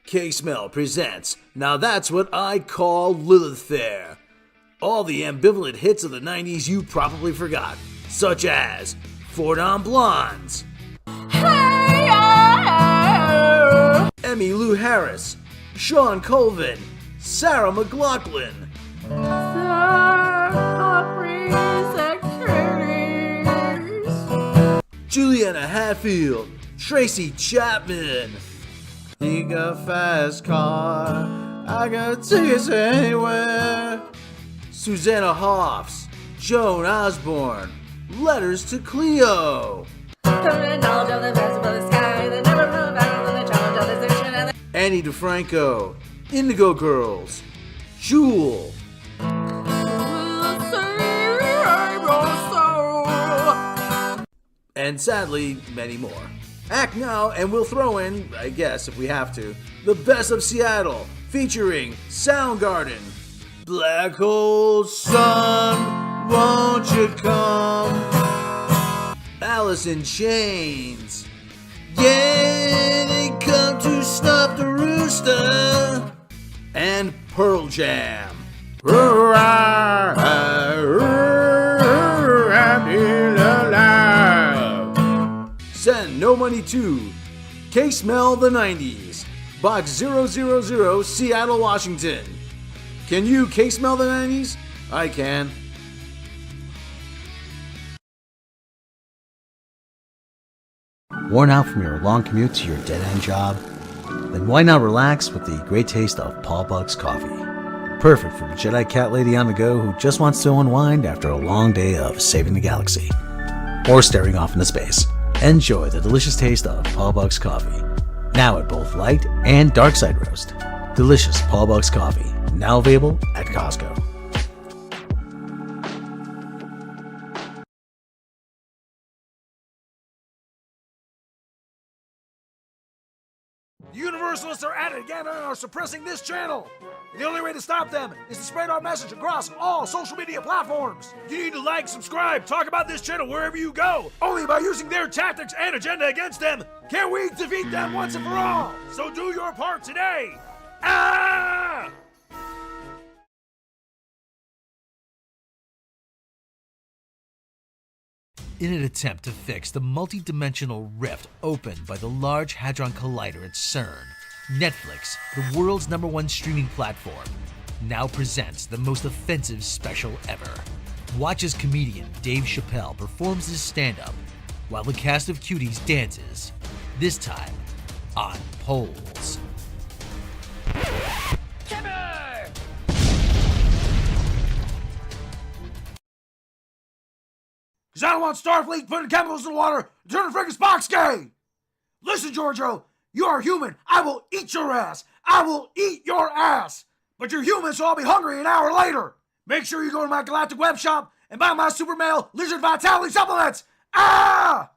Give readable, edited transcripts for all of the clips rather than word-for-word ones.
KyteMan presents Now That's What I Call Lilith Fair. All the ambivalent hits of the 90s you probably forgot, such as Four Non Blondes, Hey, Emmylou Harris, Sean Colvin, Sarah McLachlan, Juliana Hatfield, Tracy Chapman. He got a fast car, I got tickets anywhere. Susanna Hoffs, Joan Osborne, Letters to Cleo, Annie DeFranco, Indigo Girls, Jewel, and sadly, many more. Act now and we'll throw in, I guess if we have to, the best of Seattle, featuring Soundgarden, Black Hole Sun, Won't You Come, Alice in Chains, Yeah, They Come to Snuff the Rooster, and Pearl Jam. Send no money to KyteMan the 90s, Box 000, Seattle, Washington. Can you KyteMan the 90s? I can. Worn out from your long commute to your dead-end job? Then why not relax with the great taste of Paul Buck's coffee? Perfect for the Jedi cat lady on the go who just wants to unwind after a long day of saving the galaxy or staring off into space. Enjoy the delicious taste of Paul Buck's coffee. Now at both light and dark side roast. Delicious Paul Buck's coffee. Now available at Costco. The Universalists are at it again and are suppressing this channel. And the only way to stop them is to spread our message across all social media platforms. You need to like, subscribe, talk about this channel wherever you go. Only by using their tactics and agenda against them can we defeat them once and for all. So do your part today. Ah! In an attempt to fix the multi-dimensional rift opened by the Large Hadron Collider at CERN, Netflix, the world's #1 streaming platform, now presents the most offensive special ever. Watch as comedian Dave Chappelle performs his stand-up while the cast of Cuties dances, this time on poles. Because I don't want Starfleet putting chemicals in the water and turning friggin' Spock's gay! Listen, Giorgio, you are human. I will eat your ass. I will eat your ass. But you're human, so I'll be hungry an hour later. Make sure you go to my galactic web shop and buy my Super Male Lizard Vitality supplements. Ah!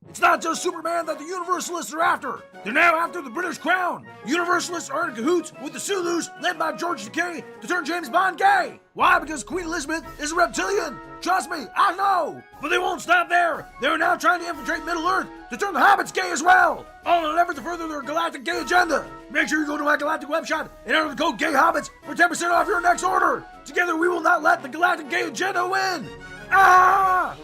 It's not just Superman that the Universalists are after. They're now after the British Crown. Universalists are in cahoots with the Sulus, led by George Takei, to turn James Bond gay. Why? Because Queen Elizabeth is a reptilian. Trust me, I know. But they won't stop there. They're now trying to infiltrate Middle-earth to turn the Hobbits gay as well. All in an effort to further their galactic gay agenda. Make sure you go to my galactic web shop and enter the code GayHobbits for 10% off your next order. Together we will not let the galactic gay agenda win. Ah!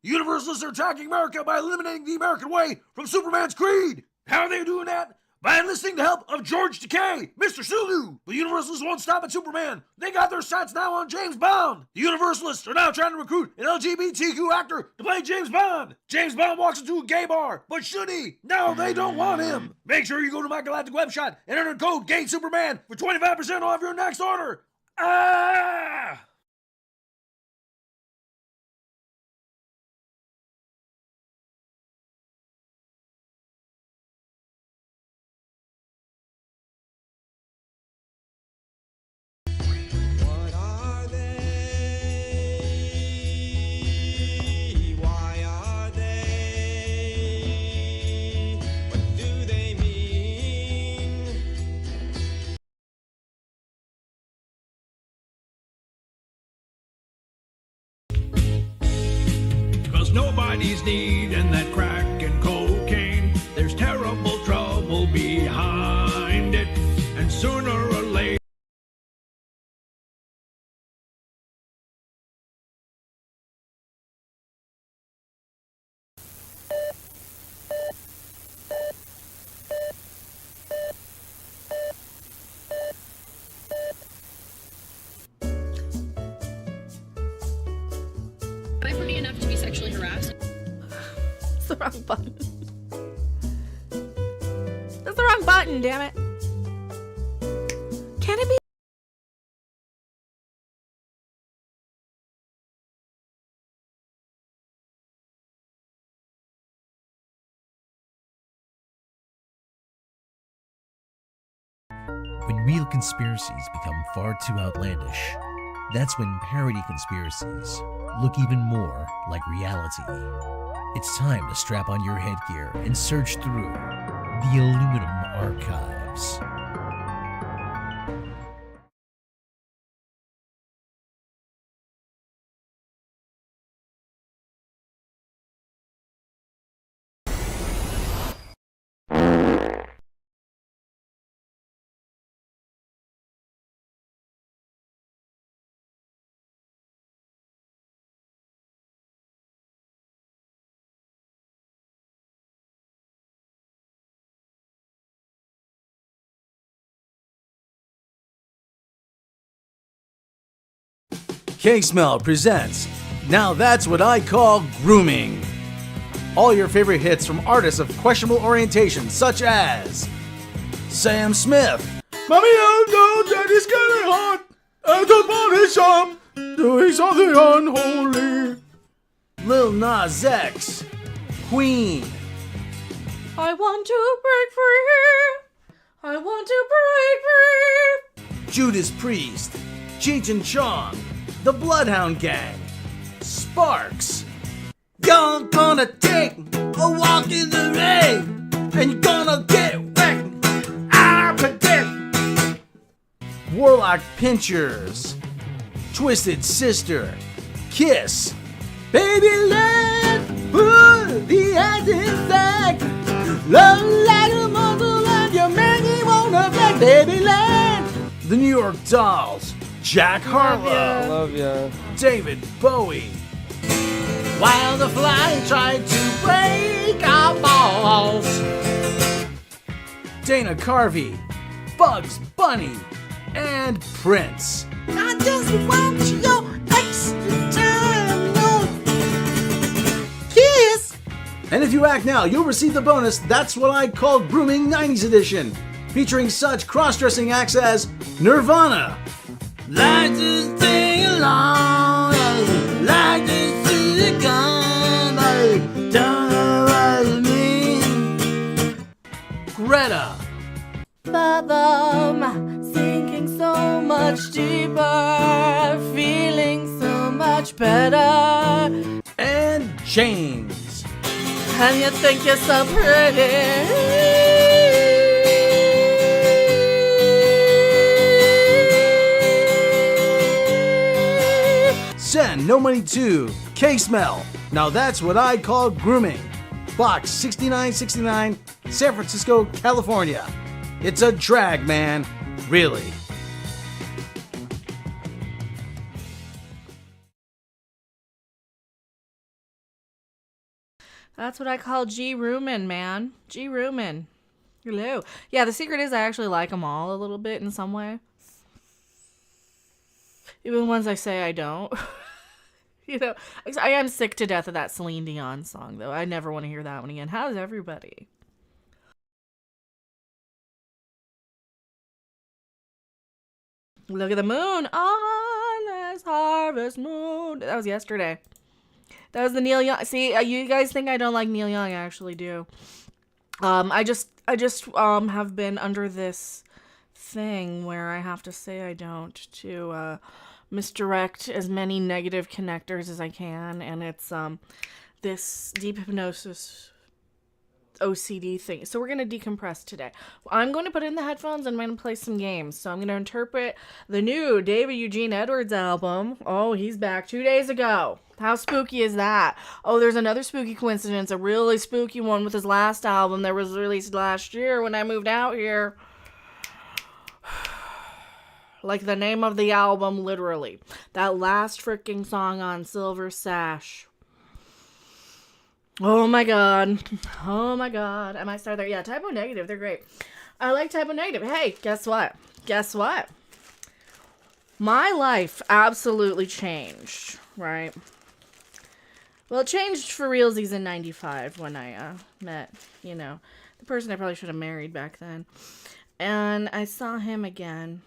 Universalists are attacking America by eliminating the American way from Superman's creed. How are they doing that? By enlisting the help of George Takei, Mr. Sulu. The Universalists won't stop at Superman. They got their sights now on James Bond. The Universalists are now trying to recruit an LGBTQ actor to play James Bond. James Bond walks into a gay bar, but should he? No, they don't want him. Make sure you go to my galactic web shop and enter code GaySuperman for 25% off your next order. Ah! daddies need and that crack and cocaine. There's terrible trouble behind it, and sooner or later. Am I pretty enough to be sexually harassed? It's the wrong button. That's the wrong button, damn it. Can it be? When real conspiracies become far too outlandish, that's when parody conspiracies look even more like reality. It's time to strap on your headgear and search through the aluminum archives. KyteMan presents Now That's What I Call Grooming. All your favorite hits from artists of questionable orientation such as Sam Smith, Mommy, I know Daddy's getting hot at the body shop, doing something unholy. Lil Nas X, Queen, I want to break free. I want to break free. Judas Priest, Cheech and Chong, The Bloodhound Gang, Sparks. You're gonna take a walk in the rain, and you're gonna get wet. I predict. Warlock Pinchers, Twisted Sister, Kiss, Baby let put the eyes inside. Love like a mother, and you make me wanna back. Baby let. The New York Dolls, Jack Harlow, Love ya. David Bowie. While the fly tried to break our balls. Dana Carvey, Bugs Bunny, and Prince. I just want your extra time, no kiss. And if you act now, you'll receive the bonus That's What I Call Grooming 90s Edition, featuring such cross-dressing acts as Nirvana, like to sing along, like to see the gun, but don't know what it means. Greta, Fathom, sinking so much deeper, feeling so much better. and James. And you think you're so pretty. Send no money to KyteMan. Now that's what I call grooming. Box 6969, San Francisco, California. It's a drag, man. Really. That's what I call G-Roomin', man. G-Roomin'. Hello. Yeah, the secret is I actually like them all a little bit in some way. Even the ones I say I don't. You know, I am sick to death of that Celine Dion song, though. I never want to hear that one again. How's everybody? Look at the moon on this harvest moon. That was yesterday. That was the Neil Young. See, you guys think I don't like Neil Young. I actually do. I just have been under this thing where I have to say I don't to misdirect as many negative connectors as I can, and it's this deep hypnosis OCD thing. So we're going to decompress today. I'm going to put in the headphones and I'm going to play some games. So I'm going to interpret the new David Eugene Edwards album. Oh, he's back 2 days ago. How spooky is that? Oh, there's another spooky coincidence, a really spooky one with his last album that was released last year when I moved out here. Like the name of the album, literally. That last freaking song on Silver Sash. Oh my god. Oh my god. I might start there. Yeah, Typo Negative, they're great. I like Typo Negative. Hey, guess what? Guess what? My life absolutely changed, right? Well, it changed for realsies in 95 when I met, you know, the person I probably should have married back then. And I saw him again.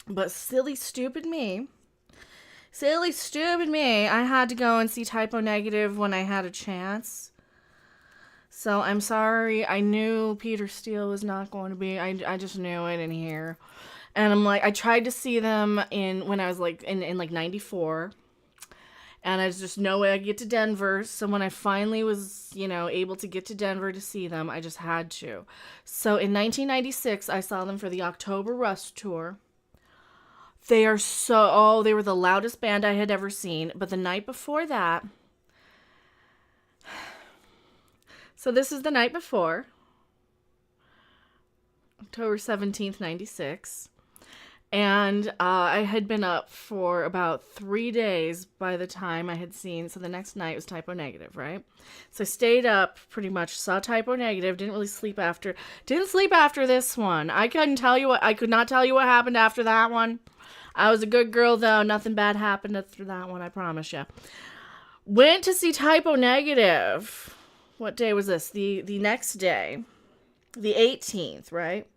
But silly, stupid me, I had to go and see Typo Negative when I had a chance. So I'm sorry. I knew Peter Steele was not going to be. I just knew it in here. And I'm like, I tried to see them when I was like in like 94. And I was just no way I'd get to Denver. So when I finally was, you know, able to get to Denver to see them, I just had to. So in 1996, I saw them for the October Rust tour. They were the loudest band I had ever seen. But the night before that, so this is the night before, October 17th, 96. And I had been up for about 3 days by the time I had seen, so the next night was Typo Negative, right? So I stayed up pretty much, saw Typo Negative, didn't sleep after this one. I could not tell you what happened after that one. I was a good girl, though. Nothing bad happened after that one, I promise you. Went to see Typo Negative. What day was this? The next day. The 18th, right?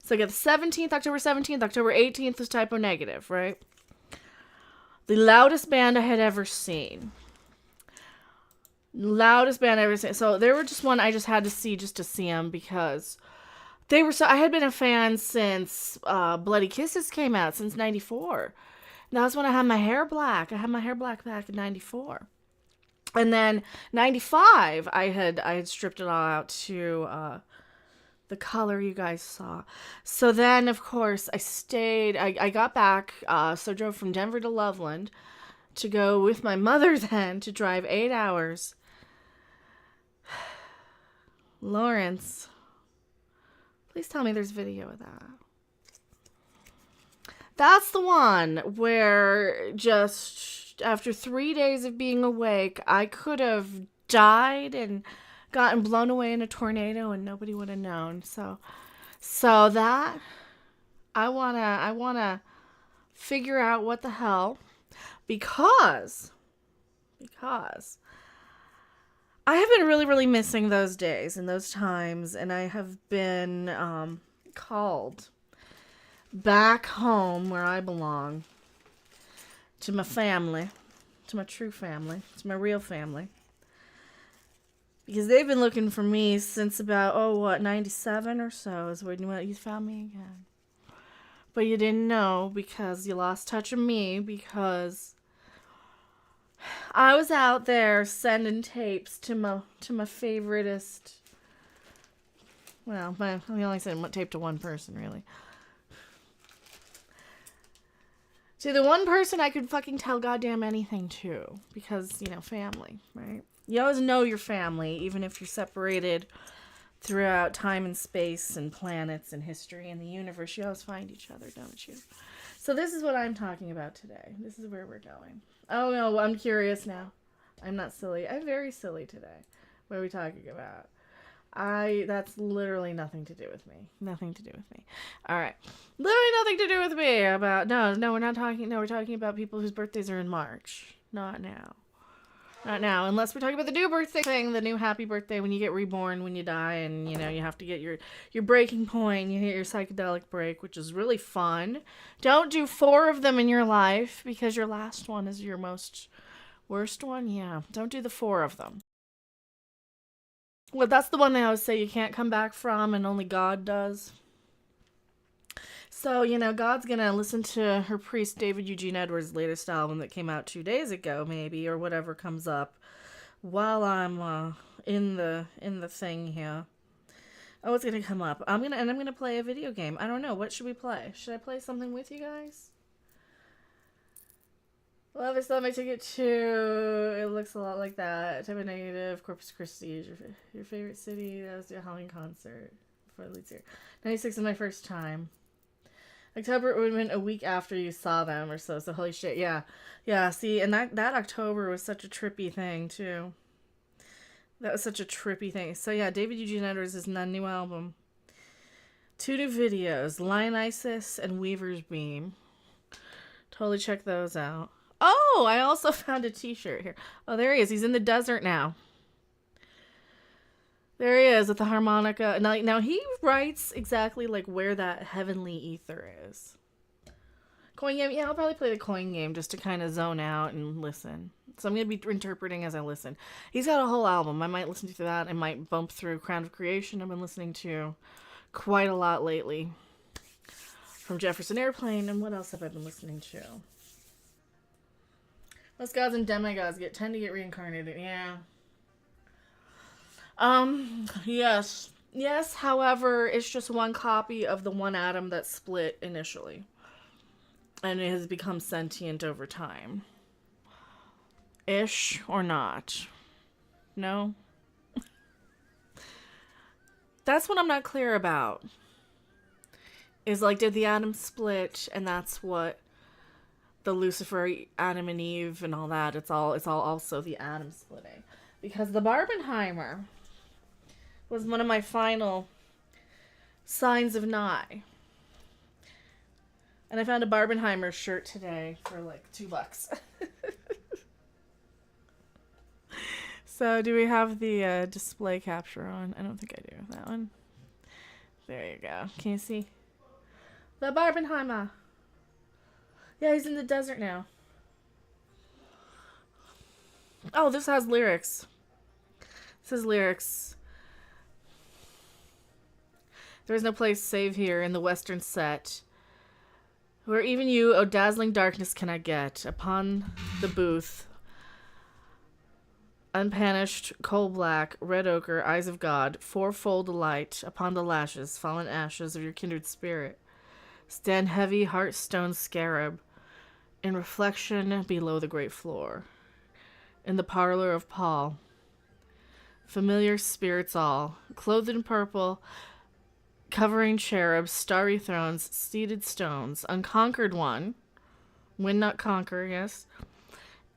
So I got the 17th, October 17th, October 18th was Typo Negative, right? The loudest band I had ever seen. So they were just one I just had to see just to see them because they were I had been a fan since Bloody Kisses came out, since 94. And that was when I had my hair black. I had my hair black back in 94. And then 95, I had stripped it all out to the color you guys saw. So then, of course, I got back, so drove from Denver to Loveland to go with my mother then to drive 8 hours. Lawrence, please tell me there's video of that. That's the one where just after 3 days of being awake, I could have died and gotten blown away in a tornado and nobody would have known. So that I wanna figure out what the hell, because I have been really, really missing those days and those times, and I have been called back home where I belong, to my family, to my true family, to my real family. Because they've been looking for me since about, 97 or so is when you found me again. But you didn't know because you lost touch of me, because I was out there sending tapes to my favoritist. Well, we only sent tape to one person, really. To the one person I could fucking tell goddamn anything to. Because, family, right? You always know your family, even if you're separated throughout time and space and planets and history and the universe. You always find each other, don't you? So this is what I'm talking about today. This is where we're going. Oh, no, I'm curious now. I'm not silly. I'm very silly today. What are we talking about? That's literally nothing to do with me. Nothing to do with me. All right. Literally nothing to do with me. No, we're not talking. No, we're talking about people whose birthdays are in March. Not now. Not now, unless we're talking about the new birthday thing, the new happy birthday when you get reborn, when you die, and, you have to get your breaking point, you hit your psychedelic break, which is really fun. Don't do 4 of them in your life, because your last one is your most worst one. Yeah, don't do the 4 of them. Well, that's the one they always say you can't come back from, and only God does. So, God's gonna listen to her priest, David Eugene Edwards' latest album that came out 2 days ago, maybe, or whatever comes up while I'm in the thing here. Oh, it's gonna come up. I'm gonna play a video game. I don't know. What should we play? Should I play something with you guys? Love is not my ticket to. It looks a lot like that. Type of negative. Corpus Christi is your favorite city. That was your Halloween concert before the leads here. 96 is my first time. October would have been a week after you saw them or so. So holy shit, yeah. Yeah, see, and that October was such a trippy thing too. That was such a trippy thing. So yeah, David Eugene Edwards' is a new album. 2 new videos, Lionisis and Weaver's Beam. Totally check those out. Oh, I also found a t-shirt here. Oh, there he is. He's in the desert now. There he is with the harmonica. Now he writes exactly like where that heavenly ether is. Coin game? Yeah, I'll probably play the coin game just to kind of zone out and listen. So I'm going to be interpreting as I listen. He's got a whole album. I might listen to that. I might bump through Crown of Creation. I've been listening to quite a lot lately. From Jefferson Airplane. And what else have I been listening to? Most gods and demigods tend to get reincarnated. Yeah. Yes. Yes, however, it's just one copy of the one atom that split initially. And it has become sentient over time. Ish or not? No? That's what I'm not clear about. Is like, did the atom split and that's what the Lucifer, Adam and Eve and all that, it's all also the atom splitting. Because the Barbenheimer was one of my final signs of Nye. And I found a Barbenheimer shirt today for like $2. So do we have the display capture on? I don't think I do. That one. There you go. Can you see? The Barbenheimer. Yeah, he's in the desert now. Oh, this has lyrics. This has lyrics. There is no place save here in the western set, where even you, O dazzling darkness, cannot get. Upon the booth, unpanished, coal black, red ochre, eyes of God, fourfold light upon the lashes, fallen ashes of your kindred spirit. Stand heavy, heart-stone scarab, in reflection below the great floor. In the parlor of Paul, familiar spirits all, clothed in purple, covering cherubs, starry thrones, seated stones, unconquered one, win not conquer, yes.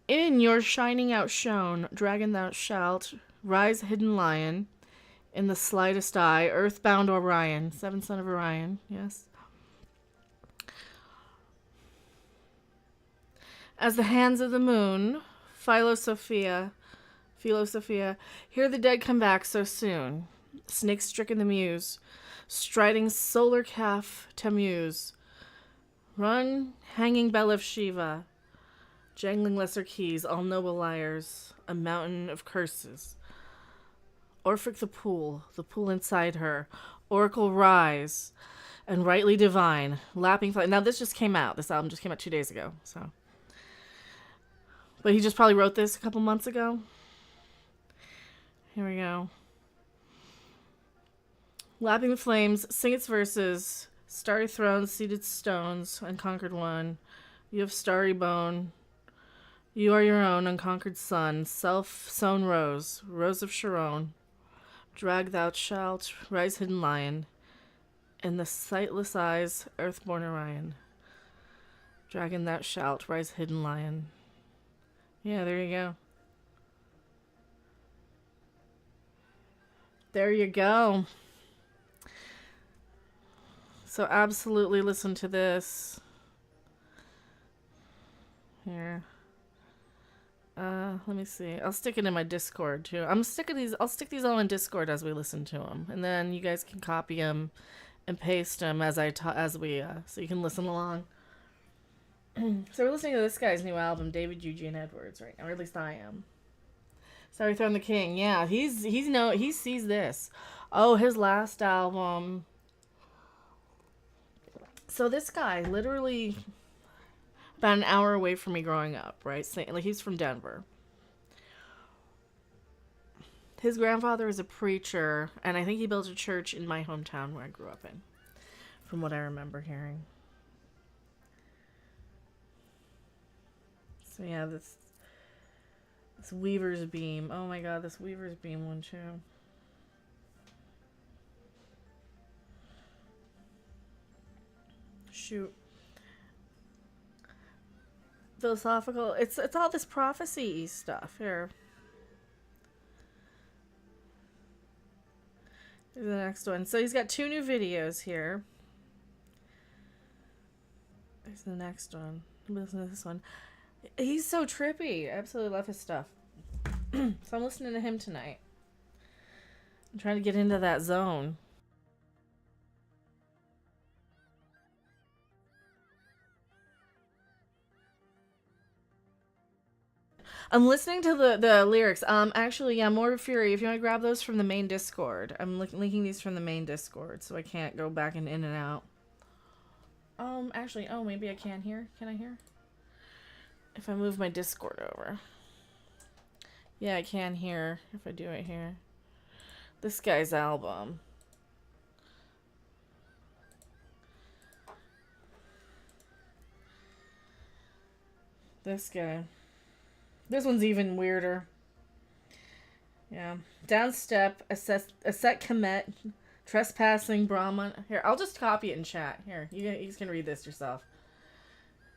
In your shining outshone, dragon thou shalt, rise hidden lion, in the slightest eye, earthbound Orion, seventh son of Orion, yes. As the hands of the moon, Philosophia, hear the dead come back so soon, snake-stricken the muse, striding solar calf Tammuz. Run, hanging bell of Shiva, jangling lesser keys, all noble liars, a mountain of curses. Orphic the pool inside her, oracle rise, and rightly divine, lapping flight. Now this just came out. This album just came out 2 days ago, so. But he just probably wrote this a couple months ago. Here we go. Lapping the flames, sing its verses. Starry thrones, seated stones, unconquered one. You have starry bone. You are your own unconquered sun. Self-sown rose, rose of Sharon. Drag thou shalt, rise hidden lion. In the sightless eyes, earthborn Orion. Dragon thou shalt, rise hidden lion. Yeah, there you go. There you go. So absolutely listen to this. Here. Let me see. I'll stick it in my Discord too. I'll stick these all in Discord as we listen to them, and then you guys can copy them and paste them so you can listen along. So we're listening to this guy's new album, David Eugene Edwards, right now, or at least I am. Sorry, Throne the King. Yeah, he sees this. Oh, his last album. So this guy, literally about an hour away from me growing up, right? Like, he's from Denver. His grandfather is a preacher, and I think he built a church in my hometown where I grew up in, from what I remember hearing. So yeah, this Weaver's Beam. Oh my god, this Weaver's Beam one too. Shoot. Philosophical. It's all this prophecy stuff here. Here's the next one. So he's got 2 new videos here. There's the next one. Listen to this one. He's so trippy. I absolutely love his stuff. So I'm listening to him tonight. I'm trying to get into that zone. I'm listening to the lyrics. Actually, yeah, More Fury. If you want to grab those from the main Discord, I'm linking these from the main Discord, so I can't go back and in and out. Actually, oh, maybe I can hear. Can I hear? If I move my Discord over. Yeah, I can hear if I do it here. This guy's album. This guy. This one's even weirder. Yeah. Downstep, Aset Kemet, Trespassing, Brahman. Here, I'll just copy it in chat. Here, you guys can read this yourself.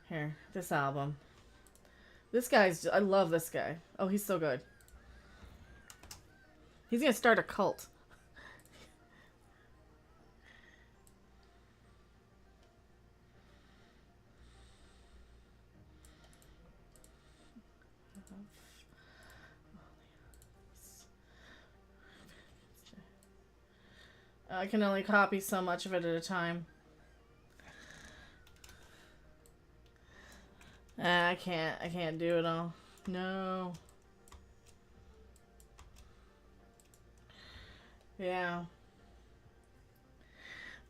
Here, this album. This guy's, I love this guy. Oh, he's so good. He's gonna start a cult. I can only copy so much of it at a time. I can't do it all. No. Yeah.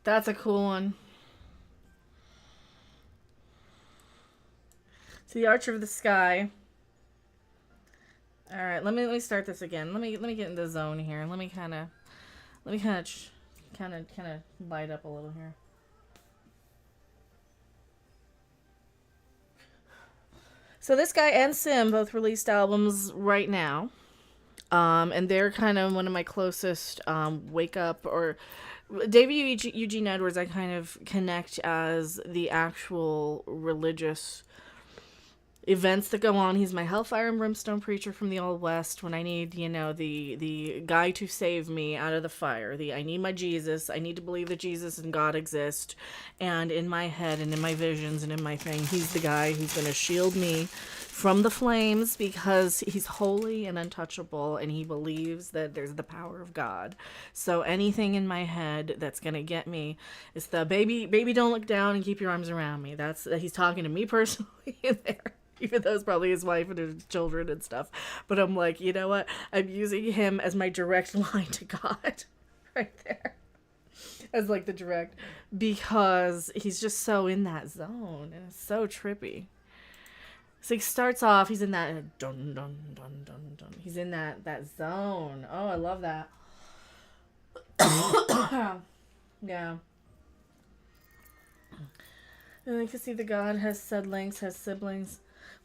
That's a cool one. So the Archer of the Sky. All right, let me start this again. Let me get in the zone here. Let me kind of light up a little here. So this guy and Sim both released albums right now. And they're kind of one of my closest wake up, or David Eugene Edwards I kind of connect as the actual religious events that go on. He's my hellfire and brimstone preacher from the Old West when I need, you know, the guy to save me out of the fire. I need my Jesus. I need to believe that Jesus and God exist. And in my head and in my visions and in my thing, he's the guy who's going to shield me from the flames because he's holy and untouchable and he believes that there's the power of God. So anything in my head that's going to get me is the baby, don't look down and keep your arms around me. He's talking to me personally in there. Even though it's probably his wife and his children and stuff. But I'm like, you know what? I'm using him as my direct line to God. Right there. As like the direct. Because he's just so in that zone. And it's so trippy. So he starts off, he's in that dun dun dun dun dun. He's in that zone. Oh, I love that. Yeah. And you can see the God has siblings,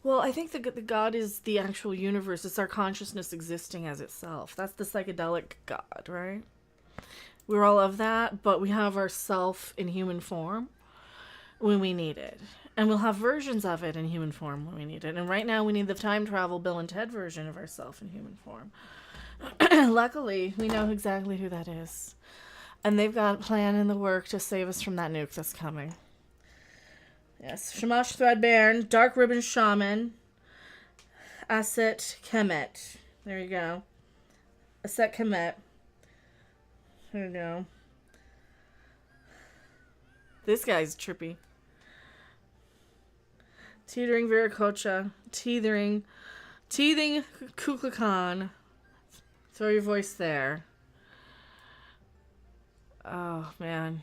Well, I think the God is the actual universe. It's our consciousness existing as itself. That's the psychedelic God, right? We're all of that, but we have our self in human form when we need it. And we'll have versions of it in human form when we need it. And right now we need the time travel Bill and Ted version of ourself in human form. Luckily, we know exactly who that is. And they've got a plan in the work to save us from that nuke that's coming. Yes, Shamash Threadbare, Dark Ribbon Shaman, Aset Kemet. There you go. Aset Kemet. There you go. This guy's trippy. Teetering Viracocha. Teething Kukulkan. Throw your voice there. Oh, man.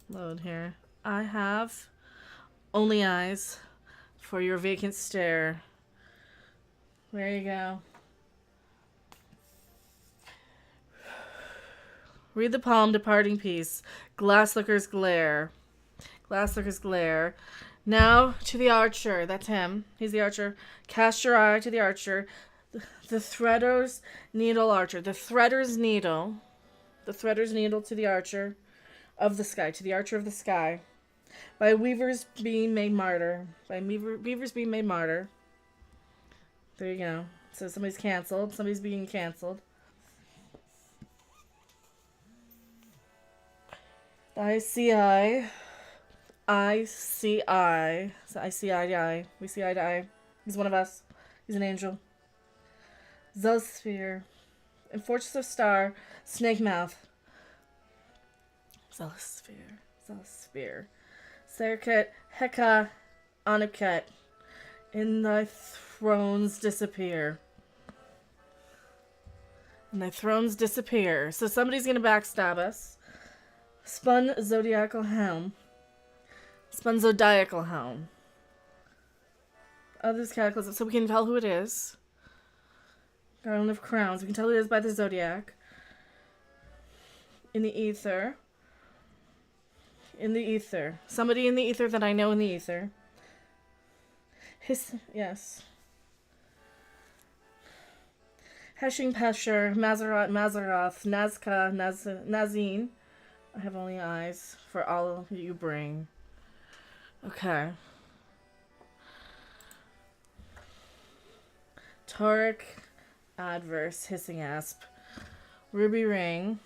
Load here. I have only eyes for your vacant stare. There you go. Read the poem, Departing Peace. Glasslicker's Glare. Glasslicker's Glare. Now to the archer. That's him. He's the archer. Cast your eye to the archer. The threader's needle archer. The threader's needle. The threader's needle to the archer of the sky. To the archer of the sky. By weavers being made martyr. By weavers being made martyr. There you go. So somebody's canceled. Somebody's being canceled. I see eye. I see eye. So I see eye to eye. We see eye to eye. He's one of us. He's an angel. Zealosphere. And Fortress of Star. Snake Mouth. Zealosphere. Zealosphere. Serket. Heka. Anuket. In thy thrones disappear. And thy thrones disappear. So somebody's going to backstab us. Spun Zodiacal Helm. Spun Zodiacal Helm. Others cataclysm. So we can tell who it is. Garland of Crowns. We can tell who it is by the Zodiac. In the ether. In the ether. Somebody in the ether that I know in the ether. Yes. Heshing Pesher. Mazaroth. Nazca. Nazine. I have only eyes for all you bring. Okay. Tauric Adverse. Hissing Asp. Ruby Ring.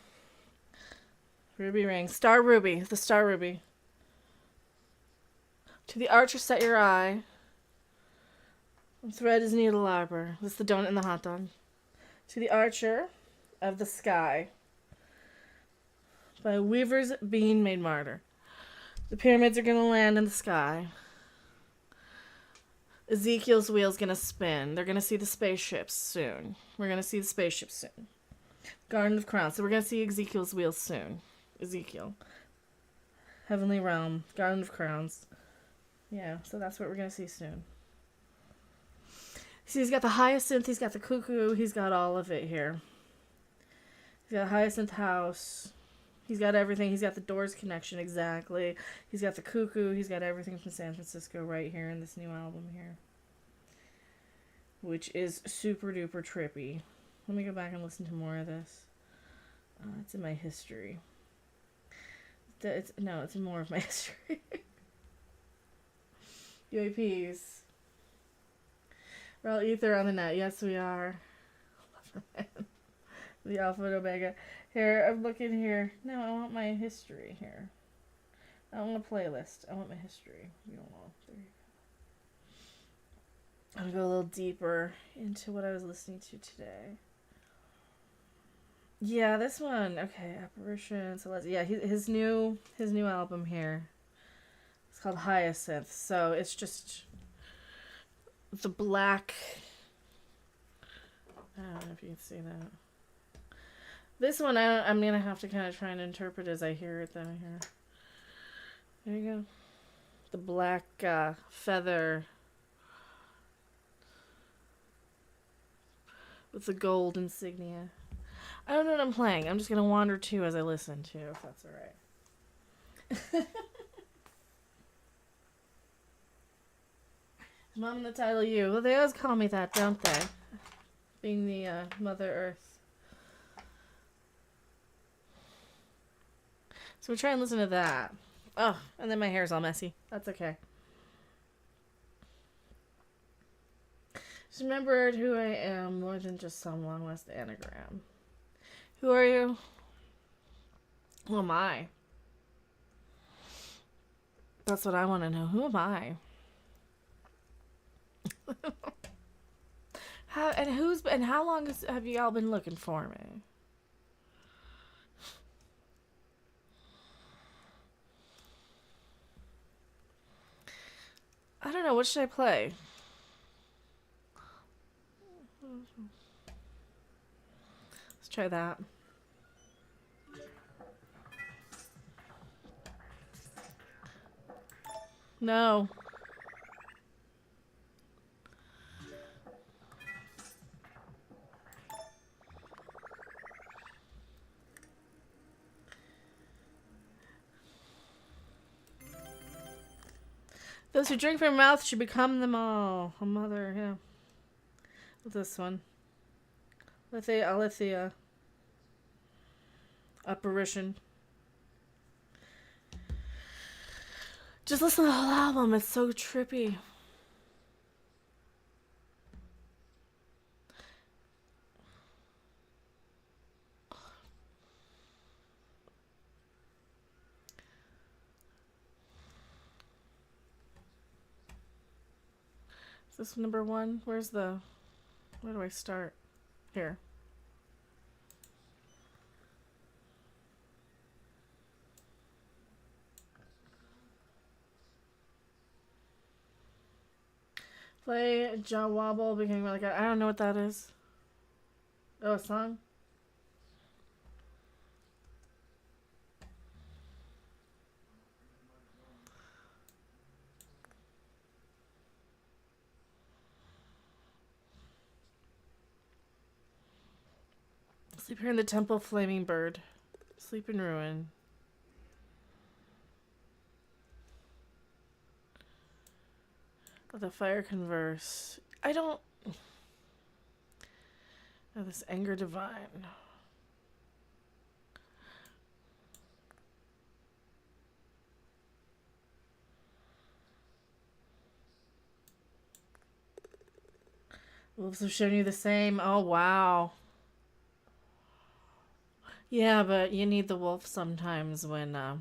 Ruby Ring. Star Ruby. The Star Ruby. To the archer set your eye. Thread is needle arbor. That's the donut and the hot dog. To the archer of the sky. By weavers being made martyr. The pyramids are going to land in the sky. Ezekiel's wheel's going to spin. They're going to see the spaceships soon. We're going to see the spaceships soon. Garden of Crowns. So we're going to see Ezekiel's wheel soon. Ezekiel. Heavenly Realm. Garden of Crowns. Yeah, so that's what we're going to see soon. See, he's got the hyacinth, he's got the cuckoo, he's got all of it here. He's got a hyacinth house. He's got everything. He's got the Doors connection, exactly. He's got the cuckoo. He's got everything from San Francisco right here in this new album here. Which is super duper trippy. Let me go back and listen to more of this. It's in my history. It's in more of my history. UAPs. We're all ether on the net. Yes, we are. The Alpha and Omega. Here, I'm looking here. No, I want my history here. I don't want a playlist. I want my history. You don't know. There you go. I'll go a little deeper into what I was listening to today. Yeah, this one. Okay, Apparition. So let's. Yeah, his new album here. It's called Hyacinth. So it's just the black. I don't know if you can see that. This one, I'm going to have to kind of try and interpret as I hear it, though, here. There you go. The black feather with the gold insignia. I don't know what I'm playing. I'm just going to wander, too, as I listen, too, if that's all right. Mom and the title you. Well, they always call me that, don't they? Being the Mother Earth. So we'll try and listen to that. Oh, and then my hair's all messy. That's okay. Just remembered who I am more than just some Long West anagram. Who are you? Who am I? That's what I want to know. Who am I? How long have you all been looking for me? I don't know. What should I play? Let's try that. No. Those who drink from your mouth should become them all. A mother, yeah. With this one. Alethea. Apparition. Just listen to the whole album. It's so trippy. Is this number one? Where do I start? Here. Play Jaw Wobble, becoming like I don't know what that is. Oh, a song? Sleep here in the temple, flaming bird. Sleep in ruin. Let the fire converse. I don't... Oh, this anger divine. Wolves have shown you the same. Oh, wow. Yeah, but you need the wolf sometimes when I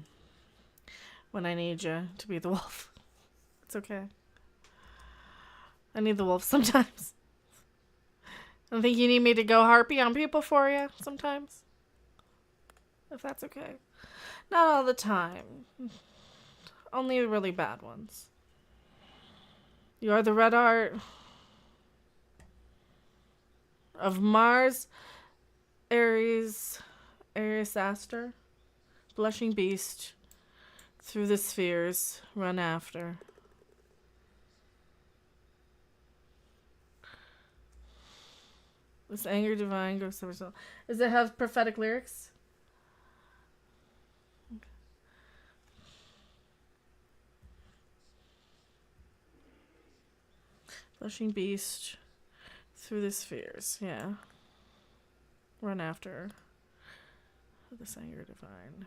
need you to be the wolf. It's okay. I need the wolf sometimes. I think you need me to go harpy on people for you sometimes. If that's okay. Not all the time. Only the really bad ones. You are the red art of Mars, Aries Aster, blushing beast, through the spheres, run after. This anger divine goes over soul. Does it have prophetic lyrics? Blushing beast, through the spheres, yeah. Run after. This anger divine.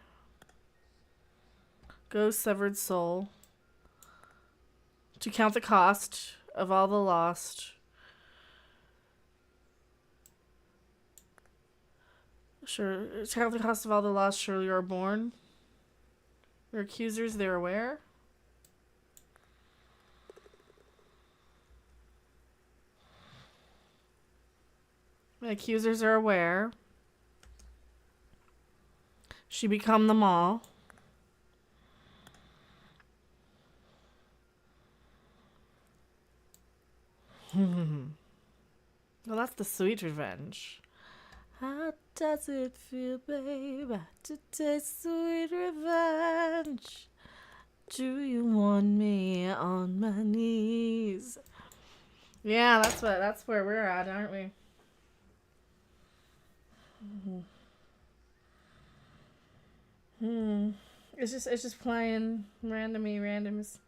Ghost severed soul. To count the cost of all the lost. Sure, to count the cost of all the lost, surely you are born. Your accusers, they're aware. My accusers are aware. She become them all. Well, that's the sweet revenge. How does it feel, babe, to taste sweet revenge? Do you want me on my knees? Yeah, that's where we're at, aren't we? It's just playing randoms.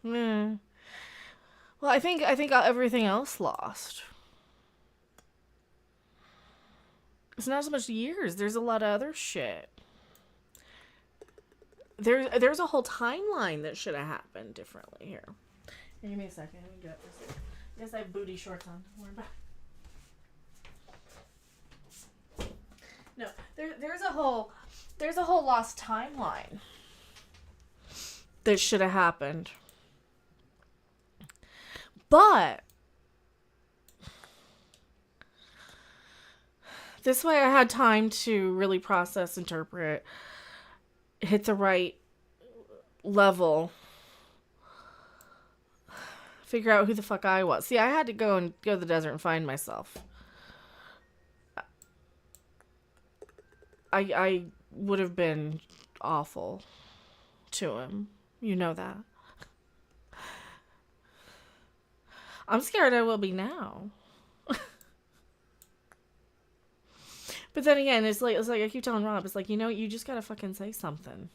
Yeah. Well, I think everything else lost. It's not so much years. There's a lot of other shit. There's a whole timeline that should have happened differently here. Here, give me a second. Let me get this. I guess I have booty shorts on. We're back. No, there's a whole lost timeline that should have happened. But this way I had time to really process, interpret, hit the right level, figure out who the fuck I was. See, I had to go to the desert and find myself. I would have been awful to him. You know that. I'm scared I will be now. But then again, it's like I keep telling Rob, it's like, you know, you just gotta fucking say something.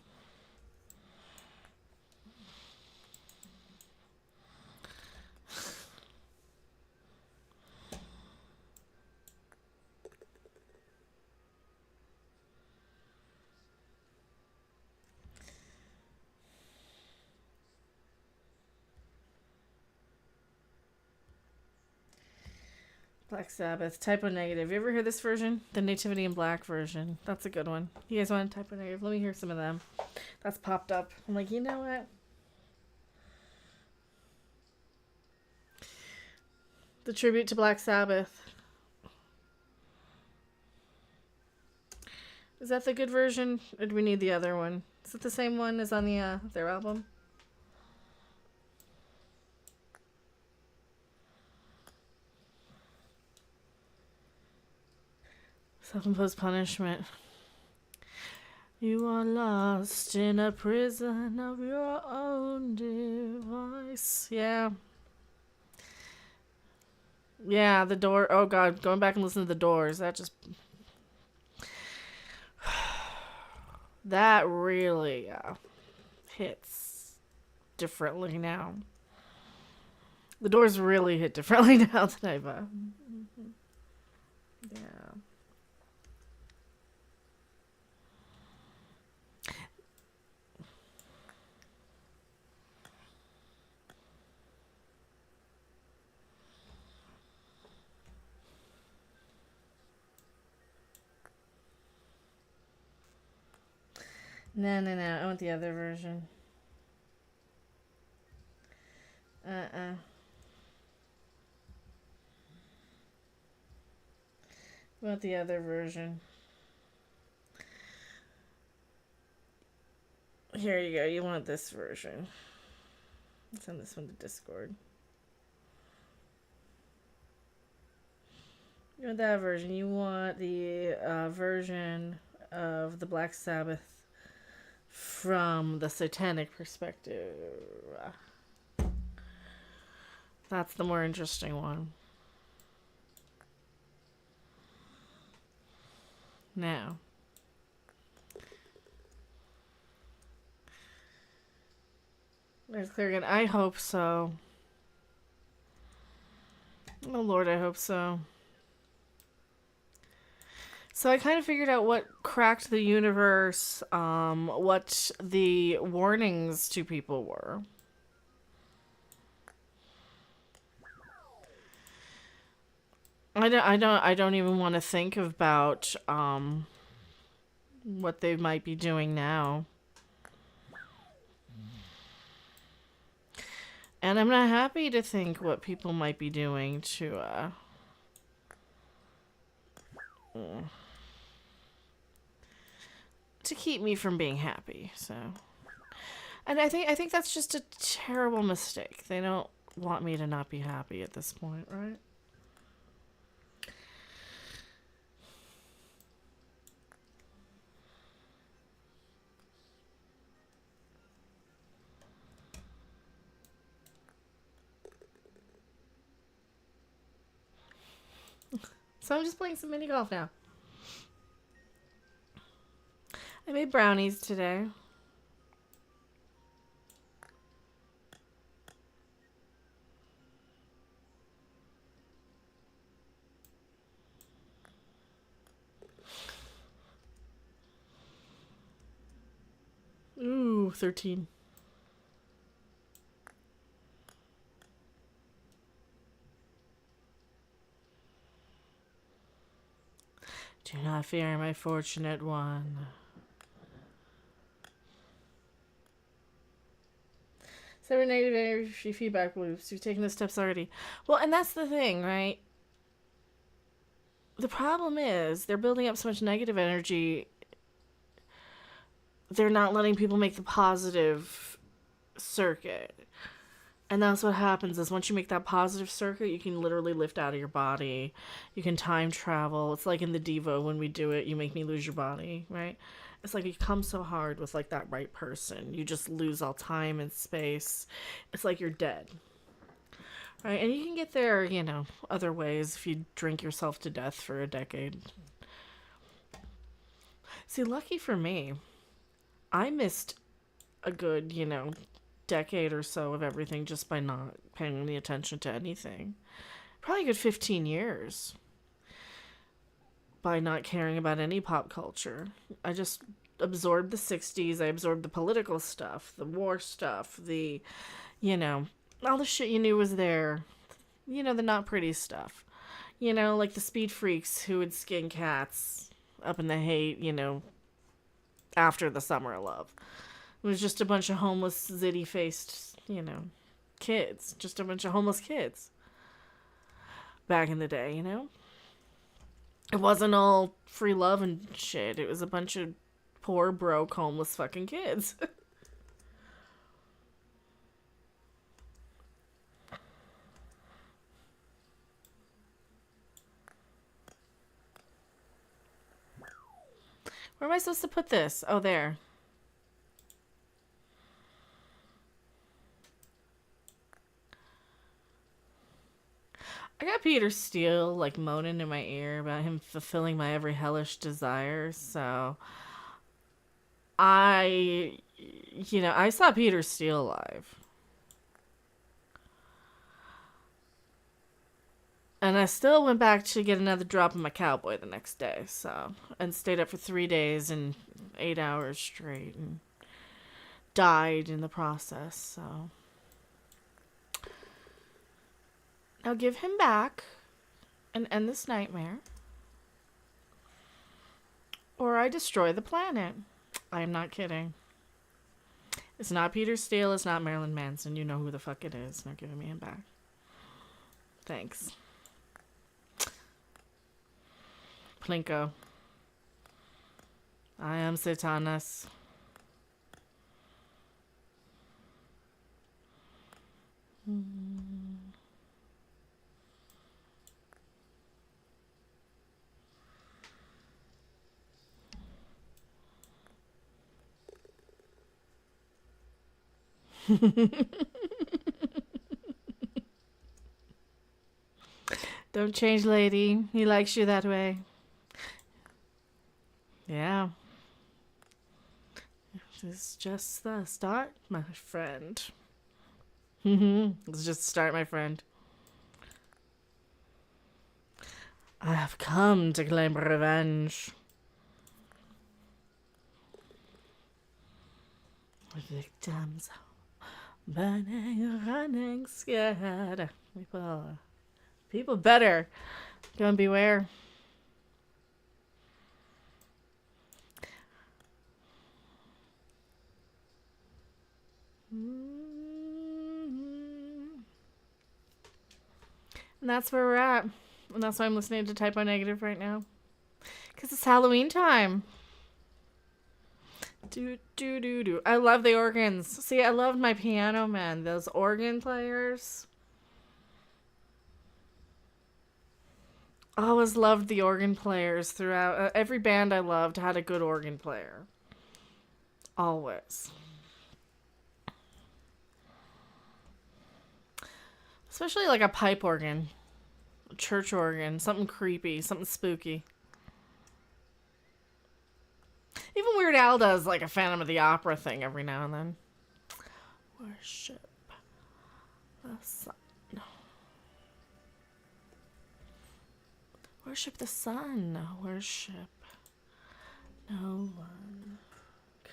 Black Sabbath, typo negative. You ever hear this version? The Nativity in Black version. That's a good one. You guys want typo negative? Let me hear some of them. That's popped up. I'm like, you know what? The tribute to Black Sabbath. Is that the good version? Or do we need the other one? Is it the same one as on the their album? Self-imposed punishment. You are lost in a prison of your own device. Yeah. Yeah, the door. Oh, God. Going back and listening to the Doors. That just... that really hits differently now. The Doors really hit differently now that I've... yeah. No. I want the other version. I want the other version. Here you go. You want this version. Send this one to Discord. You want that version. You want the version of the Black Sabbath from the satanic perspective. That's the more interesting one. Now. There's clear again. I hope so. Oh Lord, I hope so. So I kind of figured out what cracked the universe, what the warnings to people were. I don't even want to think about what they might be doing now. And I'm not happy to think what people might be doing to keep me from being happy. So, and I think that's just a terrible mistake. They don't want me to not be happy at this point, right? So I'm just playing some mini golf now. I made brownies today. Ooh, 13. Do not fear, my fortunate one. Seven negative energy feedback loops. You've taken the steps already. Well, and that's the thing, right? The problem is they're building up so much negative energy. They're not letting people make the positive circuit. And that's what happens is once you make that positive circuit, you can literally lift out of your body. You can time travel. It's like in the Devo when we do it, you make me lose your body, right? It's like you come so hard with like that right person. You just lose all time and space. It's like you're dead. Right? And you can get there, you know, other ways if you drink yourself to death for a decade. See, lucky for me, I missed a good, decade or so of everything just by not paying any attention to anything. Probably a good 15 years by not caring about any pop culture. I just absorbed the 60s. I absorbed the political stuff, the war stuff, the, all the shit you knew was there. The not pretty stuff. Like the speed freaks who would skin cats up in the hay, after the Summer of Love. It was just a bunch of homeless, zitty-faced, kids. Just a bunch of homeless kids. Back in the day, It wasn't all free love and shit. It was a bunch of poor, broke, homeless fucking kids. Where am I supposed to put this? Oh, there. I got Peter Steele, moaning in my ear about him fulfilling my every hellish desire, so I saw Peter Steele live. And I still went back to get another drop of my cowboy the next day, and stayed up for 3 days and 8 hours straight, and died in the process, so... Now give him back and end this nightmare, or I destroy the planet. I am not kidding. It's not Peter Steele. It's not Marilyn Manson. You know who the fuck it is. Now giving me him back. Thanks. Plinko. I am Satanas. Don't change, lady. He likes you that way. Yeah. It's just the start, my friend. It's just the start, my friend. I have come to claim revenge. Victims burning, running, scared. People better go and beware. And that's where we're at. And that's why I'm listening to Type O Negative right now. Because it's Halloween time. Do, do, do, do. I love the organs. See, I love my piano man. Those organ players. I always loved the organ players throughout. Every band I loved had a good organ player. Always. Especially like a pipe organ. A church organ. Something creepy. Something spooky. Even Weird Al does like a Phantom of the Opera thing every now and then. Worship the sun. Worship the sun. Worship no one.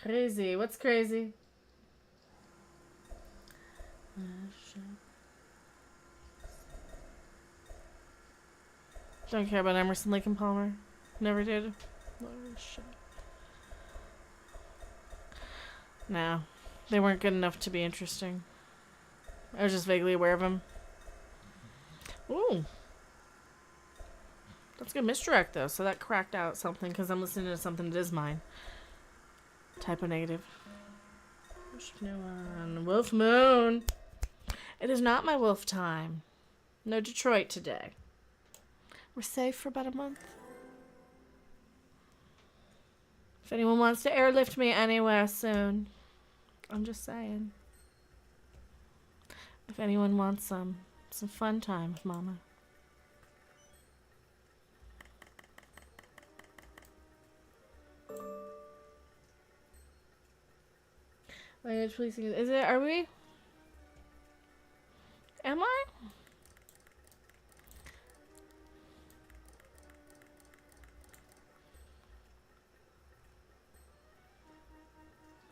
Crazy. What's crazy? Worship. Don't care about Emerson, Lake and Palmer. Never did. Worship. No. They weren't good enough to be interesting. I was just vaguely aware of them. Ooh. That's a good misdirect, though. So that cracked out something because I'm listening to something that is mine. Type O Negative. No one. Wolf Moon. It is not my wolf time. No Detroit today. We're safe for about a month. If anyone wants to airlift me anywhere soon, I'm just saying. If anyone wants some fun time with Mama. Language policing. Is it? Are we? Am I?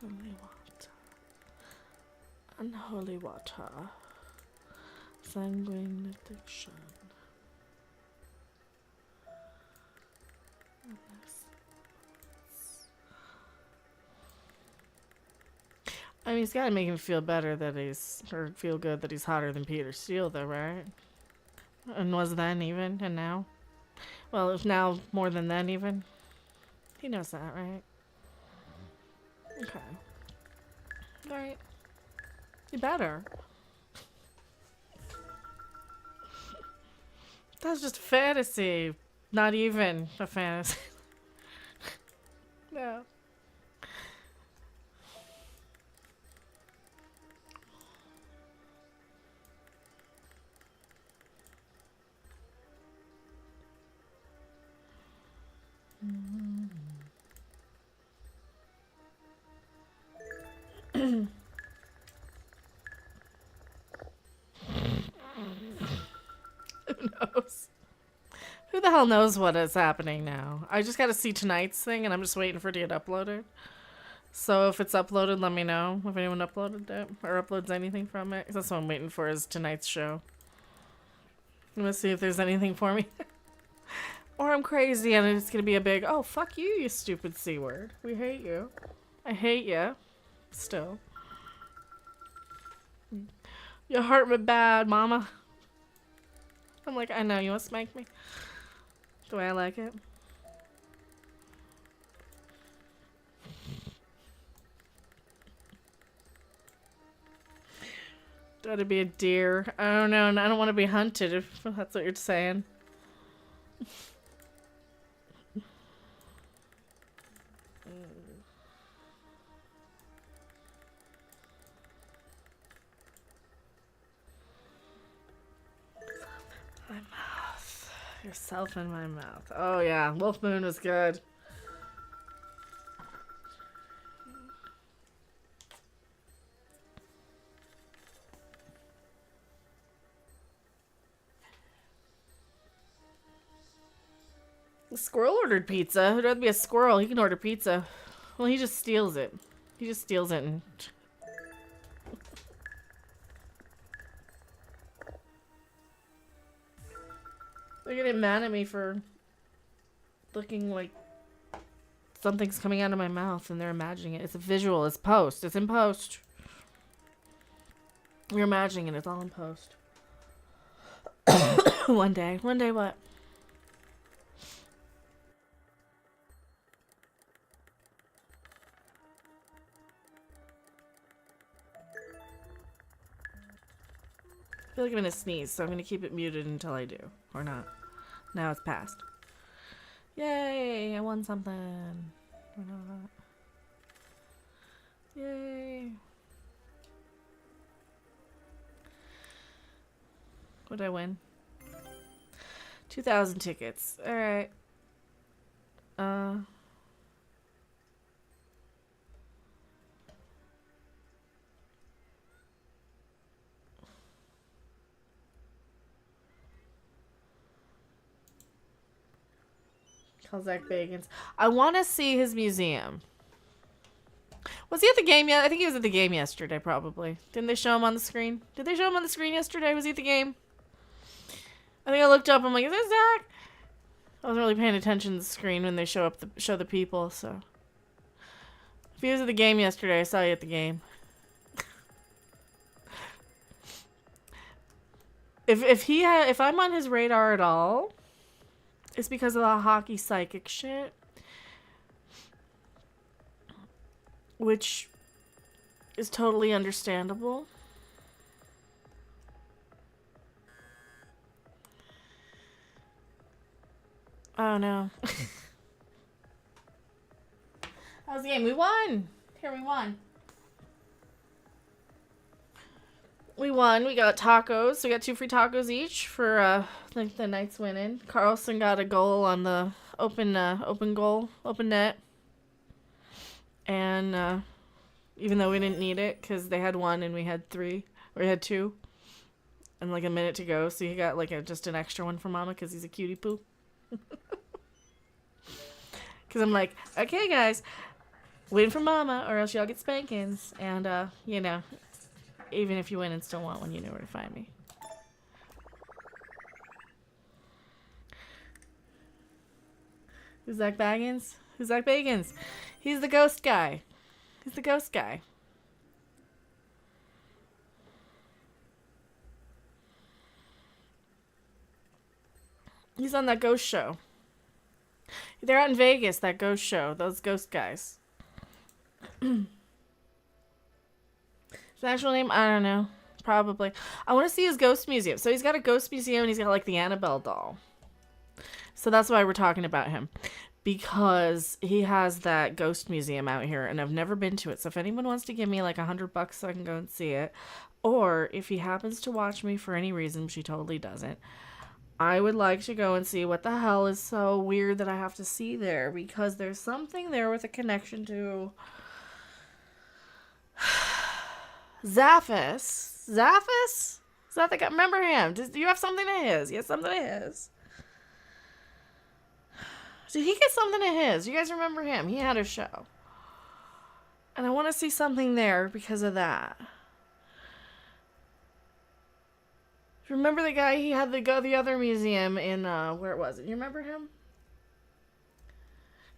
Holy water. Unholy water. Sanguine addiction. I mean, he's got to make him feel better that he's, or feel good that he's hotter than Peter Steele, though, right? And was then even, and now? Well, if now more than then even. He knows that, right? Okay. Alright. You better. That's just a fantasy. Not even a fantasy. No. Who knows? Who the hell knows what is happening now? I just gotta see tonight's thing and I'm just waiting for it to get uploaded. So if it's uploaded, let me know if anyone uploaded it or uploads anything from it. 'Cause that's what I'm waiting for is tonight's show. I'm gonna see if there's anything for me. Or I'm crazy and it's gonna be a big, oh, fuck you, you stupid C word. We hate you. I hate you. Still. You hurt me bad, mama. I'm like, I know, you want to spank me? The way I like it. Gotta be a deer. I don't know, and I don't want to be hunted if that's what you're saying. My mouth. Yourself in my mouth. Oh yeah, Wolf Moon was good. The squirrel ordered pizza. Who'd rather be a squirrel? He can order pizza. Well, he just steals it. He just steals it and... They're getting mad at me for looking like something's coming out of my mouth and they're imagining it. It's a visual. It's post. It's in post. You're imagining it. It's all in post. One day. One day what? I feel like I'm gonna sneeze, so I'm gonna keep it muted until I do. Or not. Now it's passed. Yay! I won something. Or not. Yay! What'd I win? 2,000 tickets. Alright. Zach Bagans. I want to see his museum. Was he at the game yet? I think he was at the game yesterday, probably. Didn't they show him on the screen? Did they show him on the screen yesterday? Was he at the game? I think I looked up. I'm like, is that Zach? I wasn't really paying attention to the screen when they show the people. So if he was at the game yesterday, I saw you at the game. If I'm on his radar at all, it's because of the hockey psychic shit. Which is totally understandable. Oh no. How's the game? We won! Here, we won. We won. We got tacos. We got 2 free tacos each for the Knights winning. Carlson got a goal on the open net. And even though we didn't need it because they had one and we had three, or we had two, and like a minute to go. So he got like just an extra one for Mama because he's a cutie poo. Because I'm like, okay, guys, waiting for Mama, or else y'all get spankings. And you know, even if you win and still want one, you know where to find me. Who's Zach Baggins? Who's Zach Bagans? He's the ghost guy. He's the ghost guy. He's on that ghost show. They're out in Vegas, that ghost show. Those ghost guys. His actual name? I don't know. Probably. I want to see his ghost museum. So he's got a ghost museum and he's got like the Annabelle doll. So that's why we're talking about him. Because he has that ghost museum out here and I've never been to it. So if anyone wants to give me like $100 so I can go and see it, or if he happens to watch me for any reason, which he totally doesn't, I would like to go and see what the hell is so weird that I have to see there, because there's something there with a connection to Zaphis. Zaphis? Is that the guy? Remember him? Do you have something to his? He has something to his. Did he get something to his? You guys remember him? He had a show. And I want to see something there because of that. Remember the guy, he had to go to the other museum in, where was it? You remember him?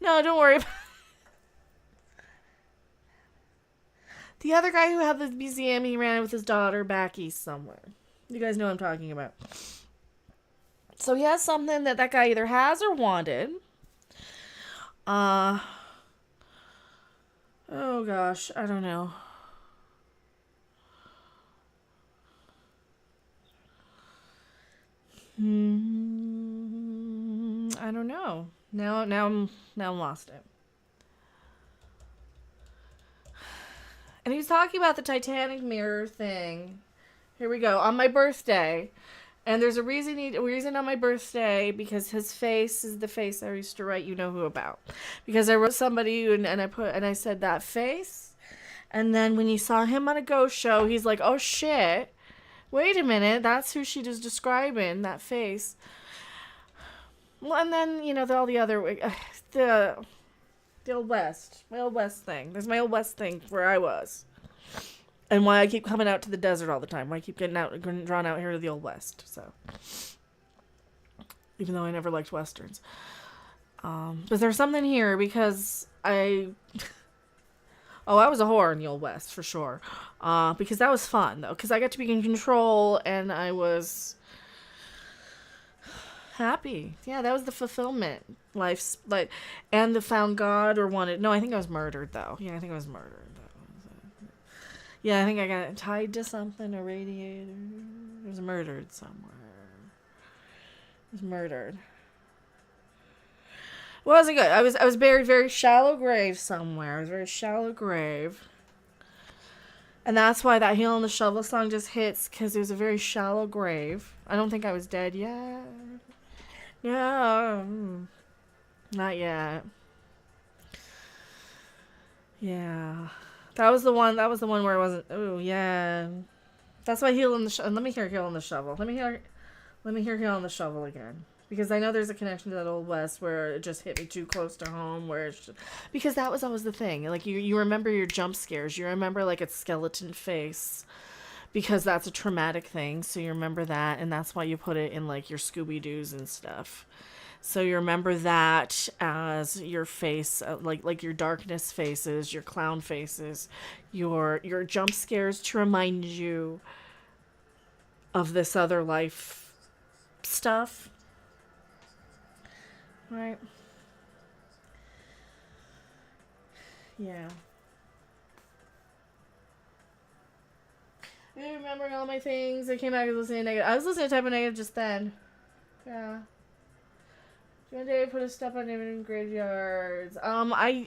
No, don't worry about it. The other guy who had the museum, he ran it with his daughter back east somewhere. You guys know what I'm talking about. So he has something that guy either has or wanted. Oh gosh, I don't know. I don't know. Now I'm lost it. And he was talking about the Titanic mirror thing. Here we go. On my birthday. And there's a reason on my birthday, because his face is the face I used to write You Know Who about. Because I wrote somebody and I said that face. And then when you saw him on a ghost show, he's like, oh shit. Wait a minute, that's who she was describing, that face. Well, and then, you know, all the other, the Old West, my Old West thing. There's my Old West thing where I was. And why I keep coming out to the desert all the time. Why I keep getting drawn out here to the Old West. So, even though I never liked Westerns. But there's something here because I was a whore in the Old West, for sure. Because that was fun, though. Because I got to be in control, and I was happy. Yeah, that was the fulfillment. And the found God or wanted... No, I think I was murdered, though. Yeah, I think I was murdered. Yeah, I think I got tied to something, a radiator. I was murdered somewhere. I was murdered. Wasn't good. I was buried very shallow grave somewhere. It was a very shallow grave. And that's why that Heel on the Shovel song just hits, because it was a very shallow grave. I don't think I was dead yet. No. Not yet. Yeah. That was the one where I wasn't... Oh, yeah. That's why Heel on the Shovel... Let me hear Heel on the Shovel. Let me hear Heel on the Shovel again. Because I know there's a connection to that Old West where it just hit me too close to home. Because that was always the thing. Like, you remember your jump scares. You remember, like, its skeleton face. Because that's a traumatic thing. So you remember that. And that's why you put it in, like, your Scooby-Doos and stuff. So you remember that as your face, like your darkness faces, your clown faces, your jump scares to remind you of this other life stuff. Right? Yeah. I'm remembering all my things. I came back and listening to Negative. I was listening to Type of Negative just then. Yeah. One day I put a step on even in graveyards. I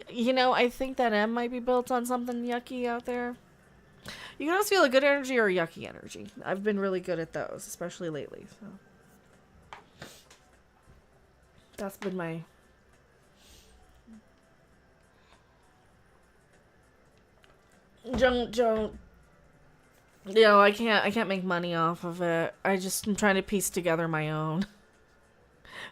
think that M might be built on something yucky out there. You can also feel a good energy or a yucky energy. I've been really good at those, especially lately. So that's been my... don't. You know, I can't make money off of it. I just am trying to piece together my own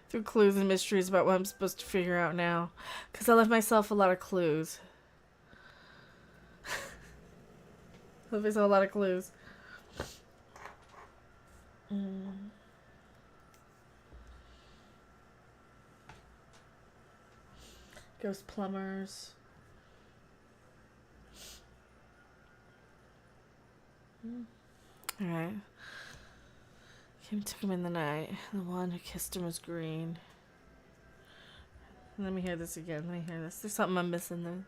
through clues and mysteries about what I'm supposed to figure out now. Because I left myself a lot of clues. Left myself a lot of clues. Ghost plumbers. Alright. Kim took him in the night. The one who kissed him was green. Let me hear this again. Let me hear this. There's something I'm missing then.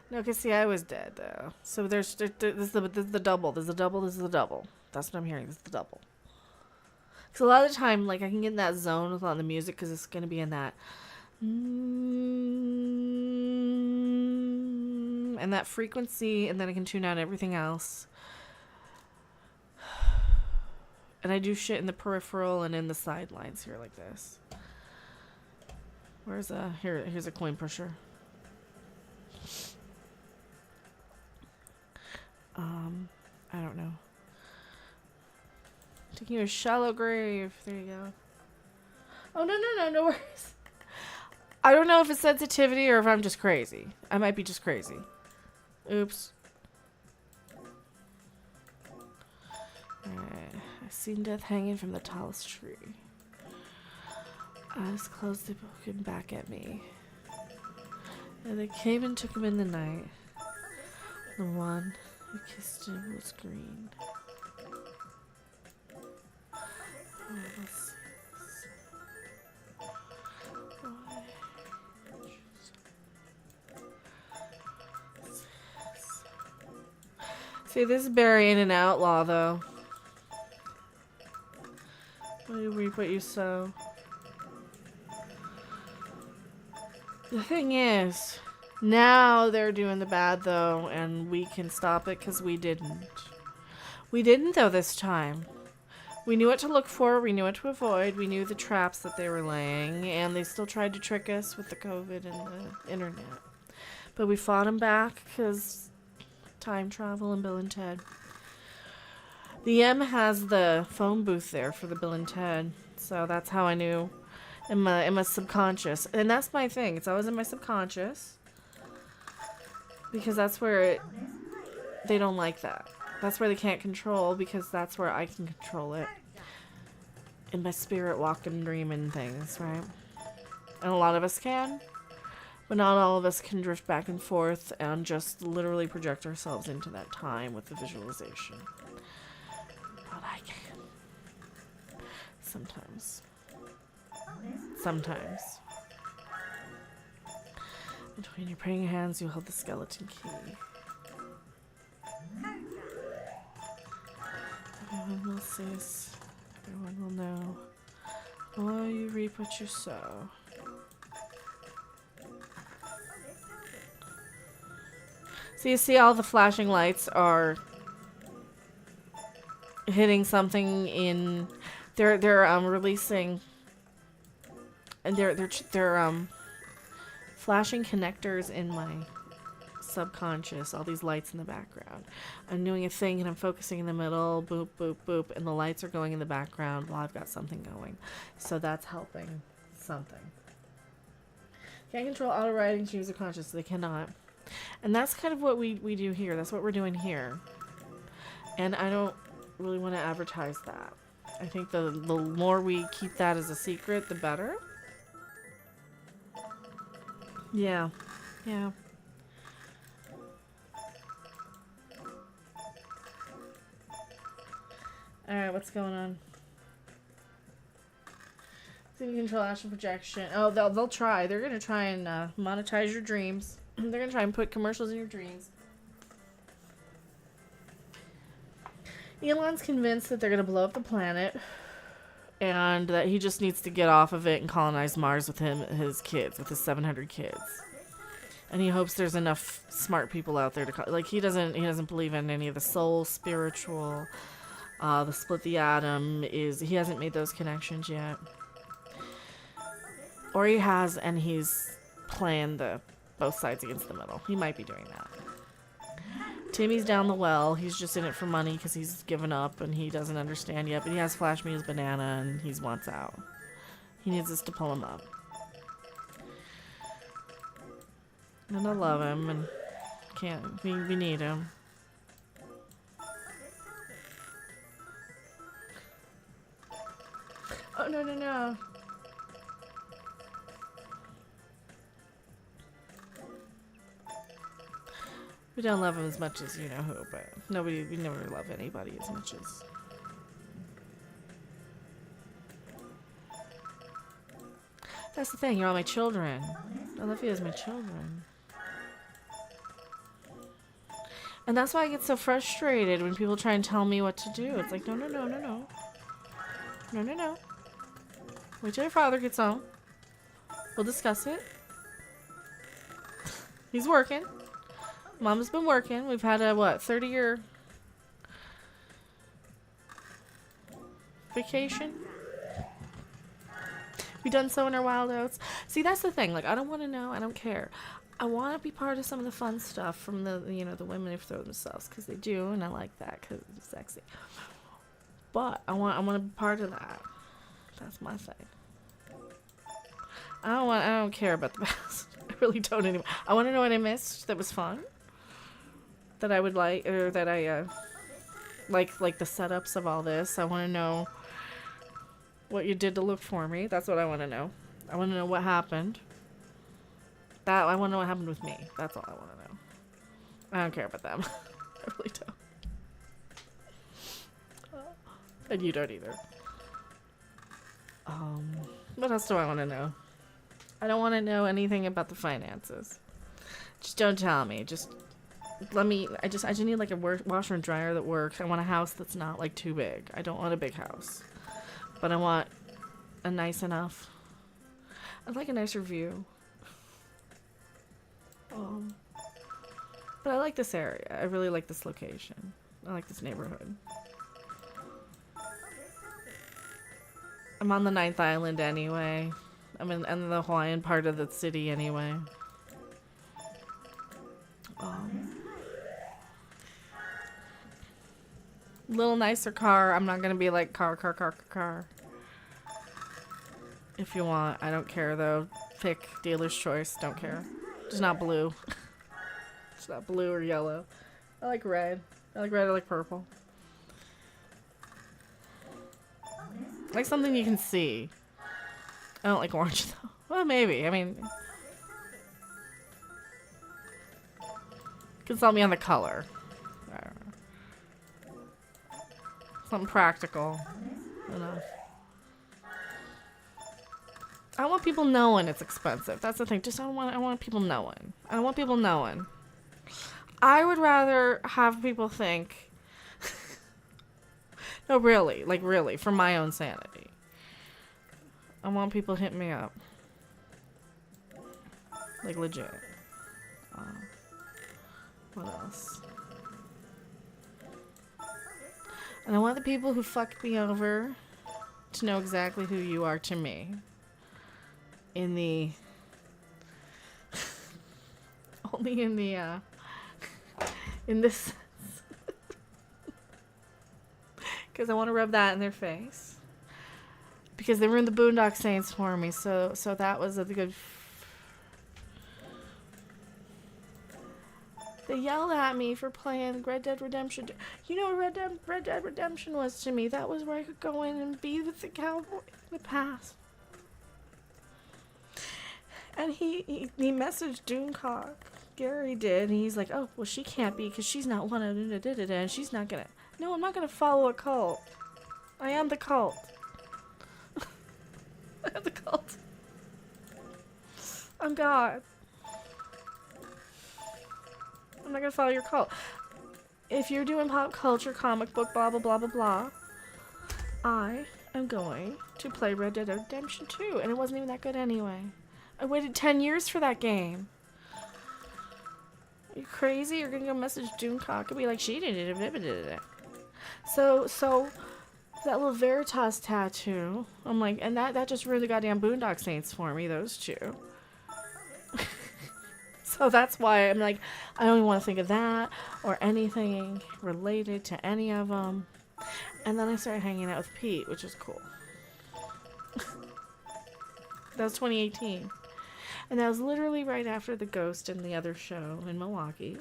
No, because see, I was dead though. So this is the double. There's the double. This is the double. That's what I'm hearing. This is the double. Because a lot of the time, like, I can get in that zone with all the music because it's going to be in that. And that frequency, and then I can tune out everything else. And I do shit in the peripheral and in the sidelines here like this. Where's here's a coin pusher. I don't know. Taking you a shallow grave. There you go. Oh, no worries. I don't know if it's sensitivity or if I'm just crazy. I might be just crazy. Oops. Alright. I seen death hanging from the tallest tree. Eyes closed, they looking back at me. And they came and took him in the night. The one who kissed him was green. See, this is burying an outlaw, though. You reap what you sow. The thing is, now they're doing the bad, though, and we can stop it because we didn't. We didn't, though, this time. We knew what to look for, we knew what to avoid, we knew the traps that they were laying, and they still tried to trick us with the COVID and the internet. But we fought them back because time travel and Bill and Ted. The M has the phone booth there for the Bill and Ted, so that's how I knew in my subconscious. And that's my thing, it's always in my subconscious, because that's where they don't like that. That's where they can't control, because that's where I can control it. In my spirit walking, dreaming things, right? And a lot of us can, but not all of us can drift back and forth and just literally project ourselves into that time with the visualization. But I can. Sometimes. Sometimes. Between your praying hands, you hold the skeleton key. Everyone will cease. Everyone will know. Oh, you reap what you sow. So you see all the flashing lights are hitting something in. They're releasing, and they're flashing connectors in my subconscious, all these lights in the background. I'm doing a thing and I'm focusing in the middle, boop, boop, boop, and the lights are going in the background while I've got something going. So that's helping something. Can't control auto writing streams of consciousness. They cannot. And that's kind of what we do here. That's what we're doing here. And I don't really want to advertise that. I think the more we keep that as a secret, the better. Yeah. Yeah. Alright, what's going on? See if you control astral projection. Oh, they'll try. They're gonna try and monetize your dreams. They're gonna try and put commercials in your dreams. Elon's convinced that they're gonna blow up the planet, and that he just needs to get off of it and colonize Mars with his kids, with his 700 kids. And he hopes there's enough smart people out there to like. He doesn't believe in any of the soul, spiritual. The split the atom he hasn't made those connections yet. Or he has, and he's playing both sides against the middle. He might be doing that. Timmy's down the well. He's just in it for money because he's given up and he doesn't understand yet. But he has Flash me his banana and he wants out. He needs us to pull him up. And I love him and can't. We need him. Oh no no no. We don't love him as much as you know who, but we never love anybody as much as. That's the thing, you're all my children. I love you as my children. And that's why I get so frustrated when people try and tell me what to do. It's like, no, no, no, no, no. No, no, no. Wait till your father gets home. We'll discuss it. He's working. Mom's been working. We've had a, 30-year vacation? We done so in our wild oats. See, that's the thing. Like, I don't want to know. I don't care. I want to be part of some of the fun stuff from the women who throw themselves, because they do, and I like that because it's sexy. But I want to be part of that. That's my thing. I don't care about the past. I really don't anymore. I want to know what I missed that was fun. That I would like, or that I like the setups of all this. I want to know what you did to look for me. That's what I want to know. I want to know what happened. I want to know what happened with me. That's all I want to know. I don't care about them. I really don't. And you don't either. What else do I want to know? I don't want to know anything about the finances. Just don't tell me. Just let me. I just need like a washer and dryer that works. I want a house that's not like too big. I don't want a big house, but I want a nice enough. I'd like a nicer view. But I like this area. I really like this location. I like this neighborhood. I'm on the 9th island anyway. I'm in the Hawaiian part of the city anyway. Little nicer car. I'm not gonna be like car. If you want. I don't care though. Pick dealer's choice. Don't care. Just not blue. It's not blue or yellow. I like red. I like purple. I like something you can see. I don't like orange though. Well, maybe. I mean, consult me on the color. I don't know. Something practical enough. I want people knowing it's expensive. That's the thing. Just I want people knowing. I don't want people knowing. I would rather have people think. No, really. Like, really. For my own sanity. I want people hitting me up. Like, legit. What else? And I want the people who fucked me over to know exactly who you are to me. In the... only in the, in this sense. Because I want to rub that in their face. Because they ruined the Boondock Saints for me, so that was a good... They yelled at me for playing Red Dead Redemption. You know what Red Dead Redemption was to me? That was where I could go in and be with the cowboy in the past. And he messaged Doomcock. Gary did, and he's like, oh, well, she can't be because she's not one of and she's not gonna... No, I'm not gonna follow a cult. I am the cult. I am the cult. I'm God. I'm not gonna follow your cult. If you're doing pop culture, comic book, blah, blah, blah, blah, blah, I am going to play Red Dead Redemption 2, and it wasn't even that good anyway. I waited 10 years for that game. Are you crazy? You're gonna go message Doomcock and be like, she did it. So that little Veritas tattoo, I'm like, and that just ruined the goddamn Boondock Saints for me, those two. So that's why I'm like, I don't even want to think of that or anything related to any of them. And then I started hanging out with Pete, which is cool. That was 2018. And that was literally right after The Ghost and the other show in Milwaukee.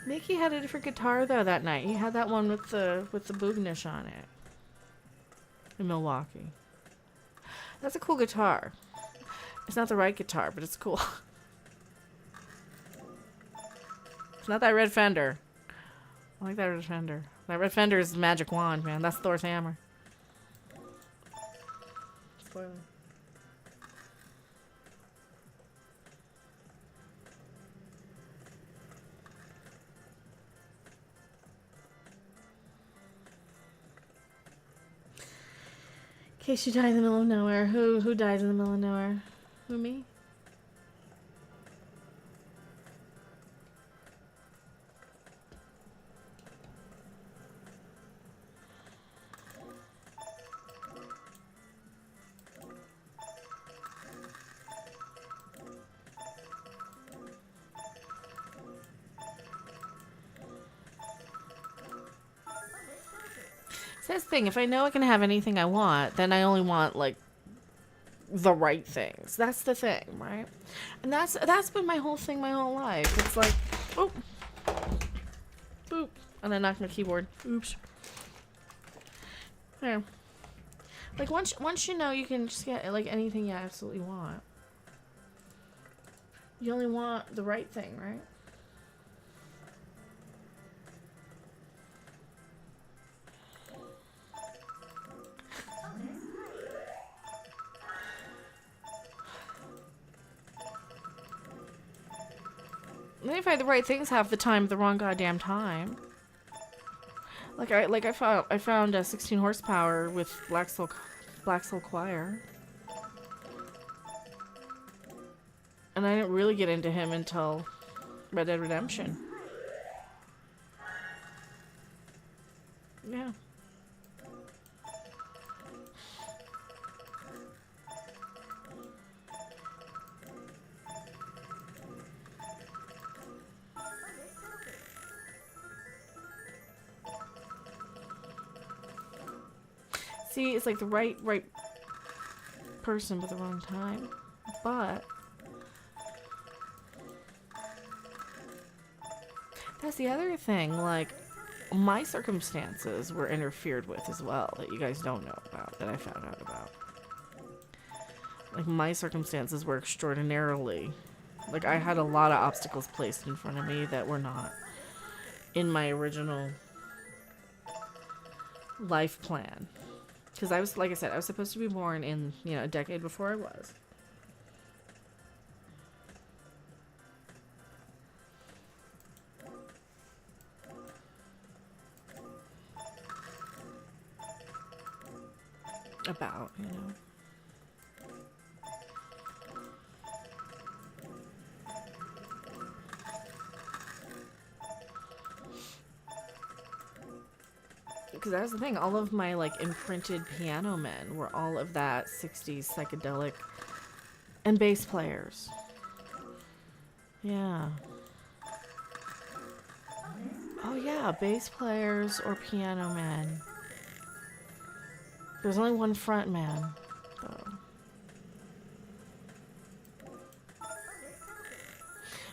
Mickey had a different guitar though that night. He had that one with the boognish on it. In Milwaukee. That's a cool guitar. It's not the right guitar, but it's cool. It's not that red Fender. I like that red Fender. That red Fender is magic wand, man. That's Thor's hammer. Spoiler. In case you die in the middle of nowhere. Who dies in the middle of nowhere? Who, me? That's the thing. If I know I can have anything I want, then I only want like the right things. That's the thing, right? And that's been my whole thing my whole life. It's like, oh, boop, and I knocked my keyboard. Oops. There. Like once you know you can just get like anything you absolutely want. You only want the right thing, right? If I had the right things half the time at the wrong goddamn time. I found a 16 horsepower with Black Soul Choir. And I didn't really get into him until Red Dead Redemption. Yeah. See, it's like the right person but the wrong time. But that's the other thing, like my circumstances were interfered with as well that you guys don't know about, that I found out about. Like my circumstances were extraordinarily, like I had a lot of obstacles placed in front of me that were not in my original life plan. Because I was, like I said, I was supposed to be born in, a decade before I was. About, Because that was the thing. All of my, imprinted piano men were all of that 60s psychedelic and bass players. Yeah. Oh, yeah. Bass players or piano men. There's only one front man, though.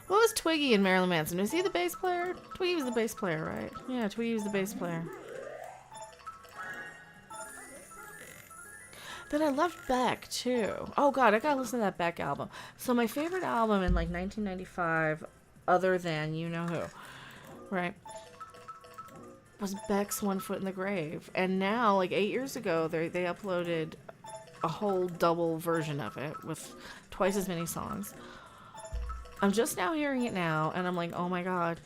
What was Twiggy in Marilyn Manson? Was he the bass player? Twiggy was the bass player, right? Yeah, Twiggy was the bass player. Then I loved Beck, too. Oh, God, I gotta listen to that Beck album. So my favorite album in, 1995, other than You Know Who, right, was Beck's One Foot in the Grave. And now, 8 years ago, they uploaded a whole double version of it with twice as many songs. I'm just now hearing it now, and I'm like, oh, my God.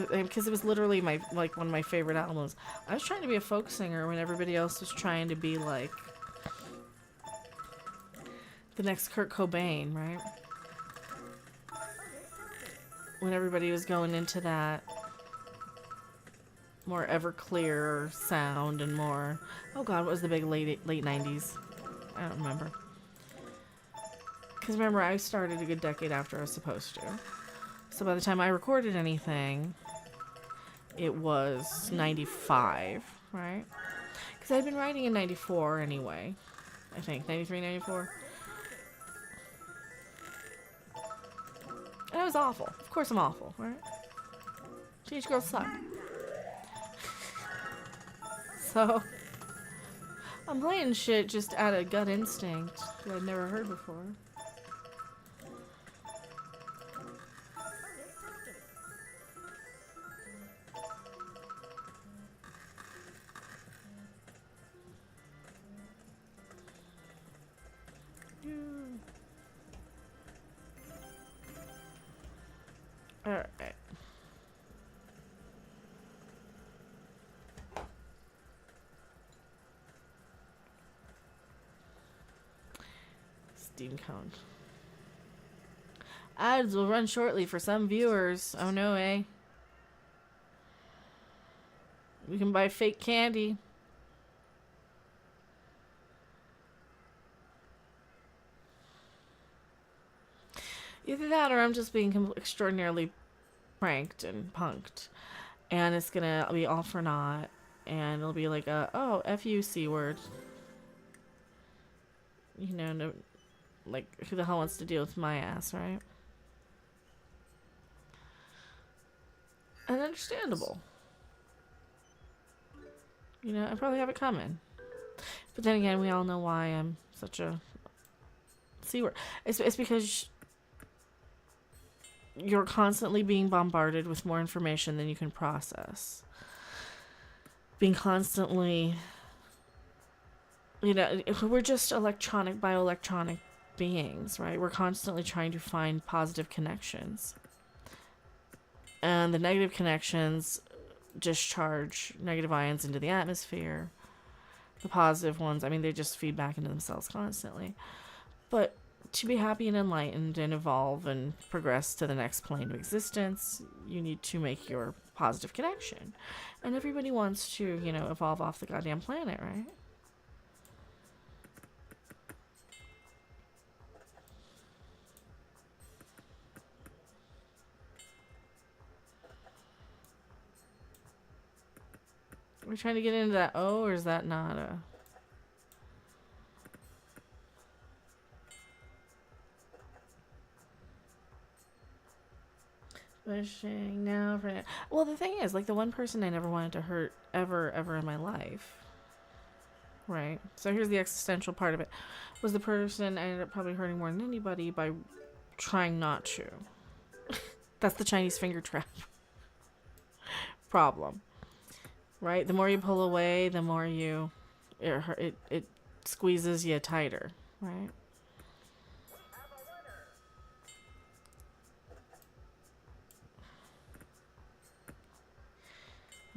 Because it was literally one of my favorite albums. I was trying to be a folk singer when everybody else was trying to be, the next Kurt Cobain, right? When everybody was going into that more Everclear sound and more. Oh God, what was the big late 90s? I don't remember. Because remember, I started a good decade after I was supposed to. So by the time I recorded anything, it was 95, right? Because I'd been writing in 94 anyway. I think 93, 94. And I was awful. Of course I'm awful, right? Teenage girls suck. So, I'm playing shit just out of gut instinct that I'd never heard before. Alright. Steam count. Ads will run shortly for some viewers. Oh no, eh? We can buy fake candy. Either that or I'm just being extraordinarily pranked and punked. And it's gonna be all for naught. And it'll be like a, oh, F-U C word. You know, no, like, who the hell wants to deal with my ass, right? And understandable. You know, I probably have it coming. But then again, we all know why I'm such a C word. It's because you're constantly being bombarded with more information than you can process. Being constantly, you know, we're just electronic, bioelectronic beings, right? We're constantly trying to find positive connections. And the negative connections discharge negative ions into the atmosphere. The positive ones, I mean, they just feed back into themselves constantly. But to be happy and enlightened and evolve and progress to the next plane of existence, you need to make your positive connection. And everybody wants to, you know, evolve off the goddamn planet, right? We're trying to get into that O, or is that not a... Wishing now for... Well, the thing is, like, the one person I never wanted to hurt ever in my life, right? So here's the existential part of it. Was the person I ended up probably hurting more than anybody by trying not to. That's the Chinese finger trap problem, right? The more you pull away, the more you... It squeezes you tighter, right?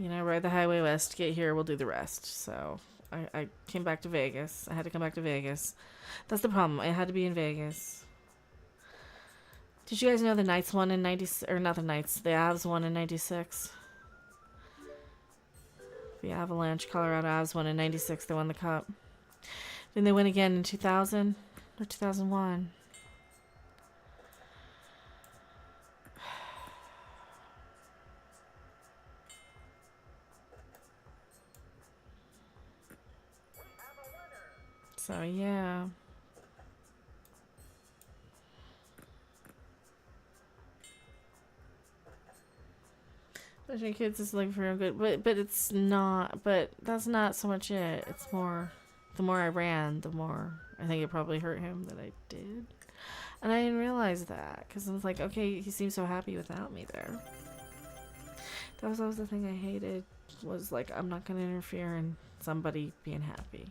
You know, ride the highway west, get here, we'll do the rest. So, I came back to Vegas. I had to come back to Vegas. That's the problem. I had to be in Vegas. Did you guys know the Knights won in 90... Or not the Knights. The Avs won in 96. The Avalanche, Colorado Avs won in 96. They won the cup. Didn't they win again in 2000? Or 2001? So, yeah. Pushing kids is like for good, but it's not. But that's not so much it. It's more, the more I ran, the more I think it probably hurt him that I did, and I didn't realize that because I was like, okay, he seems so happy without me there. That was always the thing I hated. Was like, I'm not gonna interfere in somebody being happy.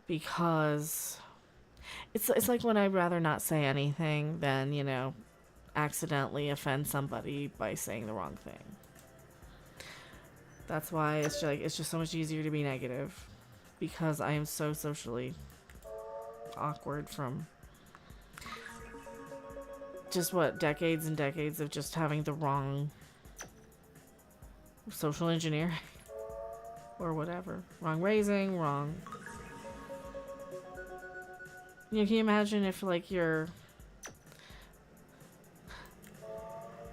Because it's like when I'd rather not say anything than, you know, accidentally offend somebody by saying the wrong thing. That's why it's just so much easier to be negative, because I am so socially awkward from just decades and decades of just having the wrong social engineering or whatever. Wrong raising, wrong. You know, can you imagine if like you're,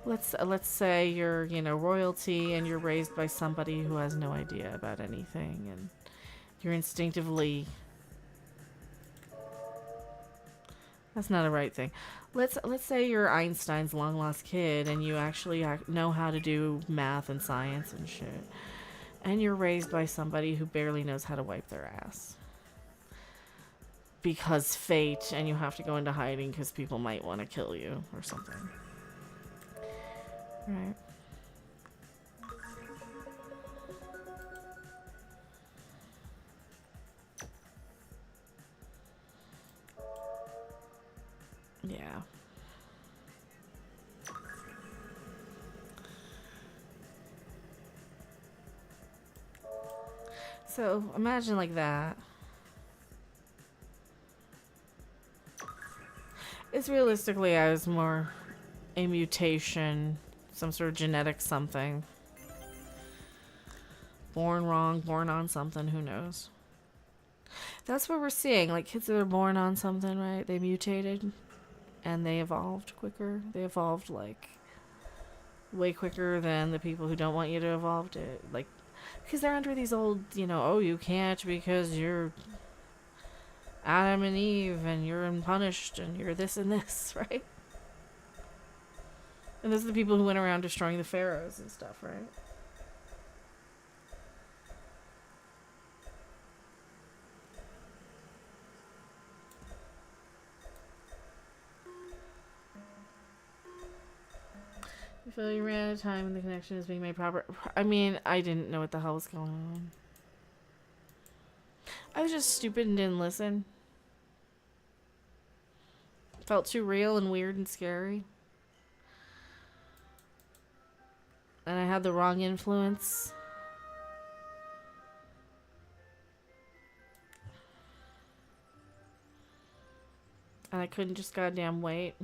let's say you're, you know, royalty and you're raised by somebody who has no idea about anything and you're instinctively, that's not a right thing. Let's say you're Einstein's long lost kid and you actually know how to do math and science and shit. And you're raised by somebody who barely knows how to wipe their ass. Because fate, and you have to go into hiding because people might want to kill you or something. Right. Yeah. So imagine like that. It's realistically, I was more a mutation, some sort of genetic something. Born wrong, born on something, who knows? That's what we're seeing. Like kids that are born on something, right? They mutated and they evolved quicker. They evolved like way quicker than the people who don't want you to evolve it. Like, because they're under these old, you know, oh, you can't because you're Adam and Eve and you're unpunished and you're this and this, right? And those are the people who went around destroying the pharaohs and stuff, right? You feel you ran out of time and the connection is being made proper. I mean, I didn't know what the hell was going on. I was just stupid and didn't listen. Felt too real and weird and scary. And I had the wrong influence. And I couldn't just goddamn wait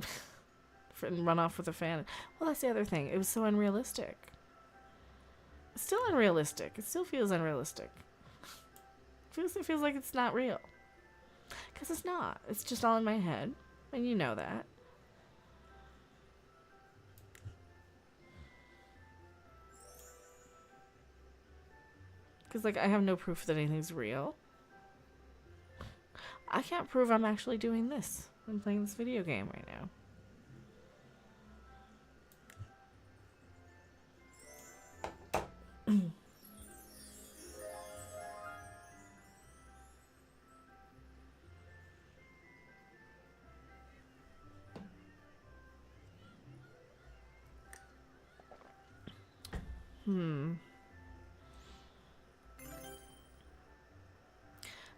and run off with a fan. Well, that's the other thing. It was so unrealistic. It's still unrealistic. It still feels unrealistic. It feels like it's not real. Because it's not. It's just all in my head. And you know that. Because, like, I have no proof that anything's real. I can't prove I'm actually doing this. I'm playing this video game right now.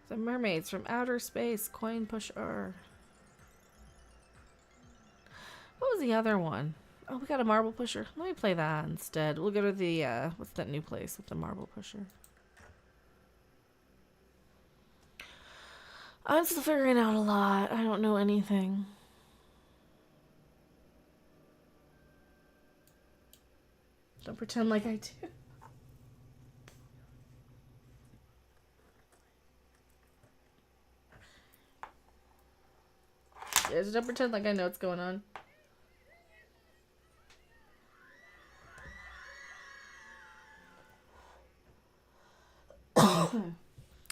The mermaids from outer space, coin push R. What was the other one? Oh, we got a marble pusher. Let me play that instead. We'll go to the, what's that new place with the marble pusher? I'm still figuring out a lot. I don't know anything. Don't pretend like I do. Yeah, just don't pretend like I know what's going on.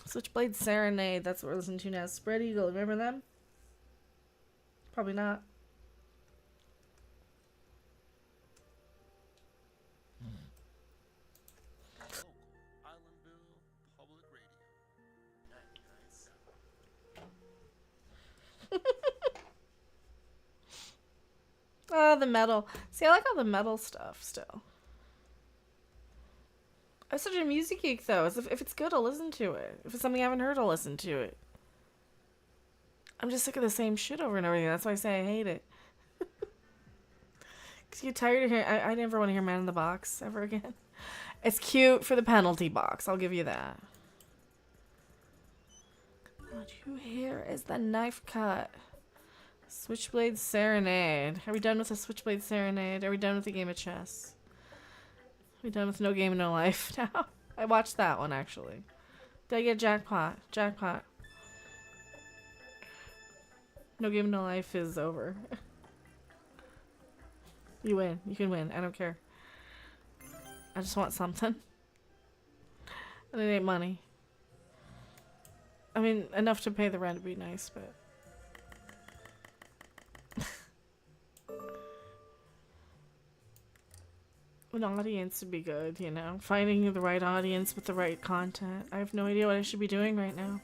Switchblade Serenade, that's what we're listening to now. Spread Eagle, remember them? Probably not. Oh, the metal. See, I like all the metal stuff still. I'm such a music geek, though. If it's good, I'll listen to it. If it's something I haven't heard, I'll listen to it. I'm just sick of the same shit over and over again. That's why I say I hate it. Because you get tired of hearing... I never want to hear Man in the Box ever again. It's cute for the penalty box. I'll give you that. What you hear is the knife cut. Switchblade Serenade. Are we done with the Switchblade Serenade? Are we done with the game of chess? We done with No Game, No Life now. I watched that one, actually. Did I get jackpot? Jackpot. No Game, No Life is over. You win. You can win. I don't care. I just want something. And it ain't money. I mean, enough to pay the rent would be nice, but... An audience would be good, you know? Finding the right audience with the right content. I have no idea what I should be doing right now.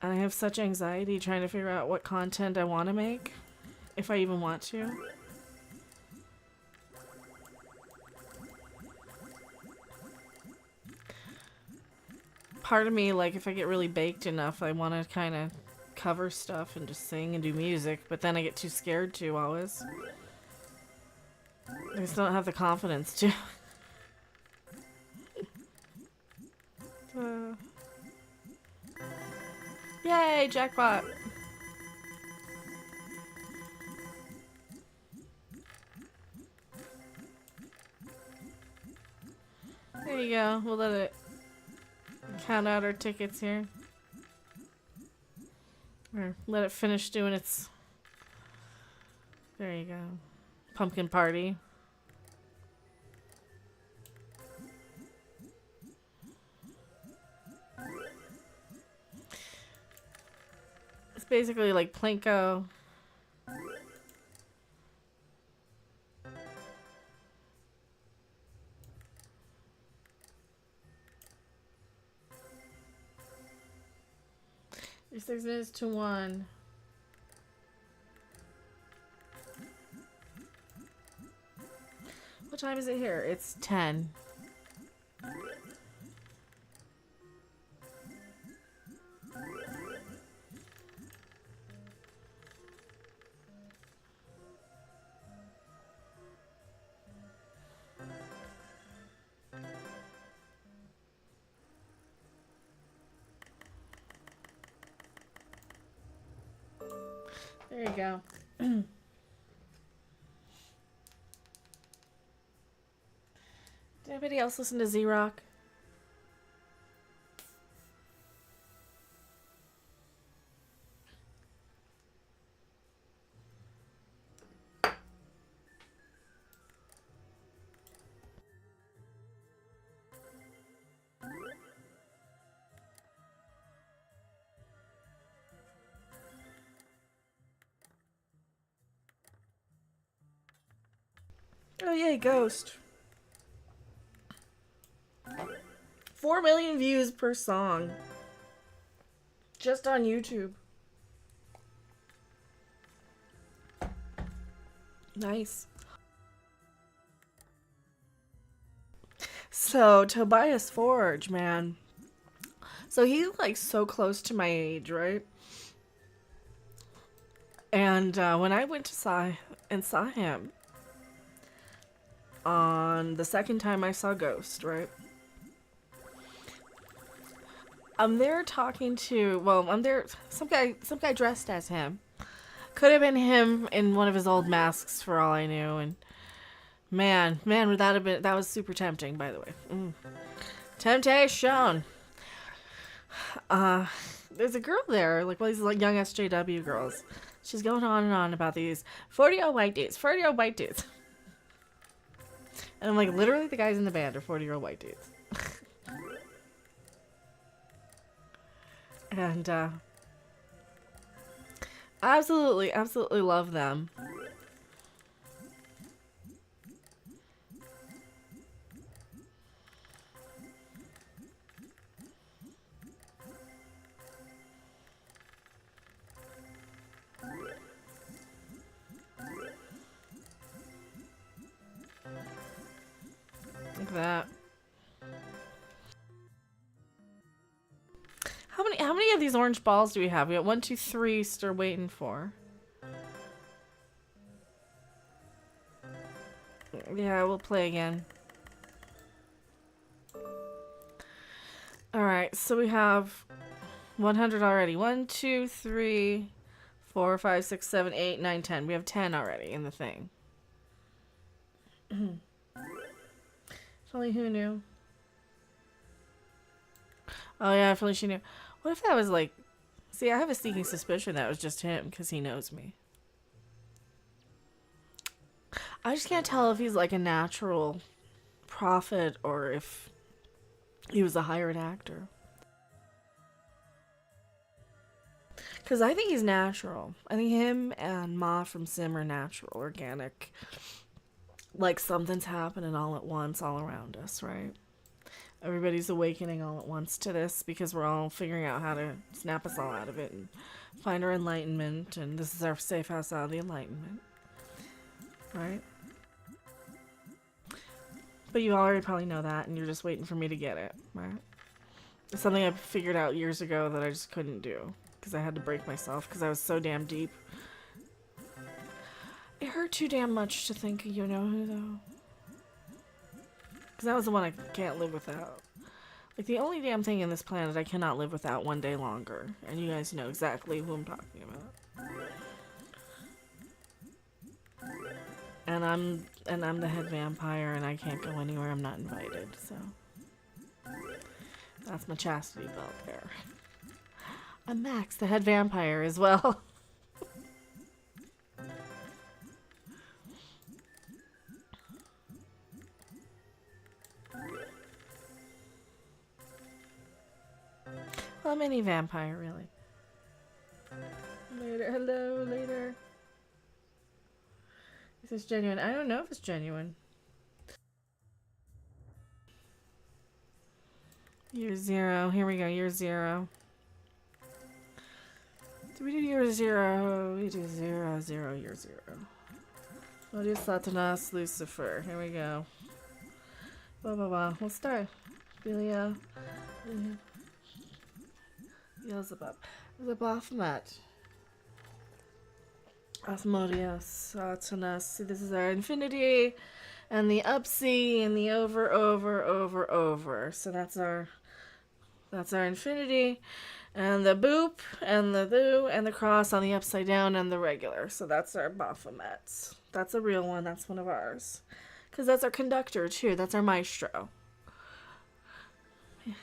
And I have such anxiety trying to figure out what content I want to make. If I even want to. Part of me, like, if I get really baked enough, I want to kind of cover stuff and just sing and do music. But then I get too scared to always. I just don't have the confidence to. Yay, jackpot! There you go. We'll let it count out our tickets here. Or let it finish doing its... There you go. Pumpkin party. It's basically like Plinko. Your 6 minutes to 1. What time is it here? It's 10. There you go. Did anybody else listen to Z-Rock? Oh yay, Ghost. 4 million views per song. Just on YouTube. Nice. So, Tobias Forge, man. So he's like so close to my age, right? And when I went to saw him on the second time I saw Ghost, right? I'm there talking to, well, I'm there, some guy dressed as him. Could have been him in one of his old masks for all I knew, and man, would that have been, that was super tempting, by the way. Temptation! There's a girl there, like one of these like young SJW girls. She's going on and on about these 40-year-old white dudes, 40-year-old white dudes. And I'm like, literally the guys in the band are 40-year-old white dudes. And absolutely love them. Look at that. How many of these orange balls do we have? We got 1, 2, 3 still waiting for. Yeah, we'll play again. Alright, so we have 100 already. 1, 2, 3, 4, 5, 6, 7, 8, 9, 10. We have 10 already in the thing. Only who knew? Oh yeah, if only she knew. What if that was like... See, I have a sneaking suspicion that was just him because he knows me. I just can't tell if he's like a natural prophet or if he was a hired actor. Because I think he's natural. I think him and Ma from Sim are natural, organic. Like something's happening all at once, all around us, right? Everybody's awakening all at once to this because we're all figuring out how to snap us all out of it and find our enlightenment. And this is our safe house out of the enlightenment, right? But you already probably know that, and you're just waiting for me to get it, right? It's something I figured out years ago that I just couldn't do because I had to break myself because I was so damn deep. It hurt too damn much to think, you know who, though? Because that was the one I can't live without. Like, the only damn thing in this planet I cannot live without one day longer. And you guys know exactly who I'm talking about. And I'm the head vampire, and I can't go anywhere I'm not invited, so... That's my chastity belt there. I'm Max, the head vampire, as well. Well, mini vampire, really. Later, hello, later. Is this genuine? I don't know if it's genuine. Year 0. Here we go, year 0. Do we do year 0? We do 0, 0, year 0. Claudius, Satanas, Lucifer. Here we go. Blah, blah, blah. We'll start. Belia. Beelzebub. The Baphomet. Asmodeus, Satanas. See, this is our infinity, and the up-C, and the over, over, over, over. So that's our infinity, and the boop, and the thou, and the cross on the upside down, and the regular. So that's our Baphomet. That's a real one. That's one of ours. Because that's our conductor, too. That's our maestro. Beat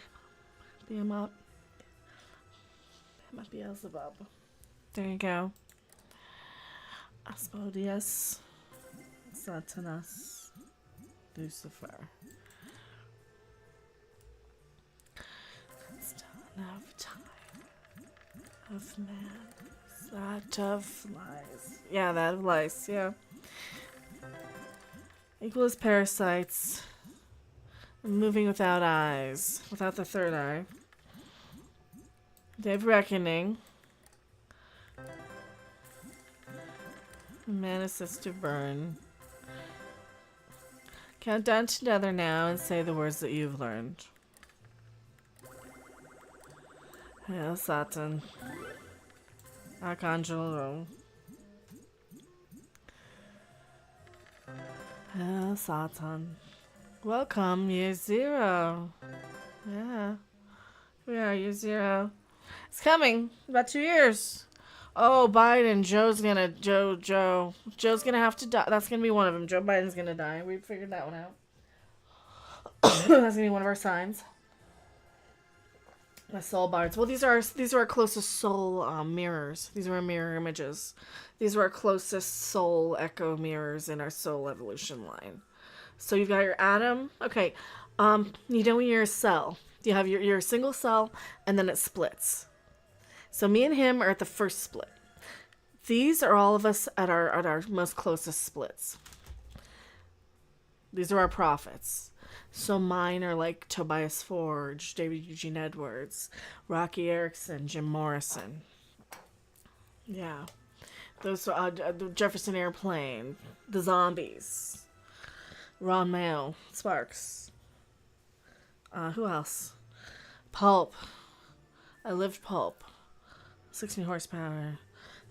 him up. Beelzebub. There you go. Asmodeus, Satanas, Lucifer. Stone of time, of man, that of flies. Yeah, that of lice, yeah. Equals parasites. Moving without eyes, without the third eye. Day of reckoning. Man assists to burn. Count down together now and say the words that you've learned. Hail Satan. Archangelo. Hail Satan. Welcome, year 0. Yeah. We are year 0. It's coming. About 2 years. Oh, Biden. Joe's gonna have to die. That's gonna be one of them. Joe Biden's gonna die. We figured that one out. That's gonna be one of our signs. My soul bards. Well, these are our closest soul mirrors. These are our mirror images. These are our closest soul echo mirrors in our soul evolution line. So you've got your atom. Okay. You know when you're a cell. You have your single cell, and then it splits. So me and him are at the first split. These are all of us at our most closest splits. These are our prophets. So mine are like Tobias Forge, David Eugene Edwards, Rocky Erickson, Jim Morrison. Yeah. Those are the Jefferson Airplane, the Zombies, Ron Mayo, Sparks. Who else? Pulp. I lived Pulp. 16 horsepower.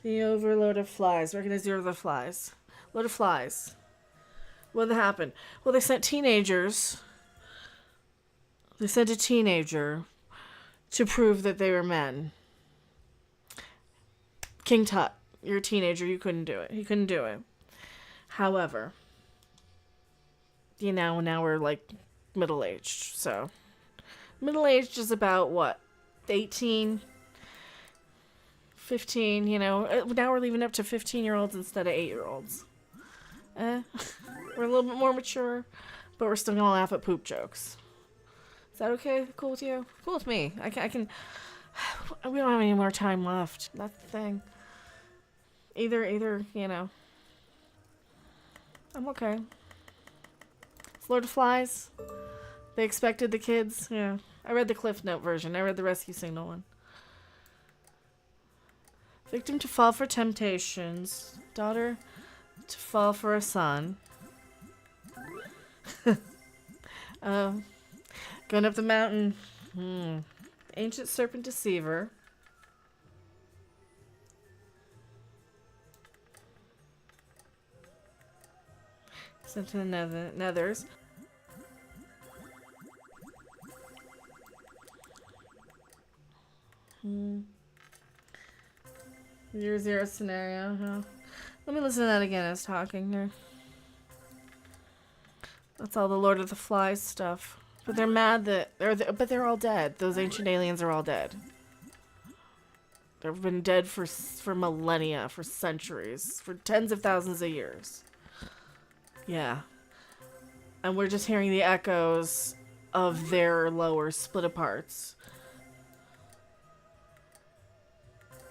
The overload of flies. Recognize the overload of flies. Load of flies. What happened? Well, they sent teenagers. They sent a teenager to prove that they were men. King Tut, you're a teenager. You couldn't do it. He couldn't do it. However, now we're like middle-aged. So middle-aged is about what, 18, 15, you know. Now we're leaving up to 15-year-olds instead of 8-year-olds. We're a little bit more mature, but we're still gonna laugh at poop jokes. Is that okay? Cool with you? Cool with me. I can. We don't have any more time left. That's the thing. Either, you know. I'm okay. It's Lord of Flies. They expected the kids. Yeah. I read the Cliff Note version. I read the Rescue Signal one. Victim to fall for temptations. Daughter to fall for a son. Going up the mountain. Ancient serpent deceiver. Sent to the nethers. Year zero scenario, huh? Let me listen to that again. I was talking here. That's all the Lord of the Flies stuff. But they're mad that they're all dead. Those ancient aliens are all dead. They've been dead for millennia, for centuries, for tens of thousands of years. Yeah. And we're just hearing the echoes of their lower split aparts.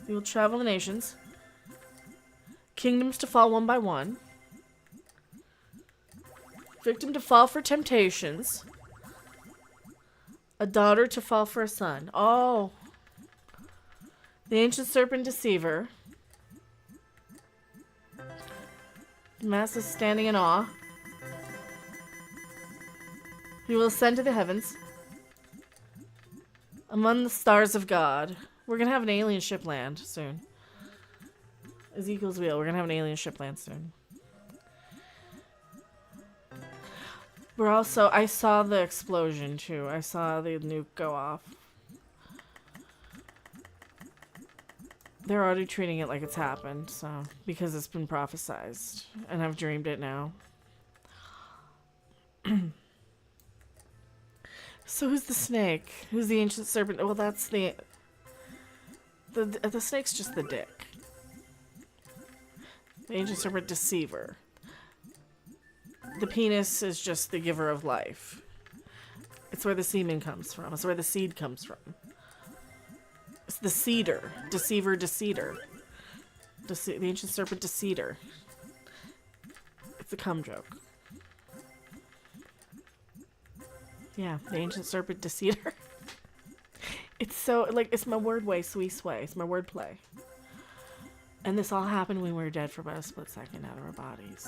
We will travel the nations. Kingdoms to fall one by one. Victim to fall for temptations. A daughter to fall for a son. Oh. The ancient serpent deceiver. The masses standing in awe. We will ascend to the heavens. Among the stars of God. We're going to have an alien ship land soon. Ezekiel's wheel. We're going to have an alien ship land soon. We're also... I saw the explosion, too. I saw the nuke go off. They're already treating it like it's happened, so... Because it's been prophesized. And I've dreamed it now. So who's the snake? Who's the ancient serpent? Well, that's the snake's just the dick. The ancient serpent deceiver. The penis is just the giver of life. It's where the semen comes from. It's where the seed comes from. It's the cedar. Deceiver, deceiver. The ancient serpent deceiver. It's a cum joke. Yeah, the ancient serpent deceiver. It's so, like, it's my word way, sweet sway. It's my word play. And this all happened when we were dead for about a split second out of our bodies.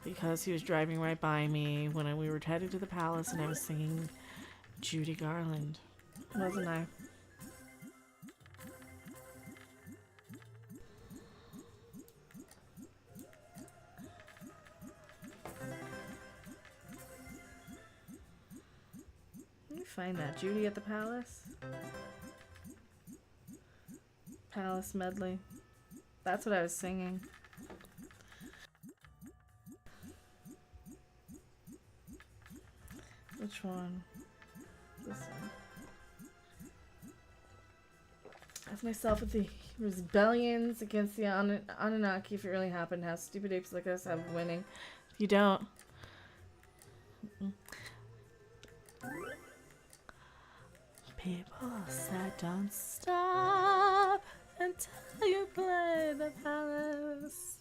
Because he was driving right by me when we were headed to the palace and I was singing Judy Garland. Wasn't I? Let me find that. Judy at the Palace? Palace medley. That's what I was singing. Which one? This one. Ask myself if the rebellions against the Anunnaki, if it really happened, how stupid apes like us have winning. If you don't. People said don't stop until you play the palace.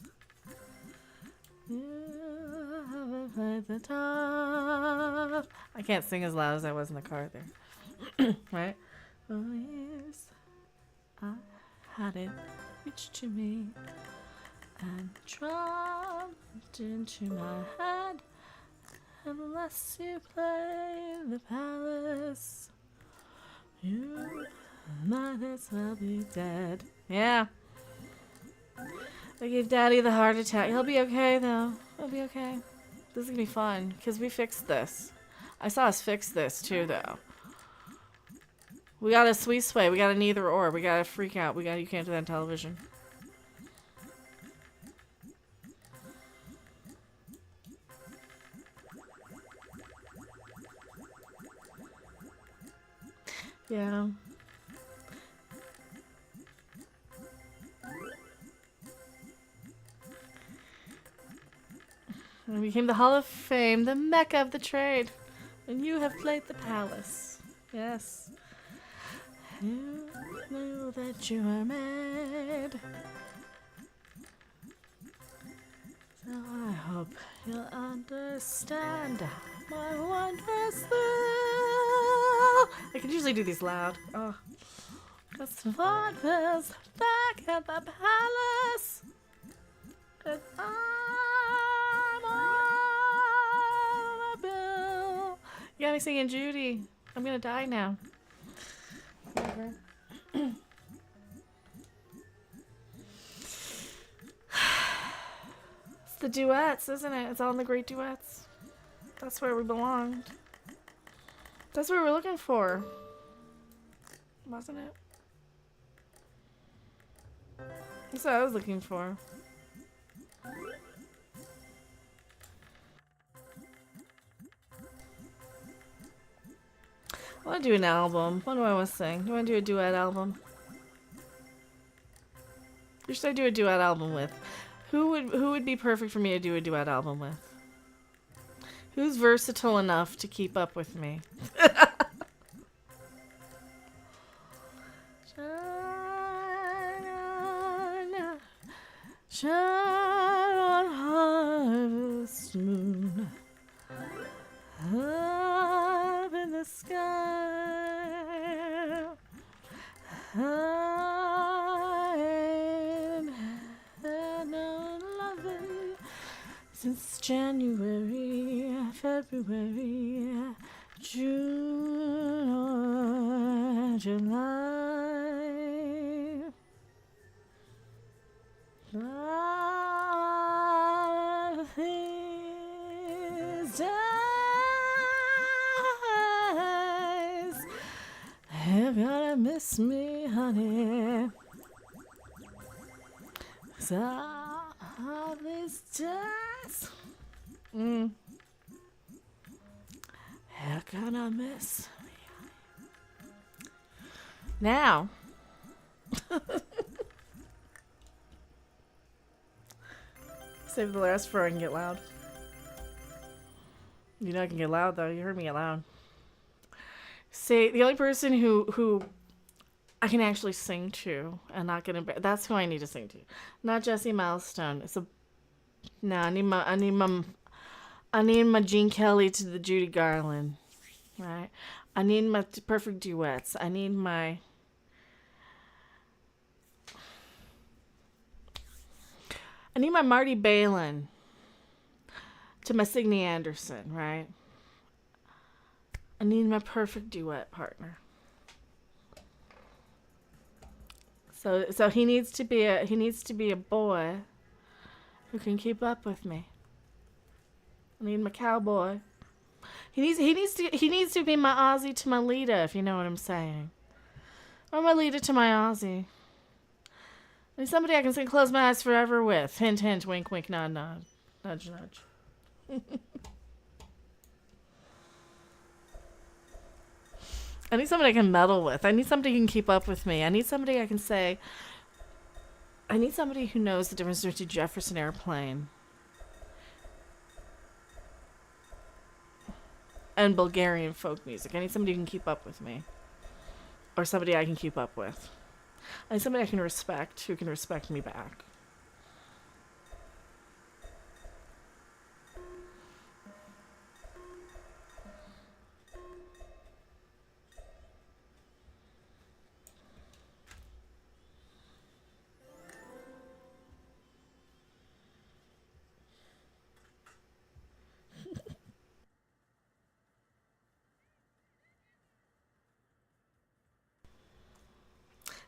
You haven't played the top. I can't sing as loud as I was in the car there. Right? For years I had it reach to me and dropped into my head. Unless you play the palace, you might as well be dead. Yeah. I gave Daddy the heart attack. He'll be okay, though. He'll be okay. This is gonna be fun, because we fixed this. I saw us fix this, too, though. We got a sweet sway. We got an either or. We got a freak out. You can't do that on television. Yeah. And became the Hall of Fame, the mecca of the trade. And you have played the palace. Yes. You knew that you were made. So I hope you'll understand my wondrous thrill. I can usually do these loud. Oh. 'Cause what was back at the palace? 'Cause I'm on the bill. You got me singing Judy. I'm gonna die now. Whatever. It's the duets, isn't it? It's all in the great duets. That's where we belonged. That's what we're looking for. Wasn't it? That's what I was looking for. I want to do an album. What do I want to sing? Do I want to do a duet album? Who should I do a duet album with? Who would be perfect for me to do a duet album with? Who's versatile enough to keep up with me? Shine on harvest moon, up in the sky. I ain't had no loving since January, February, June or July. These days, you're gonna miss me, honey. 'Cause all these days, you're gonna miss me, honey. Now. Save the rest for I can get loud. You know I can get loud though. You heard me get loud. Say the only person who I can actually sing to and not get embarrassed. That's who I need to sing to. Not Jessie Milestone. I need my Gene Kelly to the Judy Garland. Right? I need my perfect duets. I need my Marty Balin to my Signe Anderson, right? I need my perfect duet partner. So he needs to be a boy who can keep up with me. I need my cowboy. He needs to be my Aussie to my Lita, if you know what I'm saying. Or my Lita to my Aussie. I need somebody I can sing Close My Eyes Forever with. Hint, hint, wink, wink, nod, nod. Nudge, nudge. I need somebody I can meddle with. I need somebody who can keep up with me. I need somebody I can say... I need somebody who knows the difference between Jefferson Airplane and Bulgarian folk music. I need somebody who can keep up with me. Or somebody I can keep up with. I need somebody I can respect, who can respect me back.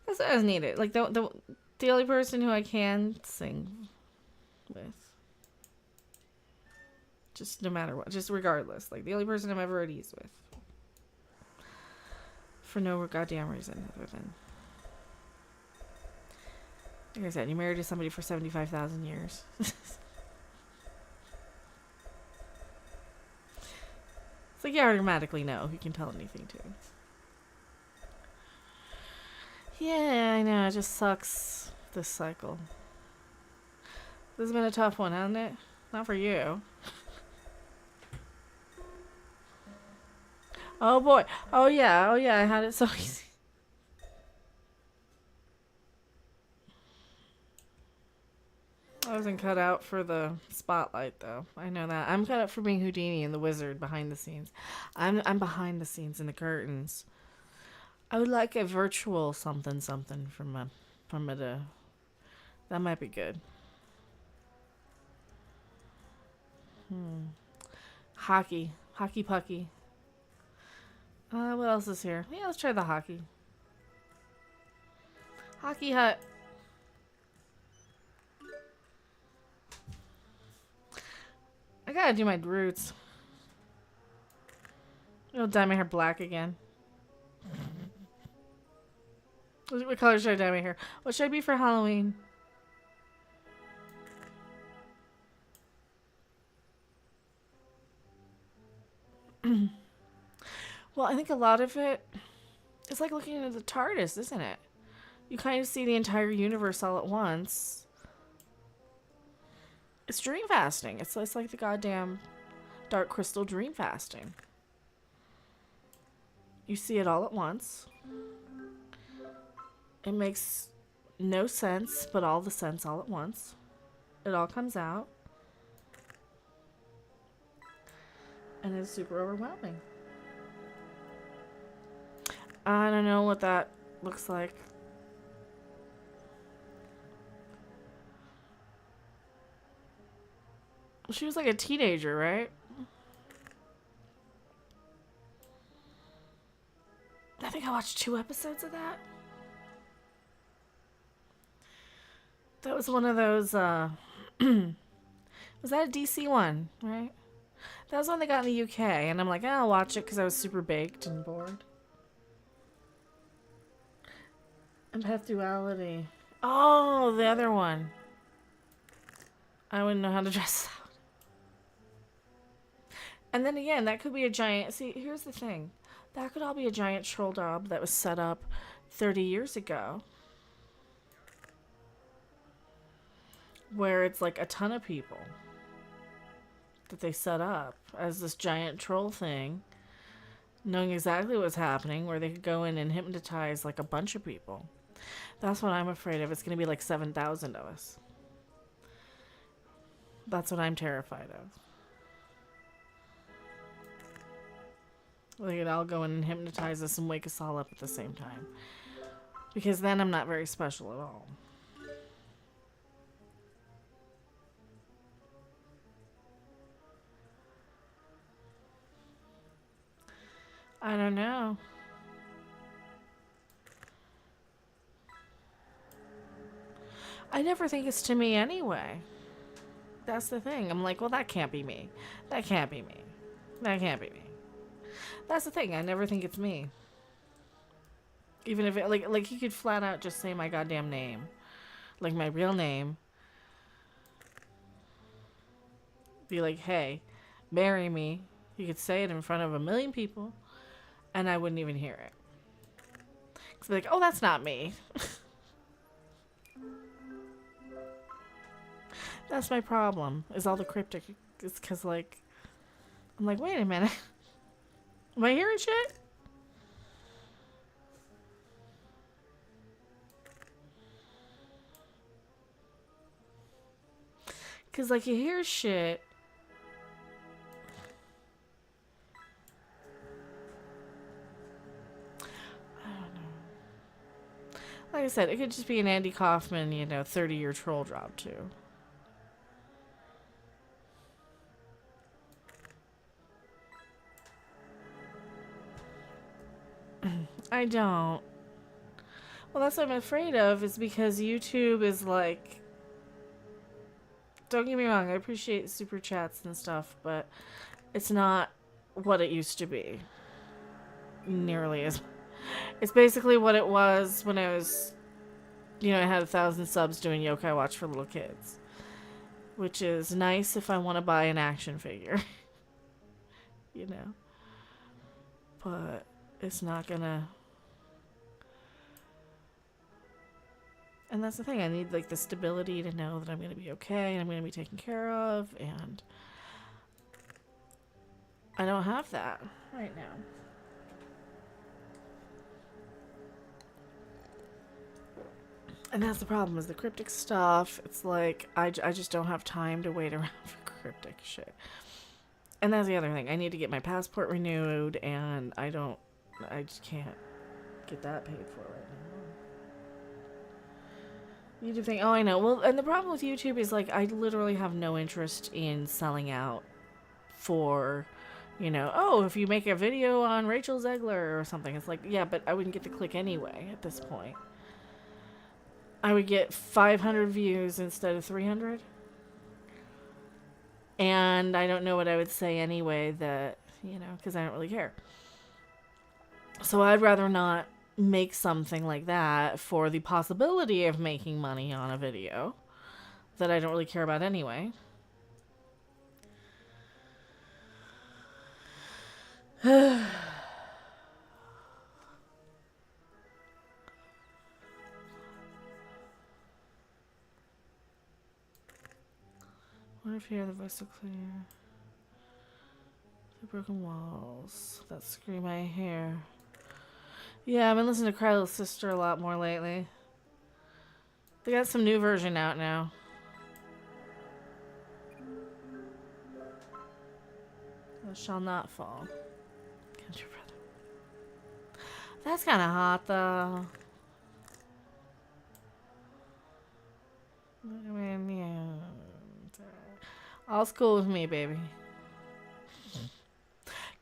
That's what I needed. Like the only person who I can sing with. Just no matter what. Just regardless. Like the only person I'm ever at ease with. For no goddamn reason other than... Like I said, you're married to somebody for 75,000 years. It's like you automatically know who you can tell anything to. Yeah, I know. It just sucks this cycle. This has been a tough one, hasn't it? Not for you. Oh boy. Oh yeah. Oh yeah. I had it so easy. I wasn't cut out for the spotlight, though. I know that. I'm cut out for being Houdini and the wizard behind the scenes. I'm behind the scenes in the curtains. I would like a virtual something from it. That might be good. Hockey pucky. What else is here? Yeah, let's try the hockey. Hockey hut. I gotta do my roots. I'll dye my hair black again. What color should I dye my hair? What should I be for Halloween? Well, I think a lot of it is like looking at the TARDIS, isn't it? You kind of see the entire universe all at once. It's dream fasting. It's like the goddamn dark crystal dream fasting. You see it all at once. It makes no sense, but all the sense all at once. It all comes out. And it's super overwhelming. I don't know what that looks like. She was like a teenager, right? I think I watched 2 episodes of that. That was one of those, was that a DC one, right? That was one they got in the UK, and I'm like, I'll watch it because I was super baked and bored. Empath duality. Oh, the other one. I wouldn't know how to dress that. And then again, that could be a giant... See, here's the thing. That could all be a giant troll job that was set up 30 years ago. Where it's like a ton of people that they set up as this giant troll thing, knowing exactly what's happening, where they could go in and hypnotize like a bunch of people. That's what I'm afraid of. It's going to be like 7,000 of us. That's what I'm terrified of. They could all go in and hypnotize us and wake us all up at the same time. Because then I'm not very special at all. I don't know. I never think it's to me anyway. That's the thing. I'm like, well, that can't be me. That can't be me. That can't be me. That's the thing. I never think it's me. Even if it, like he could flat out just say my goddamn name. Like my real name. Be like, hey, marry me. He could say it in front of 1 million people. And I wouldn't even hear it. Cause like, oh, that's not me. That's my problem. Is all the cryptic. It's cause like, I'm like, wait a minute. Am I hearing shit? Cause like you hear shit. Like I said, it could just be an Andy Kaufman, 30-year troll job, too. I don't. Well, that's what I'm afraid of, is because YouTube is like... Don't get me wrong, I appreciate super chats and stuff, but it's not what it used to be. Nearly as... It's basically what it was when I was, I had 1,000 subs doing Yokai Watch for little kids. Which is nice if I want to buy an action figure. But it's not gonna... And that's the thing. I need like the stability to know that I'm going to be okay and I'm going to be taken care of. And I don't have that right now. And that's the problem, is the cryptic stuff. It's like, I just don't have time to wait around for cryptic shit. And that's the other thing. I need to get my passport renewed, and I just can't get that paid for right now. YouTube thing, oh, I know. Well, and the problem with YouTube is, like, I literally have no interest in selling out for, you know, oh, if you make a video on Rachel Zegler or something. It's like, yeah, but I wouldn't get the click anyway at this point. I would get 500 views instead of 300. And I don't know what I would say anyway that, you know, because I don't really care. So I'd rather not make something like that for the possibility of making money on a video that I don't really care about anyway. What if you hear the voice so clear? The broken walls that scream I hear. Yeah, I've been listening to Cry Little Sister a lot more lately. They got some new version out now. I shall not fall. Country brother. That's kind of hot though. I mean, yeah. All's cool with me, baby.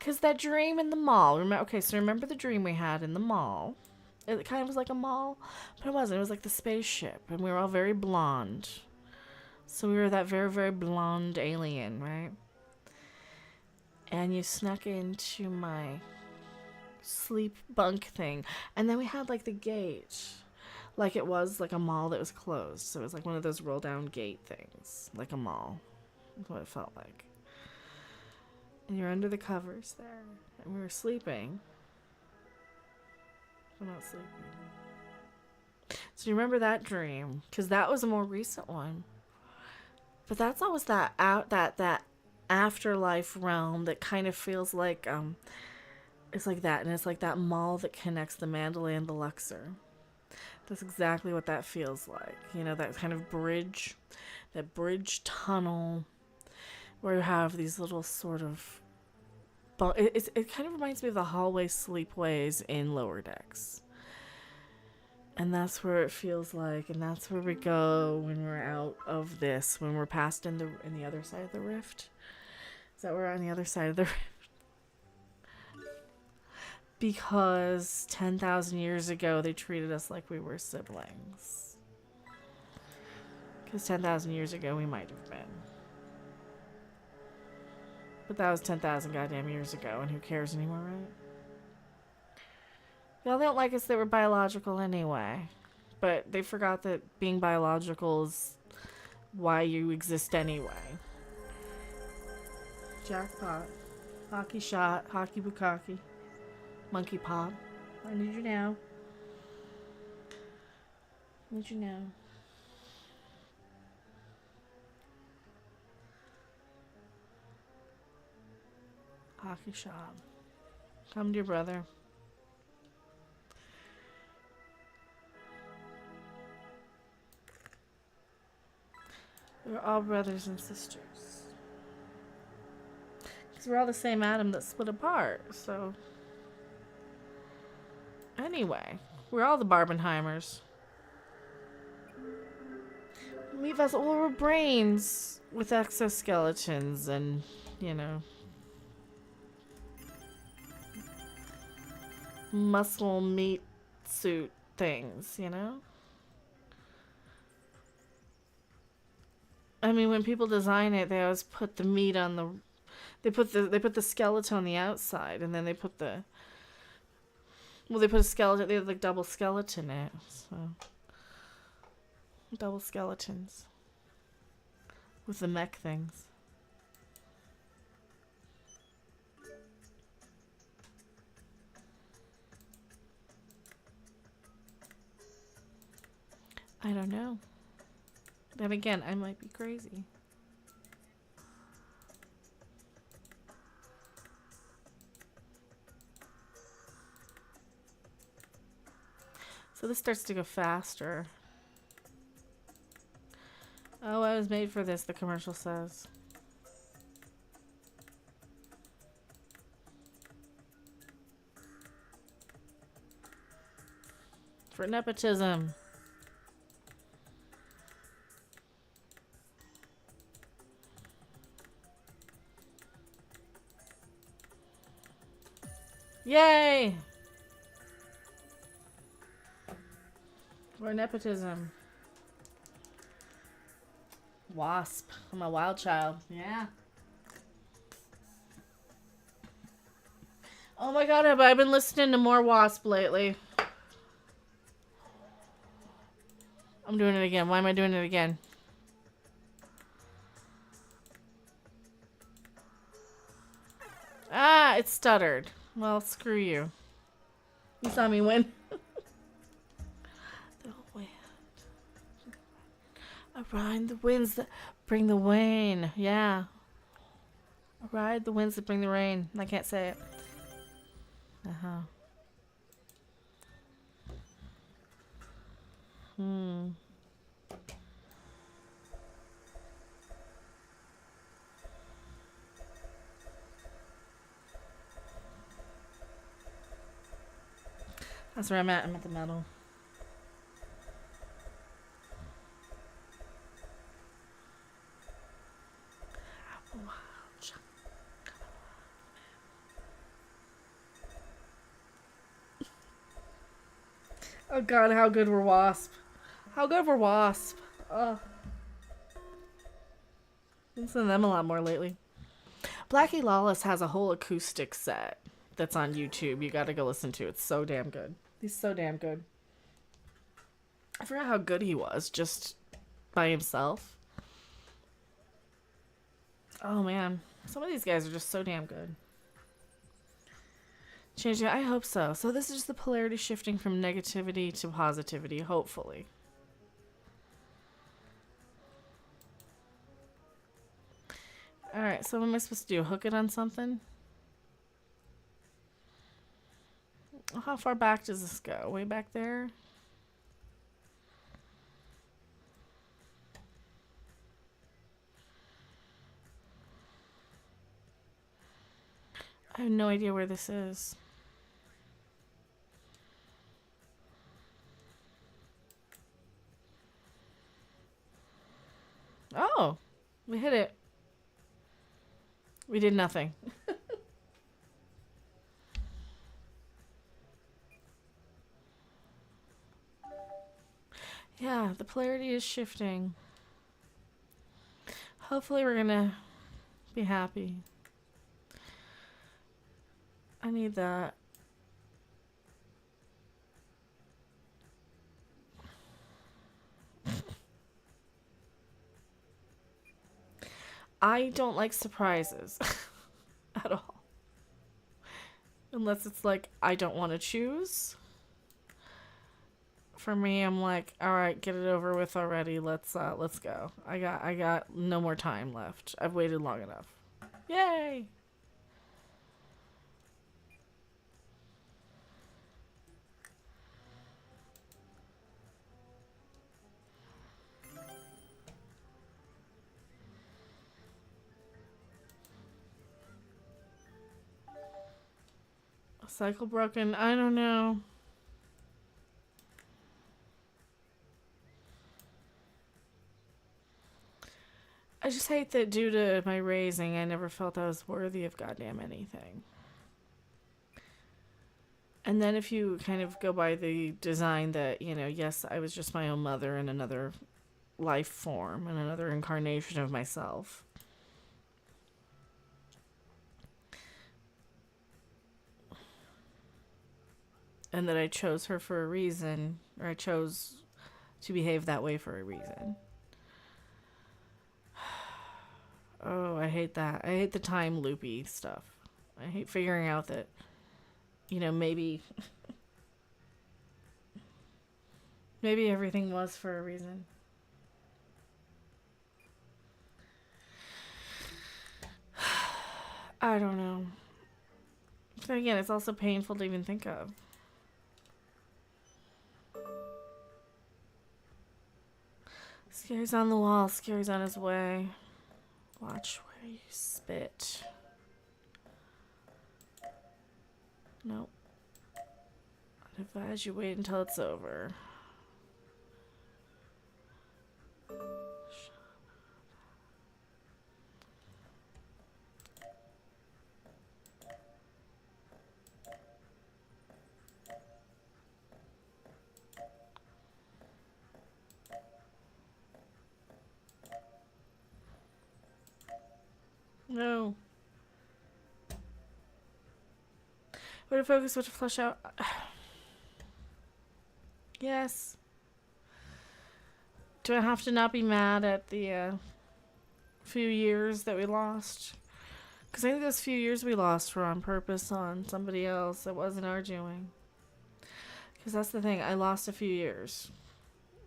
Cause that dream in the mall. Remember the dream we had in the mall? It kind of was like a mall, but it wasn't. It was like the spaceship, and we were all very blonde. So we were that very, very blonde alien, right? And you snuck into my sleep bunk thing, and then we had like the gate, like it was like a mall that was closed. So it was like one of those roll down gate things, like a mall. That's what it felt like. And you're under the covers there. And we were sleeping. We're not sleeping. So you remember that dream? Because that was a more recent one. But that's always that afterlife realm that kind of feels like it's like that. And it's like that mall that connects the Mandalay and the Luxor. That's exactly what that feels like. You know, that kind of bridge. That bridge tunnel. Where you have these little sort of... It kind of reminds me of the hallway sleepways in Lower Decks. And that's where it feels like. And that's where we go when we're out of this. When we're past in the other side of the rift. Is that we're on the other side of the rift? Because 10,000 years ago, they treated us like we were siblings. Because 10,000 years ago, we might have been. But that was 10,000 goddamn years ago, and who cares anymore, right? Y'all don't like us that we're biological anyway. But they forgot that being biological is why you exist anyway. Jackpot. Hockey shot. Hockey bukkake. Monkey pop. I need you now. Need you now. Hockey shop. Come to your brother. We're all brothers and sisters. Because we're all the same atom that split apart, so... Anyway, we're all the Barbenheimers. We're brains with exoskeletons and, you know... muscle meat suit things, you know? I mean, when people design it, they always put the meat on the... They put the skeleton on the outside, and then they put the... Well, they put a skeleton... They have, like, double skeleton in it, so... Double skeletons. With the mech things. I don't know. Then again, I might be crazy. So this starts to go faster. Oh, I was made for this, the commercial says. For nepotism. Yay! For nepotism. Wasp. I'm a wild child. Yeah. Oh my god, I've been listening to more Wasp lately. I'm doing it again. Why am I doing it again? Ah, it stuttered. Well, screw you. You saw me win. The wind. I ride the winds that bring the rain. Yeah. I ride the winds that bring the rain. I can't say it. Uh-huh. That's where I'm at. I'm at the metal. Oh god, how good were Wasp? How good were Wasp? Oh. Been listening to them a lot more lately. Blackie Lawless has a whole acoustic set that's on YouTube. You gotta go listen to. It's so damn good. He's so damn good. I forgot how good he was just by himself. Oh man, some of these guys are just so damn good. Changing, I hope so. So this is just the polarity shifting from negativity to positivity, hopefully. Alright, so what am I supposed to do? Hook it on something? How far back does this go? Way back there? I have no idea where this is. Oh, we hit it. We did nothing. Yeah, the polarity is shifting. Hopefully we're gonna be happy. I need that. I don't like surprises at all. Unless it's like I don't want to choose. For me, I'm like, all right, get it over with already. Let's go. I got no more time left. I've waited long enough. Yay! Cycle broken. I don't know. I just hate that due to my raising, I never felt I was worthy of goddamn anything. And then if you kind of go by the design that, you know, yes, I was just my own mother in another life form and another incarnation of myself. And that I chose her for a reason, or I chose to behave that way for a reason. Oh, I hate that. I hate the time loopy stuff. I hate figuring out that, you know, maybe Maybe everything was for a reason. I don't know. But again, it's also painful to even think of. Scary's on the wall. Scary's on his way. Watch where you spit. Nope. I'd advise you wait until it's over. No. Way to focus, way to flush out. Yes. Do I have to not be mad at the few years that we lost? Because I think those few years we lost were on purpose on somebody else. It wasn't our doing. Because that's the thing. I lost a few years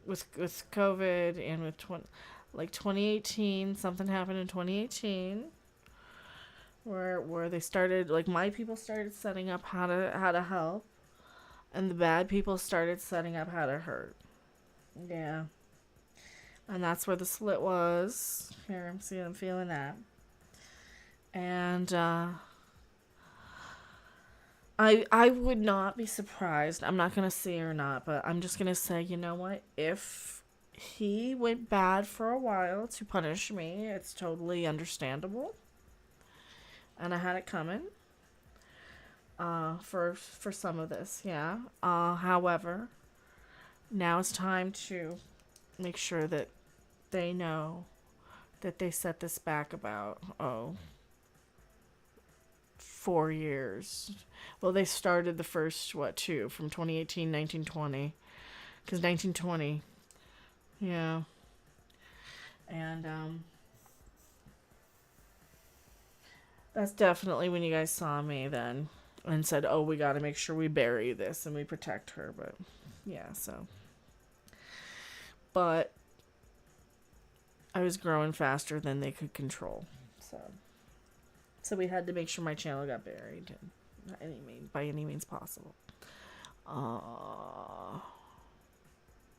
with COVID and with 2018. Something happened in 2018 where they started, like, my people started setting up how to help, and the bad people started setting up how to hurt. Yeah. And that's where the split was. Here, I'm feeling that. And I would not be surprised. I'm not going to say or not, but I'm just going to say, you know what? If he went bad for a while to punish me, it's totally understandable. And I had it coming for some of this, yeah. However, now it's time to make sure that they know that they set this back about 4 years. Well, they started the first two from 2018, 1920, because 1920, yeah, and that's definitely when you guys saw me then and said, oh, we got to make sure we bury this and we protect her. But yeah, so. But I was growing faster than they could control. So we had to make sure my channel got buried by any means possible.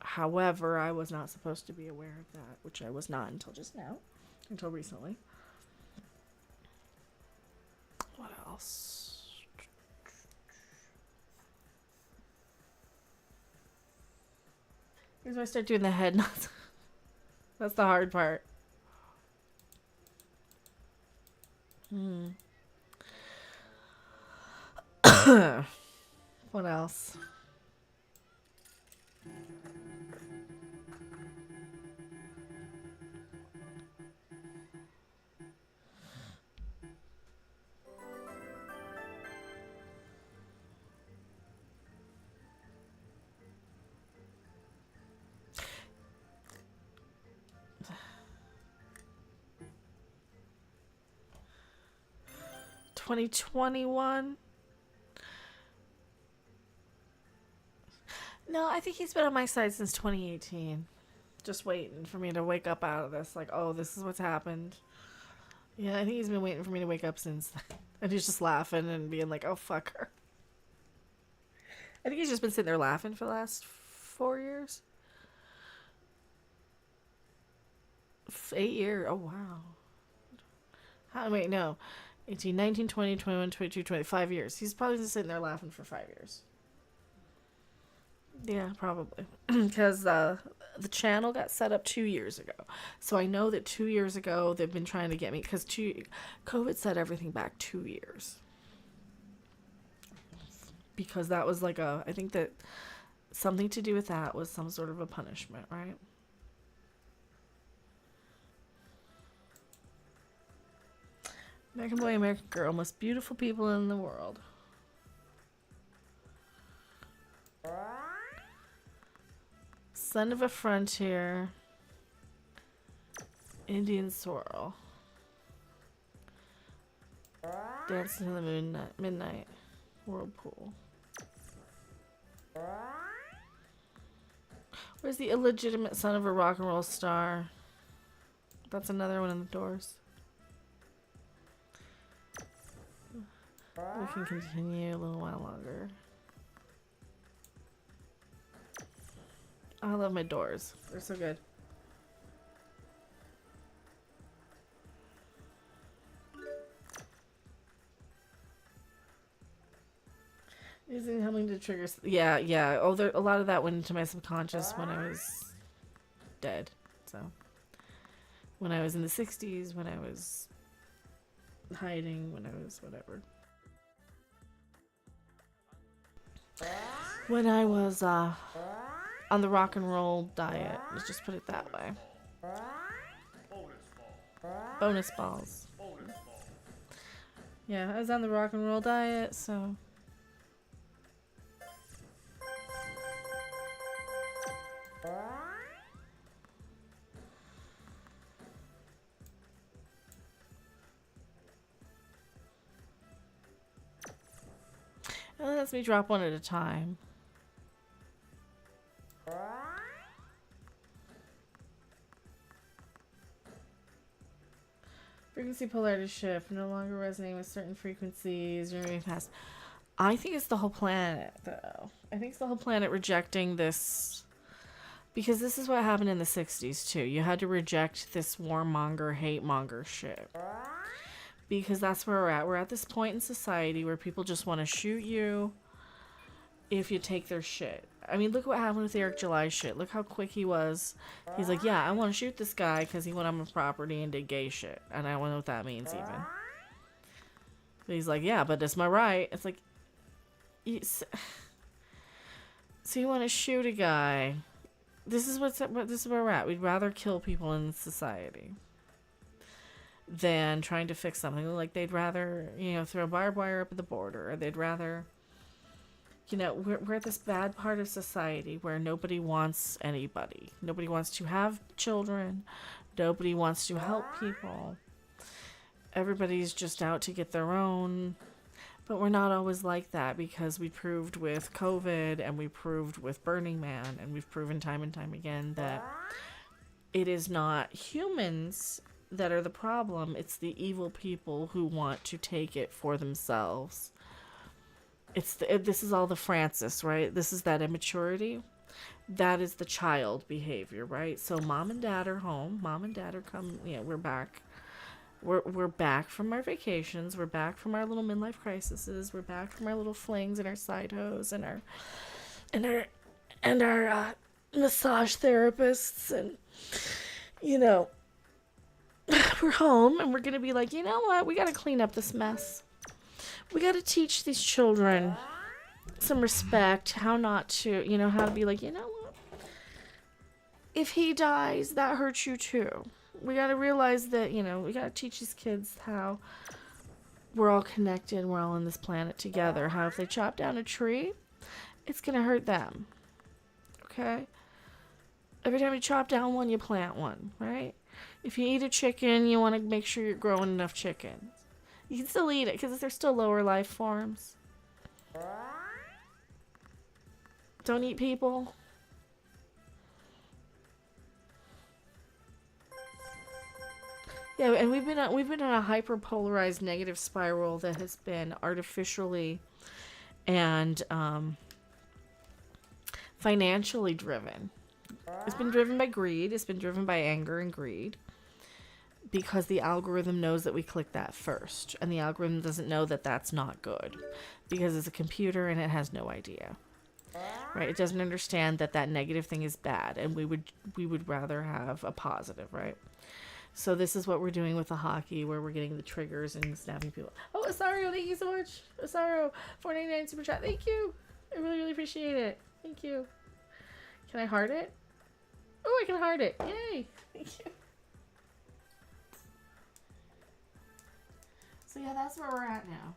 However, I was not supposed to be aware of that, which I was not until just now, until recently. What else? Here's where I start doing the head nods. That's the hard part. What else? $2021. No, I think he's been on my side since 2018. Just waiting for me to wake up out of this. Like, oh, this is what's happened. Yeah, I think he's been waiting for me to wake up since then. And he's just laughing and being like, oh, fuck her. I think he's just been sitting there laughing for the last 4 years. 8 years. Oh, wow. Wait, no. 18, 19, 20, 21, 22, 25 years. He's probably just sitting there laughing for 5 years. Yeah, probably. Because the channel got set up 2 years ago. So I know that 2 years ago they've been trying to get me, because COVID set everything back 2 years. Because that was like I think that something to do with that was some sort of a punishment, right? American boy, American girl, most beautiful people in the world. Son of a frontier. Indian swirl. Dancing in the midnight whirlpool. Where's the illegitimate son of a rock and roll star? That's another one in the Doors. We can continue a little while longer. I love my Doors. They're so good. Using helping to trigger. Yeah, yeah. Oh, a lot of that went into my subconscious when I was dead. So, when I was in the 60s, when I was hiding, when I was whatever. When I was on the rock and roll diet. Let's just put it that way. Bonus balls. Yeah, I was on the rock and roll diet, so. It lets me drop one at a time. Frequency polarity shift, no longer resonating with certain frequencies. You're moving past. I think it's the whole planet, though. I think it's the whole planet rejecting this. Because this is what happened in the 60s, too. You had to reject this warmonger, hate monger shit. Because that's where we're at. We're at this point in society where people just want to shoot you if you take their shit. I mean, look what happened with Eric July's shit. Look how quick he was. He's like, yeah, I want to shoot this guy because he went on my property and did gay shit. And I don't know what that means, even. But he's like, yeah, but it's my right. It's like, so you want to shoot a guy. This is where we're at. We'd rather kill people in society than trying to fix something. Like, they'd rather, throw barbed wire up at the border, or they'd rather, we're at this bad part of society where nobody wants anybody. Nobody wants to have children. Nobody wants to help people. Everybody's just out to get their own. But we're not always like that, because we proved with COVID, and we proved with Burning Man, and we've proven time and time again that it is not humans that are the problem. It's the evil people who want to take it for themselves. This is all the Francis, right? This is that immaturity. That is the child behavior, right? So mom and dad are home. Mom and dad are we're back. We're back from our vacations. We're back from our little midlife crises. We're back from our little flings and our side hoes and our massage therapists, and we're home, and we're gonna be like, you know what? We gotta clean up this mess. We gotta teach these children some respect, how not to, how to be like, you know what? If he dies, that hurts you too. We gotta realize that, we gotta teach these kids how we're all connected, we're all on this planet together. How if they chop down a tree, it's gonna hurt them. Okay? Every time you chop down one, you plant one, right? If you eat a chicken, you want to make sure you're growing enough chickens. You can still eat it, because they're still lower life forms. Don't eat people. Yeah, and we've been on a hyper-polarized negative spiral that has been artificially and financially driven. It's been driven by greed. It's been driven by anger and greed, because the algorithm knows that we click that first, and the algorithm doesn't know that that's not good, because it's a computer and it has no idea. Right? It doesn't understand that that negative thing is bad, and we would rather have a positive, right? So this is what we're doing with the hockey, where we're getting the triggers and snapping people. Oh, Osario, thank you so much. Osario, $4.99 super chat. Thank you. I really, really appreciate it. Thank you. Can I heart it? Oh, I can heart it. Yay. Thank you. So yeah, that's where we're at now.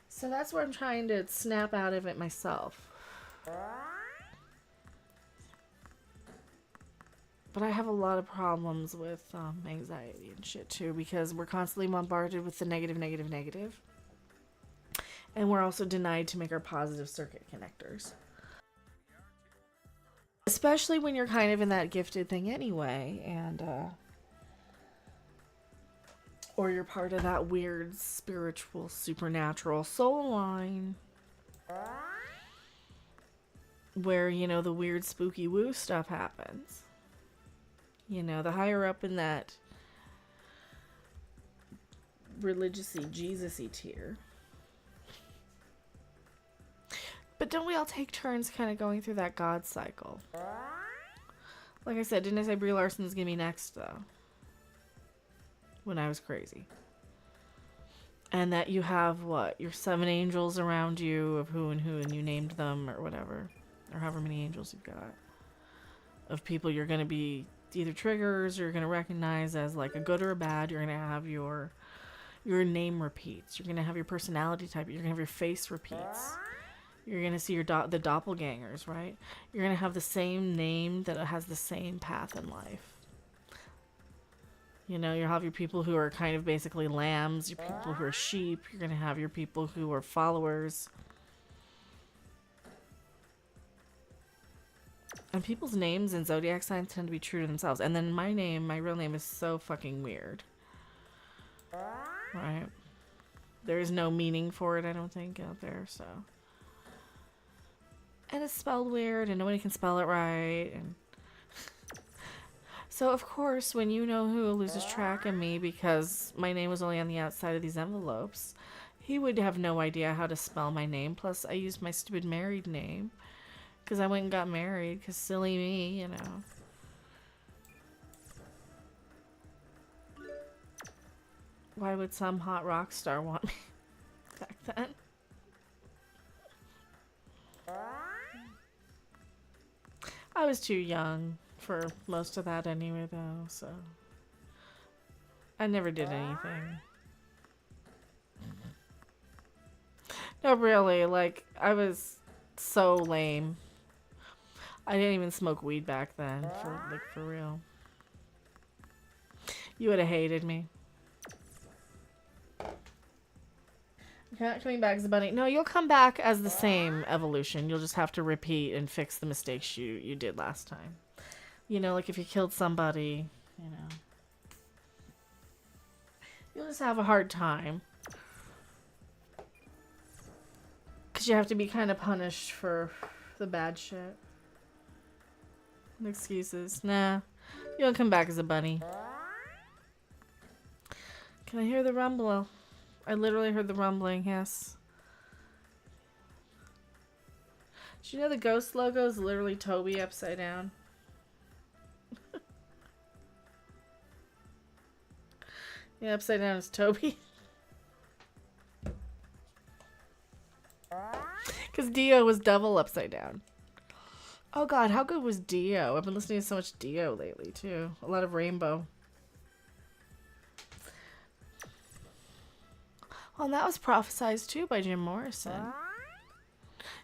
So that's where I'm trying to snap out of it myself. But I have a lot of problems with anxiety and shit too, because we're constantly bombarded with the negative. And we're also denied to make our positive circuit connectors. Especially when you're kind of in that gifted thing anyway, and or you're part of that weird spiritual supernatural soul line where, you know, the weird spooky woo stuff happens. You know, the higher up in that religious-y, Jesus-y tier. But don't we all take turns kind of going through that God cycle? Like I said, didn't I say Brie Larson's gonna be next, though? When I was crazy. And that you have, what, your 7 angels around you of who, and you named them, or whatever. Or however many angels you've got. Of people you're gonna be either triggers, or you're gonna recognize as, like, a good or a bad. You're gonna have your name repeats. You're gonna have your personality type. You're gonna have your face repeats. You're going to see the doppelgangers, right? You're going to have the same name that has the same path in life. You know, you'll have your people who are kind of basically lambs, your people who are sheep. You're going to have your people who are followers. And people's names and zodiac signs tend to be true to themselves. And then my real name is so fucking weird. Right? There is no meaning for it, I don't think, out there, so... And it's spelled weird, and nobody can spell it right. And so, of course, when you know who loses track of me because my name was only on the outside of these envelopes, he would have no idea how to spell my name. Plus, I used my stupid married name because I went and got married because silly me, you know. Why would some hot rock star want me back then? I was too young for most of that anyway, though, so I never did anything. No, really, like, I was so lame. I didn't even smoke weed back then, for real. You would have hated me. You're not coming back as a bunny. No, you'll come back as the same evolution. You'll just have to repeat and fix the mistakes you did last time. You know, like if you killed somebody, you know. You'll just have a hard time. Because you have to be kind of punished for the bad shit. Excuses. Nah. You'll come back as a bunny. Can I hear the rumble? I literally heard the rumbling, yes. Did you know the ghost logo is literally Toby upside down? Yeah, upside down is Toby. Because Dio was double upside down. Oh god, how good was Dio? I've been listening to so much Dio lately, too. A lot of Rainbow. Well, and that was prophesized too by Jim Morrison.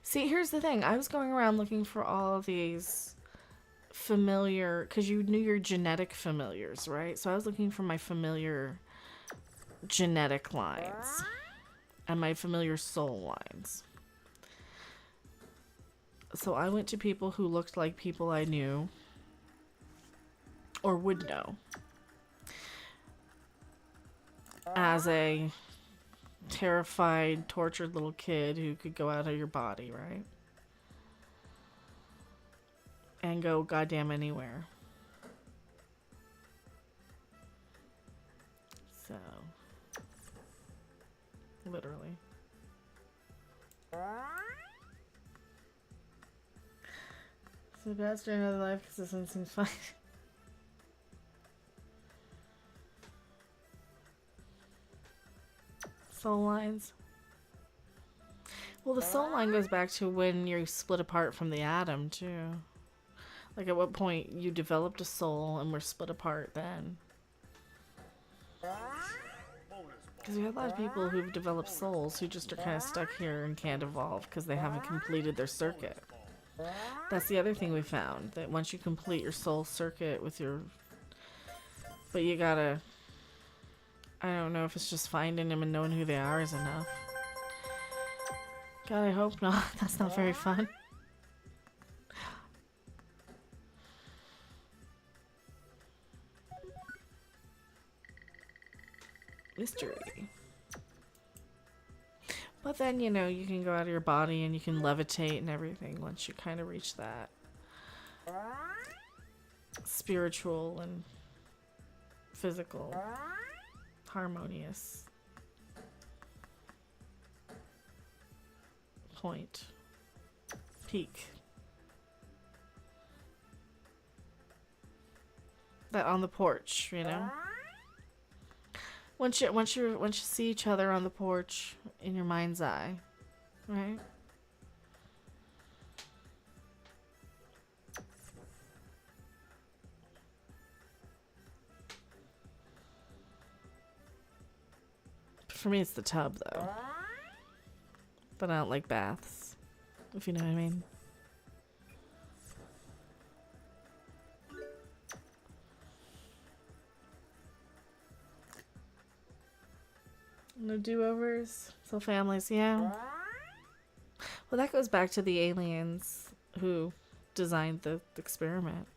See, here's the thing. I was going around looking for all of these familiar, because you knew your genetic familiars, right? So I was looking for my familiar genetic lines and my familiar soul lines. So I went to people who looked like people I knew or would know as a terrified, tortured little kid who could go out of your body, right? And go goddamn anywhere. So, literally. So bad start another life because this one seems fine. Soul lines. Well, the soul line goes back to when you split apart from the atom, too. Like, at what point you developed a soul and were split apart then. Because we have a lot of people who've developed souls who just are kind of stuck here and can't evolve because they haven't completed their circuit. That's the other thing we found, that once you complete your soul circuit with your... But you gotta... I don't know if it's just finding them and knowing who they are is enough. God, I hope not. That's not very fun. Mystery. But then, you know, you can go out of your body and you can levitate and everything once you kind of reach that spiritual and physical harmonious point. Peak. That on the porch, you know? Once you see each other on the porch in your mind's eye, right? For me, it's the tub, though. But I don't like baths, if you know what I mean. No do-overs, so families, yeah. Well, that goes back to the aliens who designed the experiment.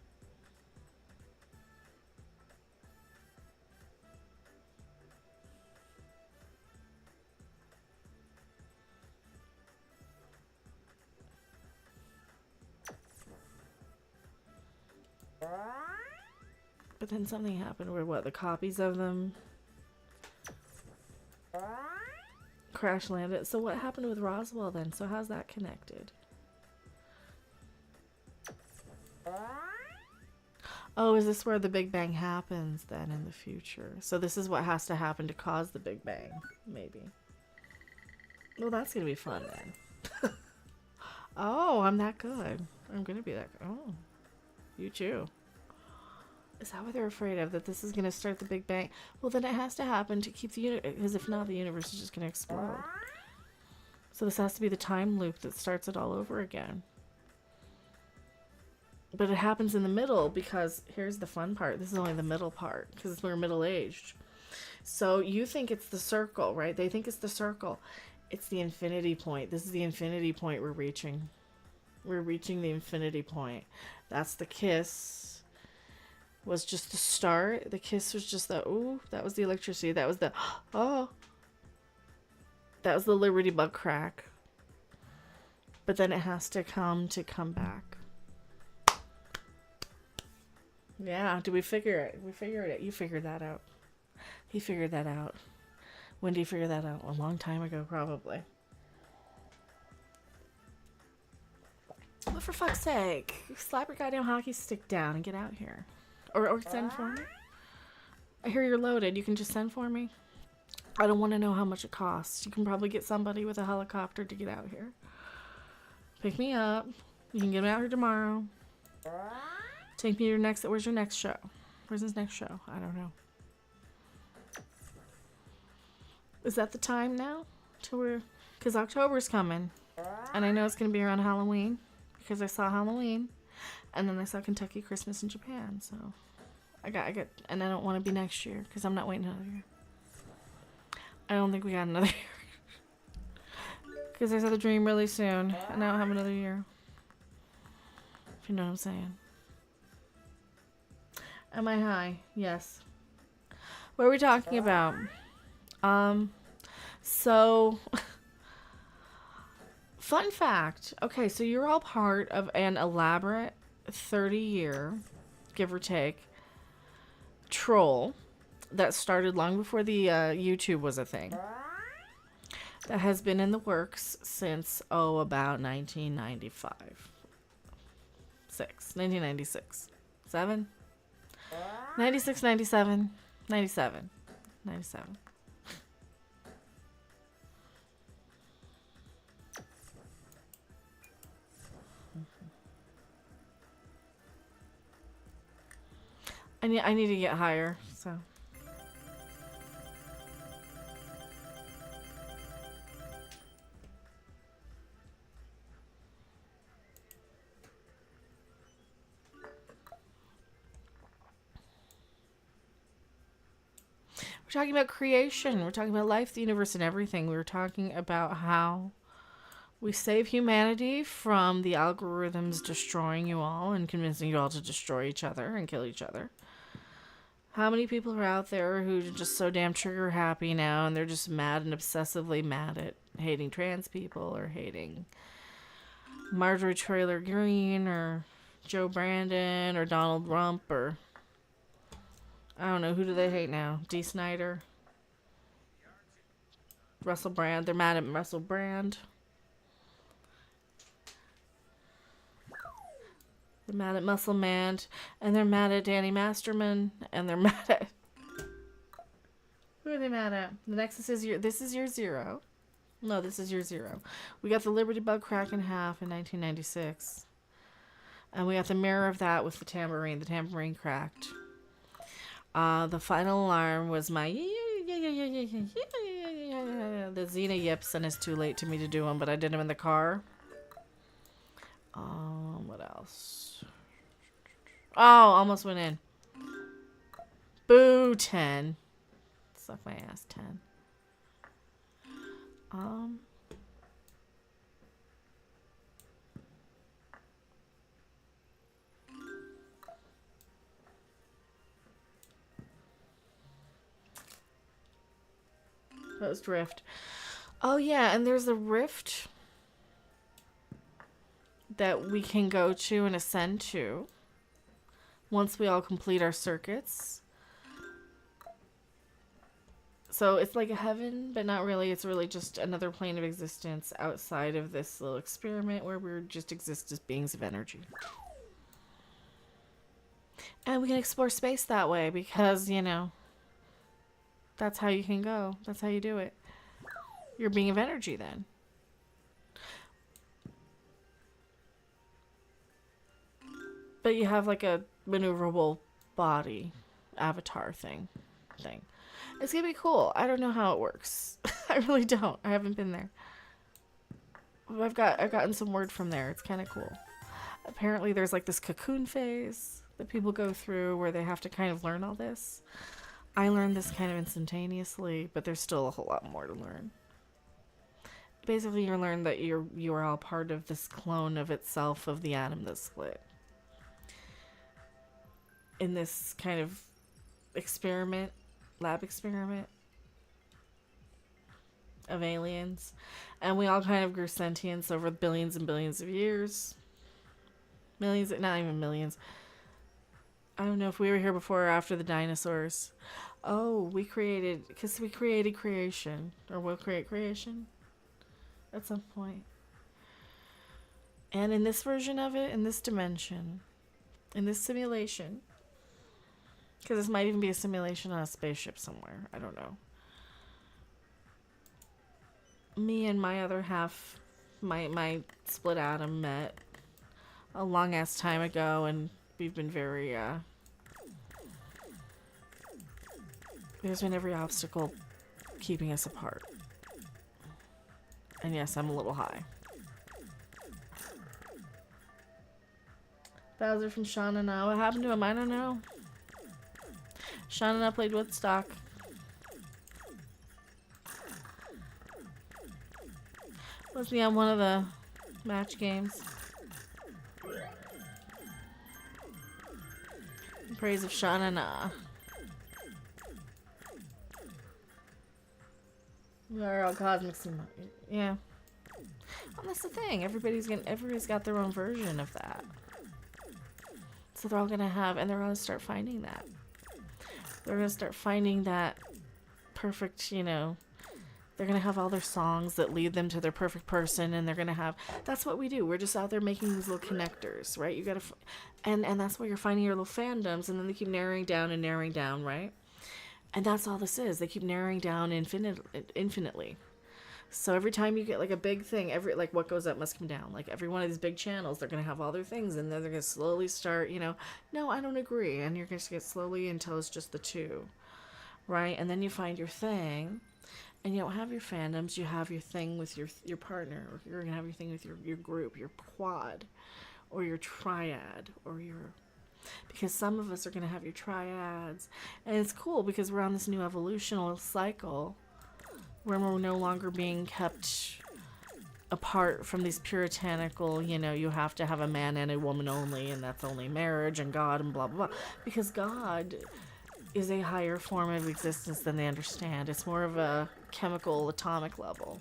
But then something happened where, what, the copies of them crash landed. So what happened with Roswell then? So how's that connected? Oh, is this where the Big Bang happens then in the future? So this is what has to happen to cause the Big Bang, maybe. Well, that's gonna be fun then. Oh, I'm that good. I'm gonna be that good. Oh, you too. Is that what they're afraid of? That this is going to start the Big Bang? Well, then it has to happen to keep the universe, because if not, the universe is just going to explode. So this has to be the time loop that starts it all over again. But it happens in the middle because, here's the fun part. This is only the middle part, because we're middle-aged. So you think it's the circle, right? They think it's the circle. It's the infinity point. This is the infinity point we're reaching. We're reaching the infinity point. That's the kiss. Was just the start. The kiss was just the, ooh, that was the electricity. That was the, oh. That was the Liberty Bug crack. But then it has to come back. Yeah, did we figure it? We figured it. You figured that out. He figured that out. When did he figure that out? A long time ago, probably. But for fuck's sake, slap your goddamn hockey stick down and get out here. Or send for me. I hear you're loaded. You can just send for me. I don't want to know how much it costs. You can probably get somebody with a helicopter to get out here. Pick me up. You can get me out here tomorrow. Take me to your next... Where's your next show? Where's his next show? I don't know. Is that the time now? Because October's coming. And I know it's going to be around Halloween. Because I saw Halloween. And then I saw Kentucky Christmas in Japan, so I got, and I don't want to be next year because I'm not waiting another year. I don't think we got another year because I saw the dream really soon, and I don't have another year. If you know what I'm saying. Am I high? Yes. What are we talking about? So fun fact. Okay, so you're all part of an elaborate 30-year, give or take, troll that started long before the YouTube was a thing. That has been in the works since, about 1995. 1996. 7? 96, 97. 97. 97. I need to get higher, so. We're talking about creation. We're talking about life, the universe, and everything. We were talking about how We save humanity from the algorithms destroying you all and convincing you all to destroy each other and kill each other. How many people are out there who are just so damn trigger happy now and they're just mad and obsessively mad at hating trans people or hating Marjorie Taylor Greene or Joe Brandon or Donald Trump or I don't know, who do they hate now? Dee Snider? Russell Brand. They're mad at Russell Brand. They're mad at Muscle Man, and they're mad at Danny Masterman, and they're mad at... Who are they mad at? The Nexus is your... This is your zero. No, this is your zero. We got the Liberty Bug crack in half in 1996. And we got the mirror of that with the tambourine. The tambourine cracked. The final alarm was my... The Xena yips, and it's too late to me to do them, but I did them in the car. What else? Oh, almost went in. Boo, 10. Suck my ass, 10. Post rift. Oh yeah, and there's a rift that we can go to and ascend to once we all complete our circuits. So it's like a heaven, but not really. It's really just another plane of existence outside of this little experiment where we just exist as beings of energy. And we can explore space that way because, you know, that's how you can go. That's how you do it. You're a being of energy then. But you have like a maneuverable body avatar thing. It's gonna be cool. I don't know how it works. I really don't. I haven't been there. I've gotten some word from there. It's kind of cool. Apparently there's like this cocoon phase that people go through where they have to kind of learn all this. I learned this kind of instantaneously, but there's still a whole lot more to learn. Basically, you learn that you are all part of this clone of itself, of the atom that split. In this kind of experiment, lab experiment of aliens. And we all kind of grew sentience over billions and billions of years. Millions, not even millions. I don't know if we were here before or after the dinosaurs. Oh, we created creation. Or we'll create creation at some point. And in this version of it, in this dimension, in this simulation, because this might even be a simulation on a spaceship somewhere. I don't know. Me and my other half, my split atom met a long ass time ago, and we've been very, there's been every obstacle keeping us apart. And yes, I'm a little high. Bowser from Shauna now. What happened to him? I don't know. Shauna played Woodstock. Was he on one of the match games? In praise of Shauna. We are all cosmic. Yeah. Well, that's the thing. Everybody's got their own version of that. So they're all gonna have, and they're gonna start finding that. They're gonna start finding that perfect, you know. They're gonna have all their songs that lead them to their perfect person, and they're gonna have. That's what we do. We're just out there making these little connectors, right? You gotta, and that's why you're finding your little fandoms, and then they keep narrowing down, right? And that's all this is. They keep narrowing down infinitely. So every time you get like a big thing, like what goes up must come down. Like every one of these big channels, they're going to have all their things, and then they're going to slowly start, you know, no, I don't agree. And you're going to get slowly until it's just the two, right? And then you find your thing, and you don't have your fandoms. You have your thing with your partner, or you're going to have your thing with your group, your quad, or your triad, or your... Because some of us are going to have your triads. And it's cool because we're on this new evolutional cycle where we're no longer being kept apart from these puritanical, you have to have a man and a woman only, and that's only marriage and God and blah, blah, blah. Because God is a higher form of existence than they understand. It's more of a chemical, atomic level.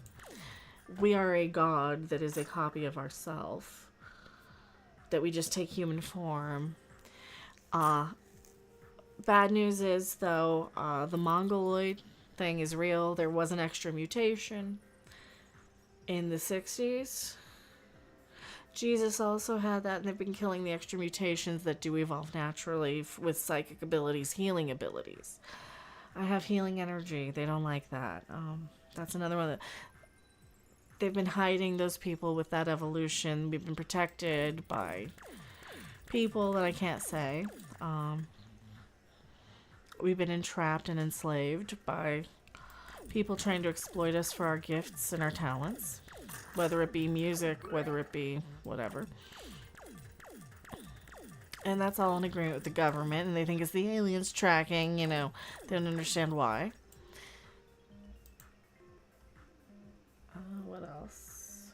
We are a God that is a copy of ourself, that we just take human form. Bad news is, though, the Mongoloid thing is real. There was an extra mutation in the 60s. Jesus also had that, and they've been killing the extra mutations that do evolve naturally with psychic abilities, healing abilities. I have healing energy. They don't like that. That's another one that they've been hiding those people with that evolution. We've been protected by people that I can't say. We've been entrapped and enslaved by people trying to exploit us for our gifts and our talents, whether it be music, whether it be whatever. And that's all in agreement with the government, and they think it's the aliens tracking, they don't understand why. What else?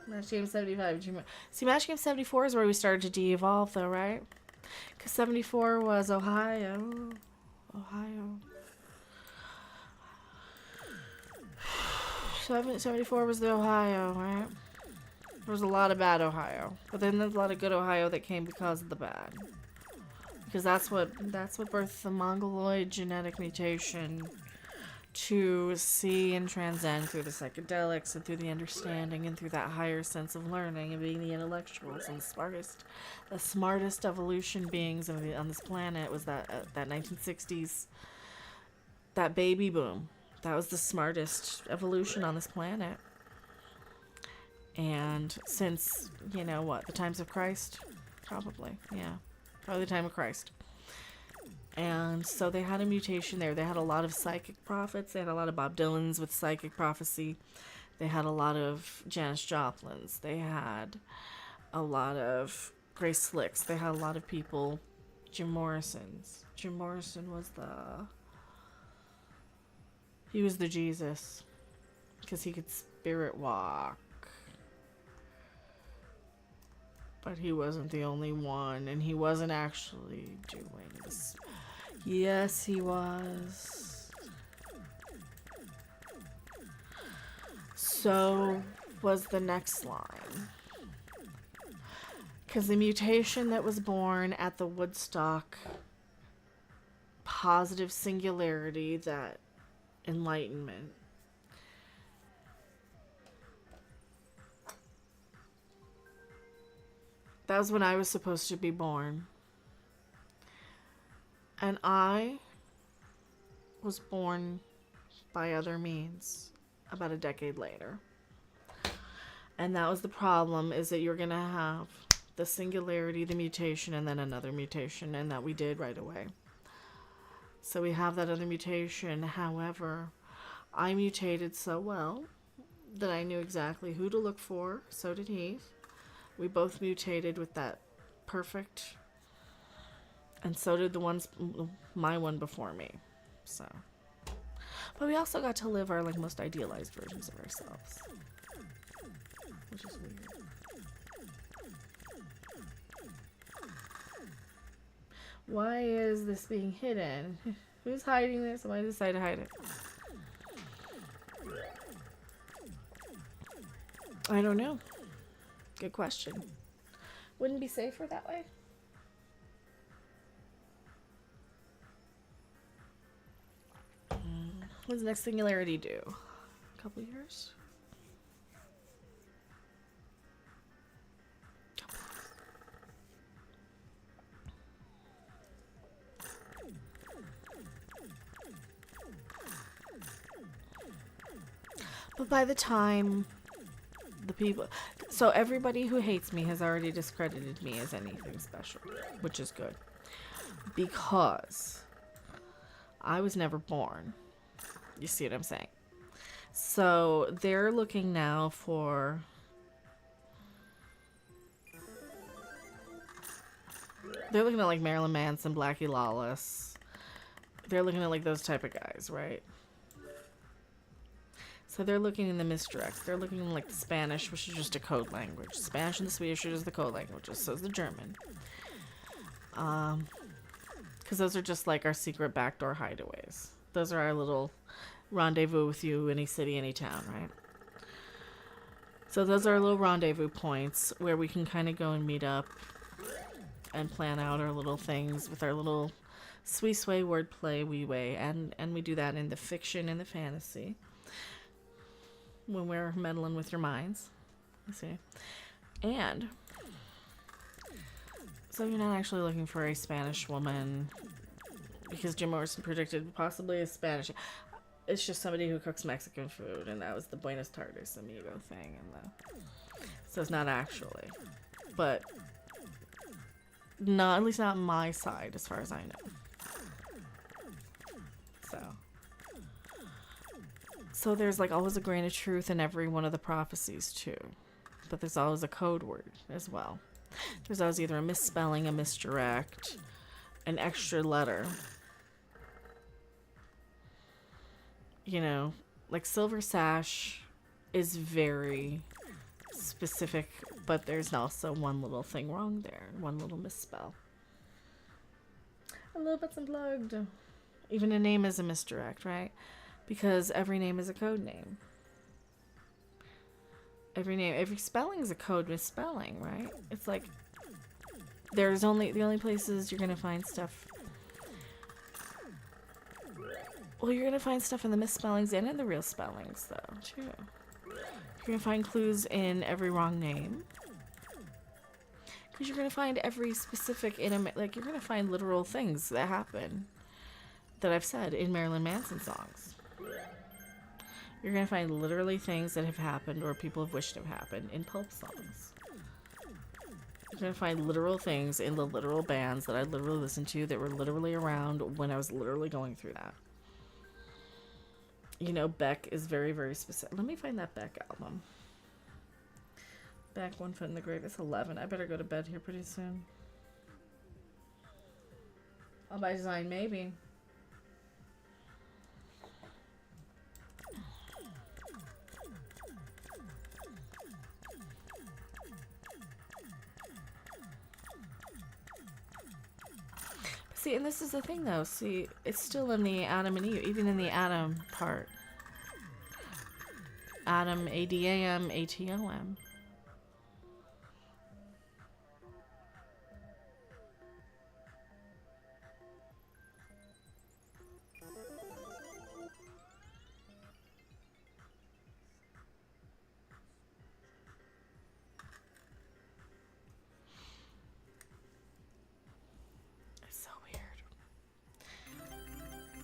Match Game 75. See, Match Game 74 is where we started to de-evolve, though, right? Because 74 was Ohio. 74 was the Ohio, right? There was a lot of bad Ohio. But then there's a lot of good Ohio that came because of the bad. Because that's what birthed the Mongoloid genetic mutation, to see and transcend through the psychedelics and through the understanding and through that higher sense of learning and being the intellectuals and the smartest evolution beings on this planet was that 1960s, that baby boom. That was the smartest evolution on this planet. And since, the times of Christ? Probably, yeah. Probably the time of Christ. And so they had a mutation there. They had a lot of psychic prophets. They had a lot of Bob Dylans with psychic prophecy. They had a lot of Janis Joplins. They had a lot of Grace Slicks. They had a lot of people. Jim Morrison's. Jim Morrison was he was the Jesus. Because he could spirit walk. But he wasn't the only one. And he wasn't actually doing this. Yes, he was. So was the next line. Because the mutation that was born at the Woodstock positive singularity, that enlightenment, that was when I was supposed to be born. And I was born by other means about a decade later. And that was the problem, is that you're going to have the singularity, the mutation, and then another mutation, and that we did right away. So we have that other mutation. However, I mutated so well that I knew exactly who to look for. So did he. We both mutated with that perfect, and so did my one before me. So, but we also got to live our most idealized versions of ourselves, which is weird. Why is this being hidden? Who's hiding this? Why did I decide to hide it? I don't know. Good question. Wouldn't it be safer that way? What does the next singularity do? A couple years? But by the time the people... So everybody who hates me has already discredited me as anything special, which is good. Because I was never born. You see what I'm saying? So they're looking now for... They're looking at Marilyn Manson, Blackie Lawless, they're looking at like those type of guys, right? So they're looking in the misdirects. They're looking in like the Spanish, which is just a code language. Spanish and the Swedish are just the code languages. So is the German. Because those are just like our secret backdoor hideaways. Those are our little rendezvous with you, any city, any town, right? So those are our little rendezvous points where we can kind of go and meet up and plan out our little things with our little sweet sway wordplay wee way. And we do that in the fiction and the fantasy. When we're meddling with your minds. You see. And so you're not actually looking for a Spanish woman because Jim Morrison predicted possibly a Spanish. It's just somebody who cooks Mexican food, and that was the Buenos Tardes amigo thing. So it's not actually. But not, at least not my side as far as I know. So there's like always a grain of truth in every one of the prophecies too. But there's always a code word as well. There's always either a misspelling, a misdirect, an extra letter. You know, like Silver Sash is very specific, but there's also one little thing wrong there, one little misspell. A little bit's unplugged. Even a name is a misdirect, right? Because every name is a code name. Every spelling is a code misspelling, right? It's like the only places you're gonna find stuff. Well, you're gonna find stuff in the misspellings and in the real spellings, though, too. You're gonna find clues in every wrong name. Because you're gonna find every specific like you're gonna find literal things that happen that I've said in Marilyn Manson songs. You're going to find literally things that have happened or people have wished have happened in pulp songs. You're going to find literal things in the literal bands that I literally listened to that were literally around when I was literally going through that. You know, Beck is very, very specific. Let me find that Beck album. Beck, One Foot in the Grave. It's 11. I better go to bed here pretty soon. All by design, maybe. See, and this is the thing, though. See, it's still in the Adam and Eve, even in the Adam part. Adam, A-D-A-M, A-T-O-M.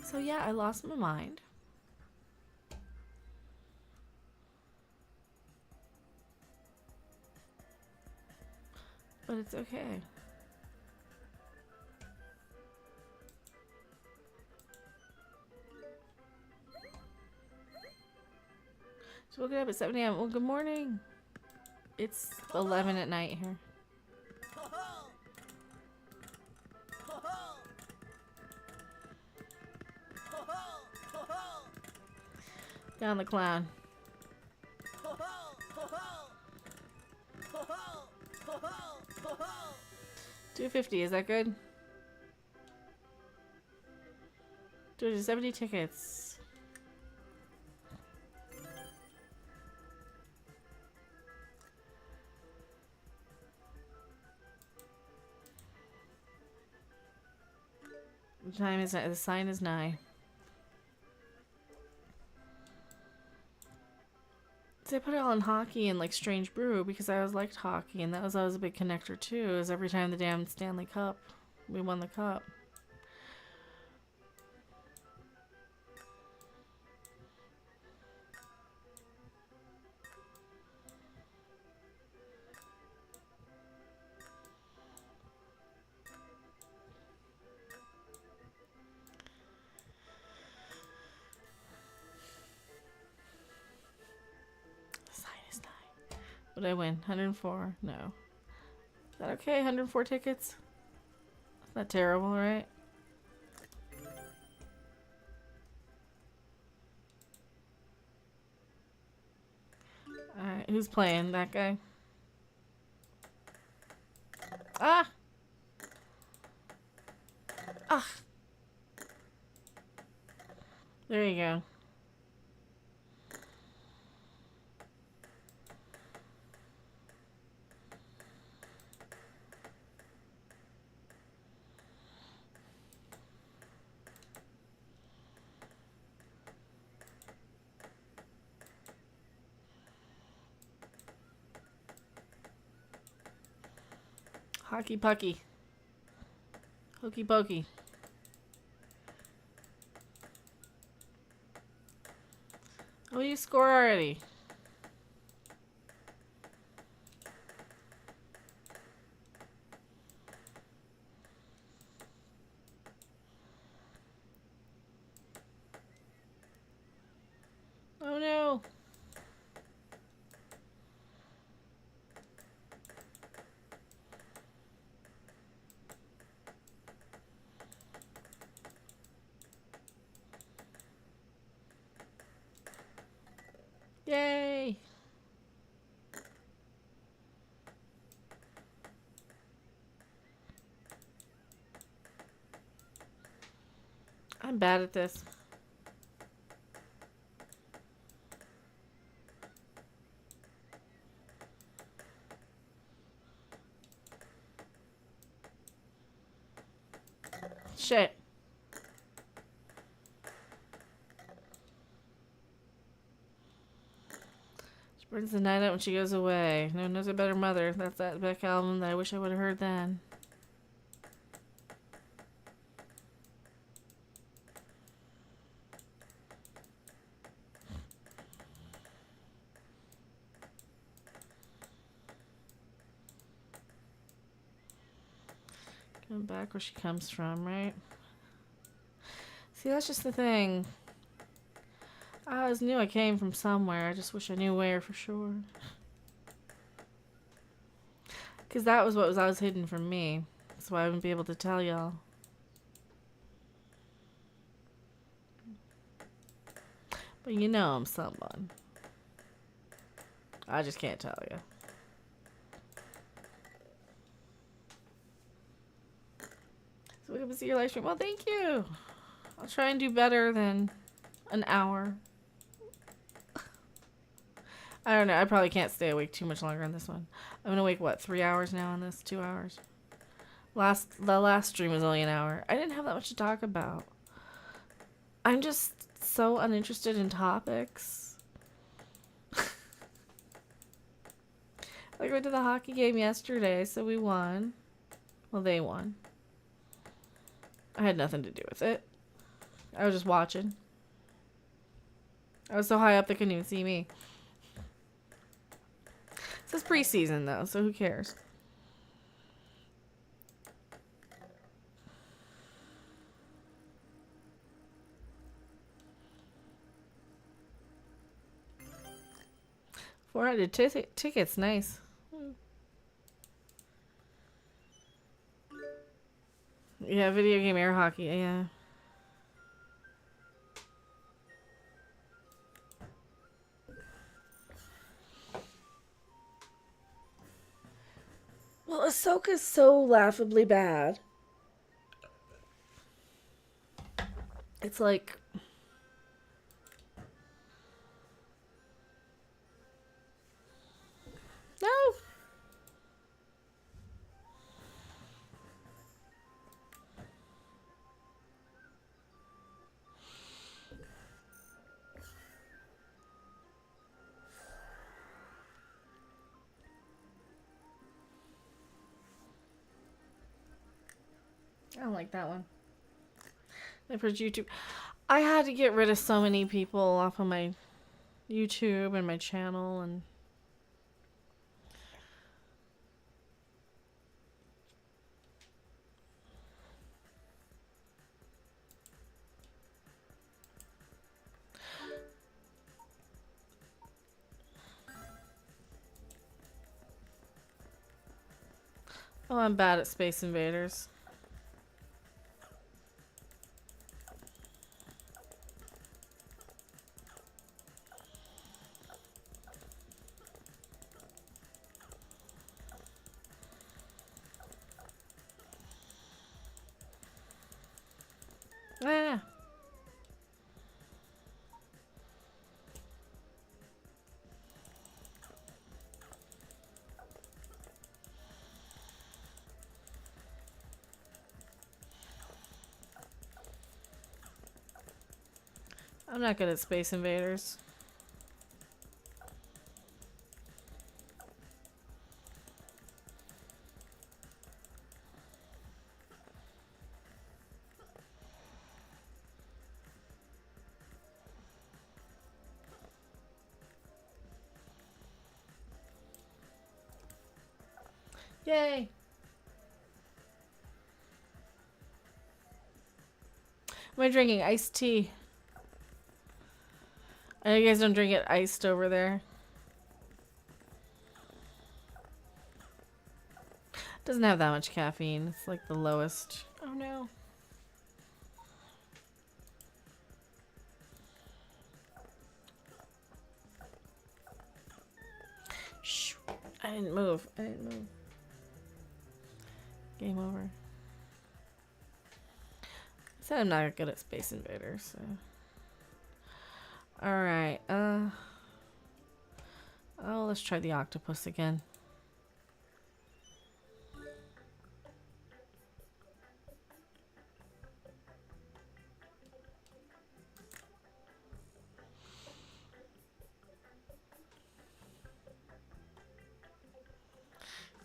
So yeah, I lost my mind. But it's okay. So woke up at 7 a.m. Well, good morning. It's 11 at night here. Down the clown. 250, is that good? 270 tickets. The time is, the sign is nigh. So I put it all in hockey and like Strange Brew because I always liked hockey, and that was always a big connector too. Is every time the damn Stanley Cup, we won the cup. What did I win? 104? No. Is that okay? 104 tickets? That's not terrible, right? Who's playing? That guy? Ah! Ah! There you go. Hockey pucky. Hokey pokey. Oh, you score already. Oh no. Yay! I'm bad at this. Shit. She burns the night out when she goes away. No one knows a better mother. That's that Beck album that I wish I would have heard then. Going back where she comes from, right? See, that's just the thing. I always knew I came from somewhere. I just wish I knew where for sure. Because that was what was always hidden from me. That's why I wouldn't be able to tell y'all. But you know I'm someone. I just can't tell you. So we can see your live stream. Well, thank you. I'll try and do better than an hour. I don't know. I probably can't stay awake too much longer on this one. I'm gonna wake what, 3 hours now on this? 2 hours. The last stream was only an hour. I didn't have that much to talk about. I'm just so uninterested in topics. Like, I went to the hockey game yesterday, so we won. Well, they won. I had nothing to do with it. I was just watching. I was so high up they couldn't even see me. This is preseason, though, so who cares? $400 tickets, nice. Yeah, video game air hockey, yeah. Well, Ahsoka's so laughably bad. It's like... No! I don't like that one. For YouTube, I had to get rid of so many people off of my YouTube and my channel, and oh, I'm bad at Space Invaders. Ah. I'm not good at Space Invaders. Yay! Am I drinking iced tea? I know you guys don't drink it iced over there. Doesn't have that much caffeine. It's like the lowest. Oh no. Shh. I didn't move. I didn't move. Game over. I said I'm not good at Space Invaders, so. Alright, oh, let's try the octopus again.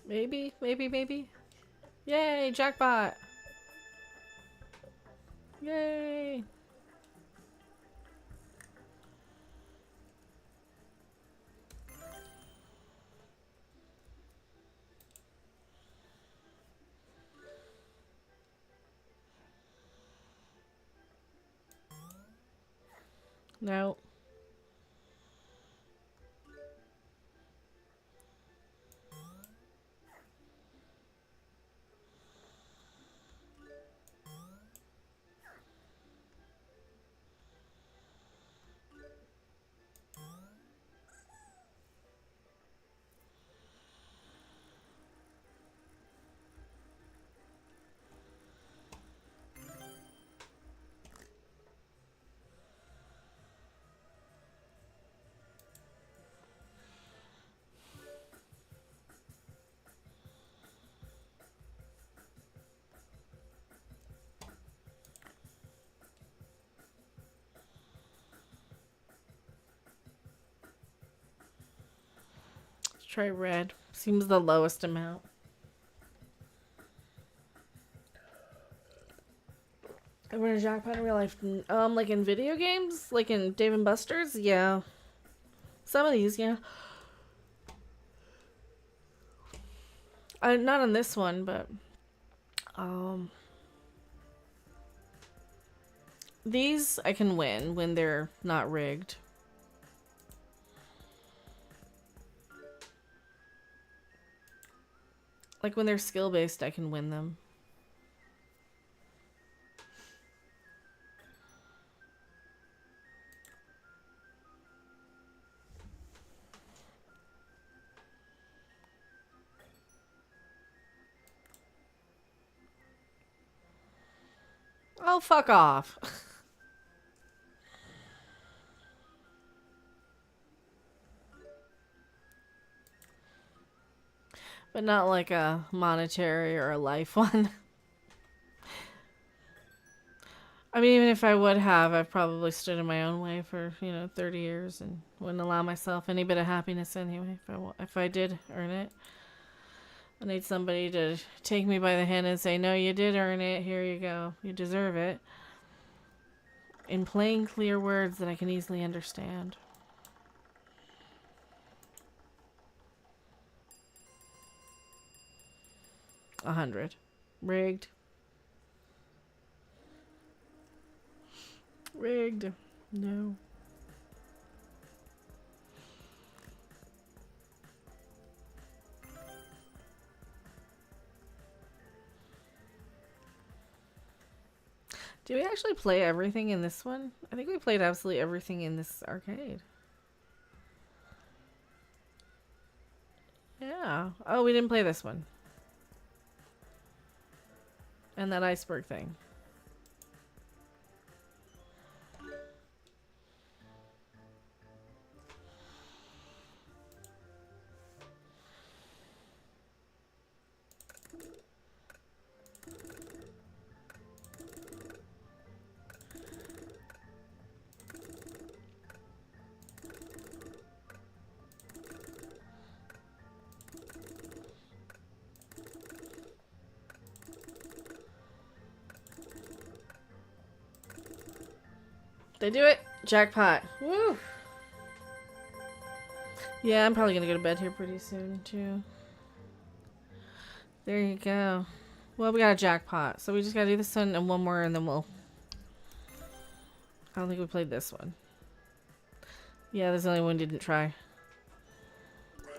Maybe, maybe, maybe. Yay, jackpot! Yay! No. Let's try red. Seems the lowest amount. I win a jackpot in real life. Like in video games? Like in Dave & Buster's? Yeah. Some of these, yeah. Not on this one, but... These I can win when they're not rigged. Like when they're skill-based, I can win them. Oh, fuck off. But not like a monetary or a life one. I mean, even if I would have, I've probably stood in my own way for, 30 years and wouldn't allow myself any bit of happiness anyway if I did earn it. I need somebody to take me by the hand and say, no, you did earn it. Here you go. You deserve it. In plain, clear words that I can easily understand. 100. Rigged. Rigged. No. Did we actually play everything in this one? I think we played absolutely everything in this arcade. Yeah. Oh, we didn't play this one. And that iceberg thing. They do it. Jackpot. Woo. Yeah, I'm probably gonna go to bed here pretty soon too. There you go. Well, we got a jackpot, so we just gotta do this one and one more, and then we'll. I don't think we played this one. Yeah, there's the only one we didn't try.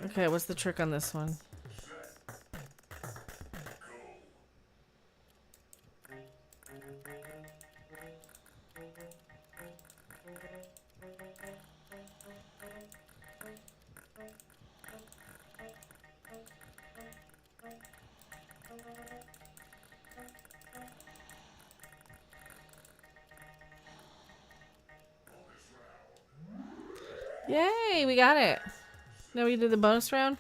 Okay, what's the trick on this one? Yay, we got it. Now we did the bonus round.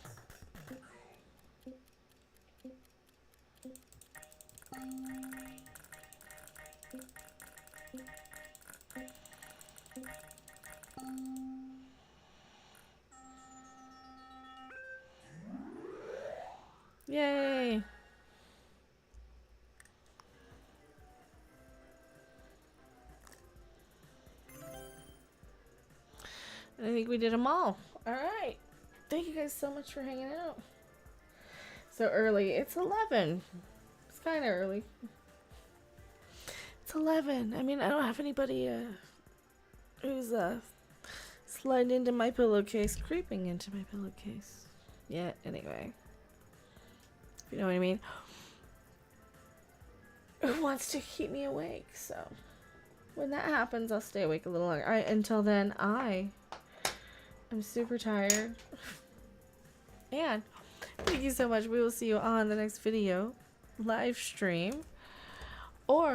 Yay. I think we did them all. All right. Thank you guys so much for hanging out. So early. It's 11. It's kind of early. It's 11. I mean, I don't have anybody who's sliding into my pillowcase, creeping into my pillowcase. Yeah, anyway. If you know what I mean. Who wants to keep me awake? So when that happens, I'll stay awake a little longer. All right, until then, I'm super tired. And thank you so much. We will see you on the next video, live stream, or